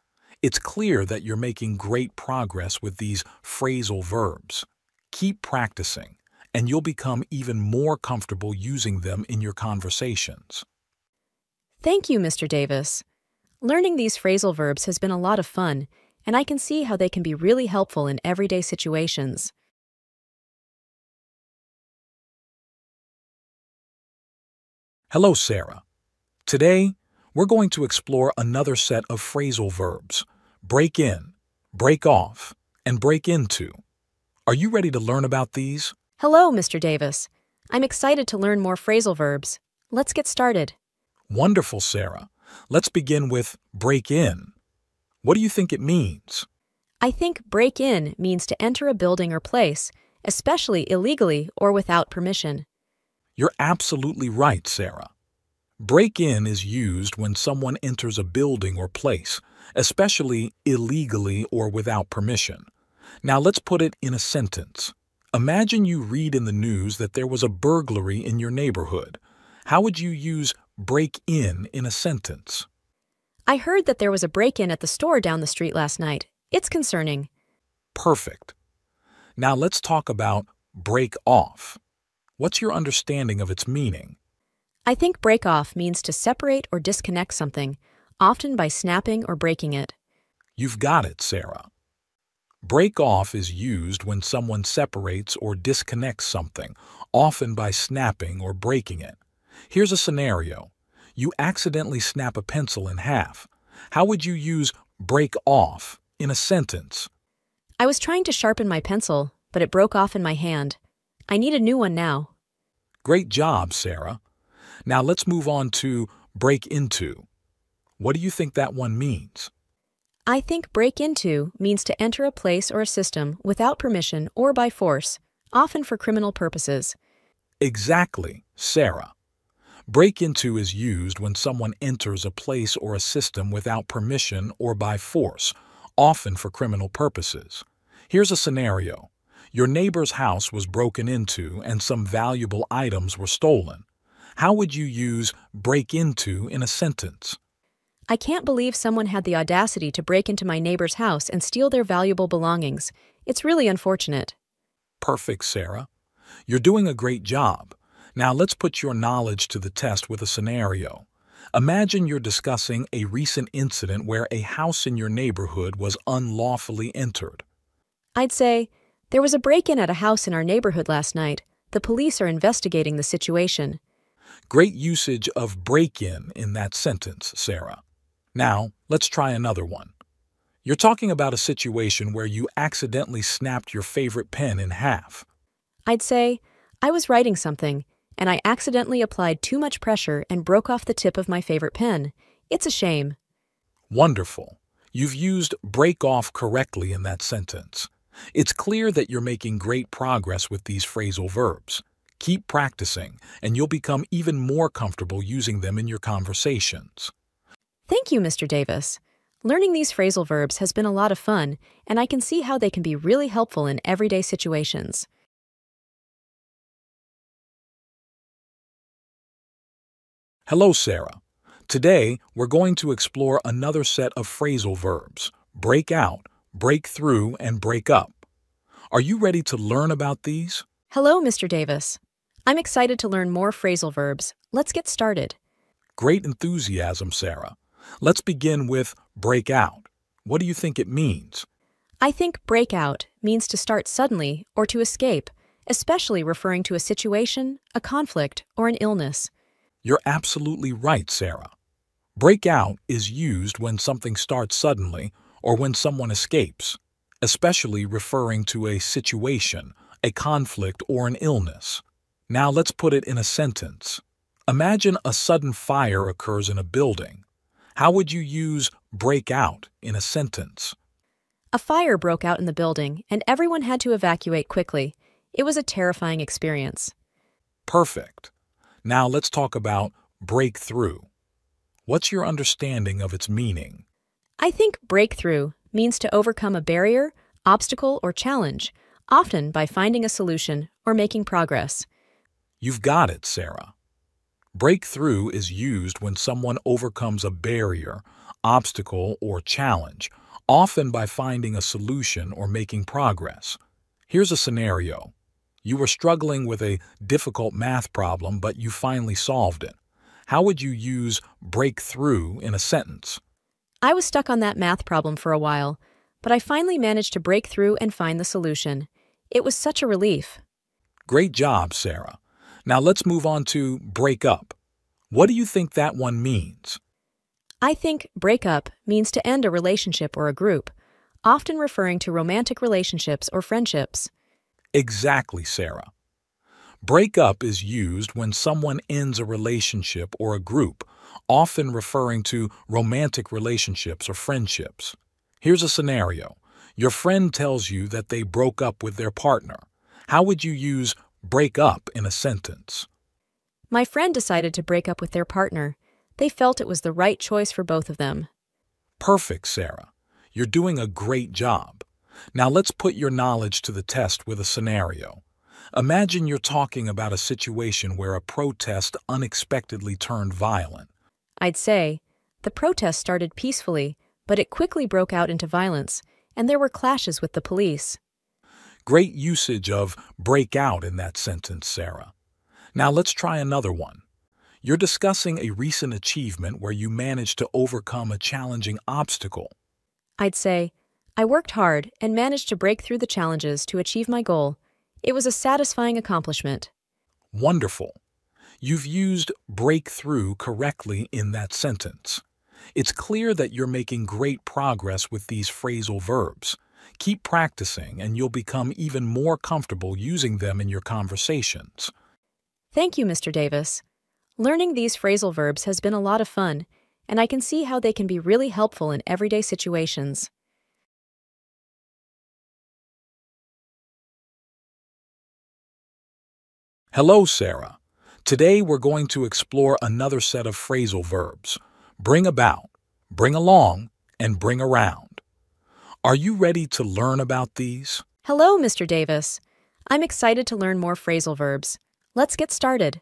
A: It's clear that you're making great progress with these phrasal verbs. Keep practicing, and you'll become even more comfortable using them in your conversations.
B: Thank you, Mr. Davis. Learning these phrasal verbs has been a lot of fun, and I can see how they can be really helpful in everyday situations.
A: Hello, Sarah. Today, we're going to explore another set of phrasal verbs: break in, break off, and break into. Are you ready to learn about these?
B: Hello, Mr. Davis. I'm excited to learn more phrasal verbs. Let's get started.
A: Wonderful, Sarah. Let's begin with break in. What do you think it means?
B: I think break in means to enter a building or place, especially illegally or without permission.
A: You're absolutely right, Sarah. Break in is used when someone enters a building or place, especially illegally or without permission. Now let's put it in a sentence. Imagine you read in the news that there was a burglary in your neighborhood. How would you use break in a sentence?
B: I heard that there was a break-in at the store down the street last night. It's concerning.
A: Perfect. Now let's talk about break off. What's your understanding of its meaning?
B: I think break off means to separate or disconnect something, often by snapping or breaking it.
A: You've got it, Sarah. Break off is used when someone separates or disconnects something, often by snapping or breaking it. Here's a scenario. You accidentally snap a pencil in half. How would you use break off in a sentence?
B: I was trying to sharpen my pencil, but it broke off in my hand. I need a new one now.
A: Great job, Sarah. Now let's move on to break into. What do you think that one means?
B: I think break into means to enter a place or a system without permission or by force, often for criminal purposes.
A: Exactly, Sarah. Break into is used when someone enters a place or a system without permission or by force, often for criminal purposes. Here's a scenario. Your neighbor's house was broken into and some valuable items were stolen. How would you use break into in a sentence?
B: I can't believe someone had the audacity to break into my neighbor's house and steal their valuable belongings. It's really unfortunate.
A: Perfect, Sarah. You're doing a great job. Now let's put your knowledge to the test with a scenario. Imagine you're discussing a recent incident where a house in your neighborhood was unlawfully entered.
B: I'd say, there was a break-in at a house in our neighborhood last night. The police are investigating the situation.
A: Great usage of break-in that sentence, Sarah. Now, let's try another one. You're talking about a situation where you accidentally snapped your favorite pen in half.
B: I'd say, I was writing something, and I accidentally applied too much pressure and broke off the tip of my favorite pen. It's a shame.
A: Wonderful. You've used break off correctly in that sentence. It's clear that you're making great progress with these phrasal verbs. Keep practicing, and you'll become even more comfortable using them in your conversations.
B: Thank you, Mr. Davis. Learning these phrasal verbs has been a lot of fun, and I can see how they can be really helpful in everyday situations.
A: Hello, Sarah. Today, we're going to explore another set of phrasal verbs: break out, break through, and break up. Are you ready to learn about these?
B: Hello, Mr. Davis. I'm excited to learn more phrasal verbs. Let's get started.
A: Great enthusiasm, Sarah. Let's begin with break out. What do you think it means?
B: I think break out means to start suddenly or to escape, especially referring to a situation, a conflict, or an illness.
A: You're absolutely right, Sarah. Break out is used when something starts suddenly or when someone escapes, especially referring to a situation, a conflict, or an illness. Now let's put it in a sentence. Imagine a sudden fire occurs in a building. How would you use break out in a sentence?
B: A fire broke out in the building, and everyone had to evacuate quickly. It was a terrifying experience.
A: Perfect. Now let's talk about break through. What's your understanding of its meaning?
B: I think breakthrough means to overcome a barrier, obstacle, or challenge, often by finding a solution or making progress.
A: You've got it, Sarah. Breakthrough is used when someone overcomes a barrier, obstacle, or challenge, often by finding a solution or making progress. Here's a scenario. You were struggling with a difficult math problem, but you finally solved it. How would you use breakthrough in a sentence?
B: I was stuck on that math problem for a while, but I finally managed to break through and find the solution. It was such a relief.
A: Great job, Sarah. Now let's move on to break up. What do you think that one means?
B: I think break up means to end a relationship or a group, often referring to romantic relationships or friendships.
A: Exactly, Sarah. Break up is used when someone ends a relationship or a group, often referring to romantic relationships or friendships. Here's a scenario. Your friend tells you that they broke up with their partner. How would you use break up in a sentence?
B: My friend decided to break up with their partner. They felt it was the right choice for both of them.
A: Perfect, Sarah. You're doing a great job. Now let's put your knowledge to the test with a scenario. Imagine you're talking about a situation where a protest unexpectedly turned violent.
B: I'd say, the protest started peacefully, but it quickly broke out into violence, and there were clashes with the police.
A: Great usage of break out in that sentence, Sarah. Now let's try another one. You're discussing a recent achievement where you managed to overcome a challenging obstacle.
B: I'd say, I worked hard and managed to break through the challenges to achieve my goal. It was a satisfying accomplishment.
A: Wonderful. You've used break through correctly in that sentence. It's clear that you're making great progress with these phrasal verbs. Keep practicing and you'll become even more comfortable using them in your conversations.
B: Thank you, Mr. Davis. Learning these phrasal verbs has been a lot of fun, and I can see how they can be really helpful in everyday situations.
A: Hello, Sarah. Today we're going to explore another set of phrasal verbs: bring about, bring along, and bring around. Are you ready to learn about these?
B: Hello, Mr. Davis. I'm excited to learn more phrasal verbs. Let's get started.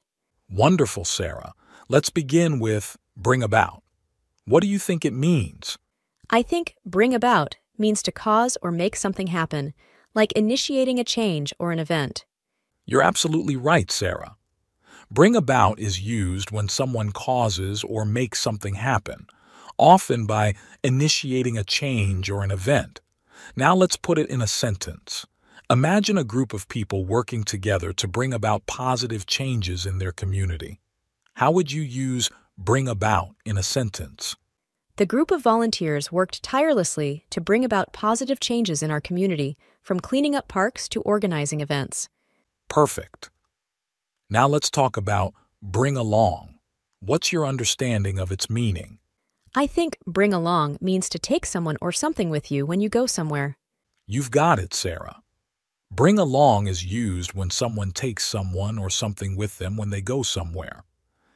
A: Wonderful, Sarah. Let's begin with bring about. What do you think it means?
B: I think bring about means to cause or make something happen, like initiating a change or an event.
A: You're absolutely right, Sarah. Bring about is used when someone causes or makes something happen, often by initiating a change or an event. Now let's put it in a sentence. Imagine a group of people working together to bring about positive changes in their community. How would you use bring about in a sentence?
B: The group of volunteers worked tirelessly to bring about positive changes in our community, from cleaning up parks to organizing events.
A: Perfect. Now let's talk about bring along. What's your understanding of its meaning?
B: I think bring along means to take someone or something with you when you go somewhere.
A: You've got it, Sarah. Bring along is used when someone takes someone or something with them when they go somewhere.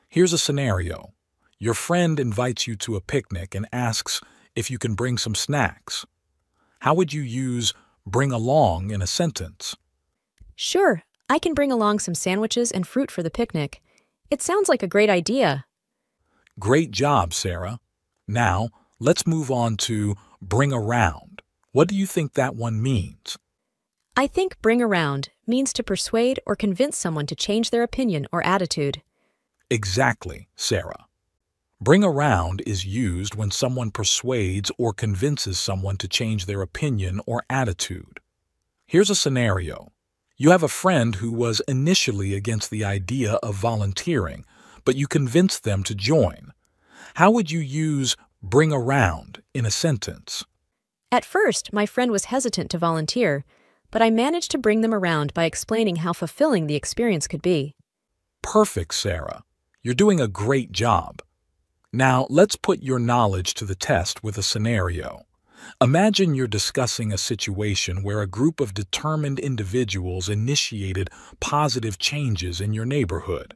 A: Here's a scenario. Your friend invites you to a picnic and asks if you can bring some snacks. How would you use bring along in a sentence?
B: Sure, I can bring along some sandwiches and fruit for the picnic. It sounds like a great idea.
A: Great job, Sarah. Now, let's move on to bring around. What do you think that one means?
B: I think bring around means to persuade or convince someone to change their opinion or attitude.
A: Exactly, Sarah. Bring around is used when someone persuades or convinces someone to change their opinion or attitude. Here's a scenario. You have a friend who was initially against the idea of volunteering, but you convinced them to join. How would you use bring around in a sentence?
B: At first, my friend was hesitant to volunteer, but I managed to bring them around by explaining how fulfilling the experience could be.
A: Perfect, Sarah. You're doing a great job. Now, let's put your knowledge to the test with a scenario. Imagine you're discussing a situation where a group of determined individuals initiated positive changes in your neighborhood.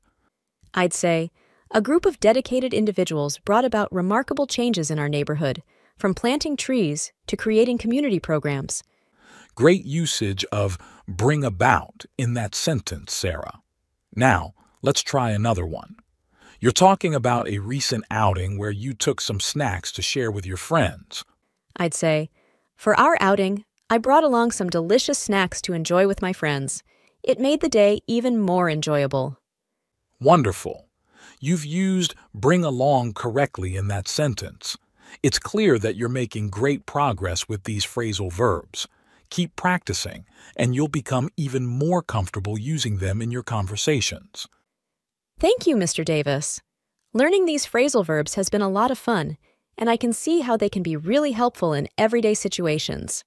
B: I'd say, a group of dedicated individuals brought about remarkable changes in our neighborhood, from planting trees to creating community programs.
A: Great usage of bring about in that sentence, Sarah. Now, let's try another one. You're talking about a recent outing where you took some snacks to share with your friends.
B: I'd say, for our outing, I brought along some delicious snacks to enjoy with my friends. It made the day even more enjoyable.
A: Wonderful. You've used bring along correctly in that sentence. It's clear that you're making great progress with these phrasal verbs. Keep practicing, and you'll become even more comfortable using them in your conversations.
B: Thank you, Mr. Davis. Learning these phrasal verbs has been a lot of fun, and I can see how they can be really helpful in everyday situations.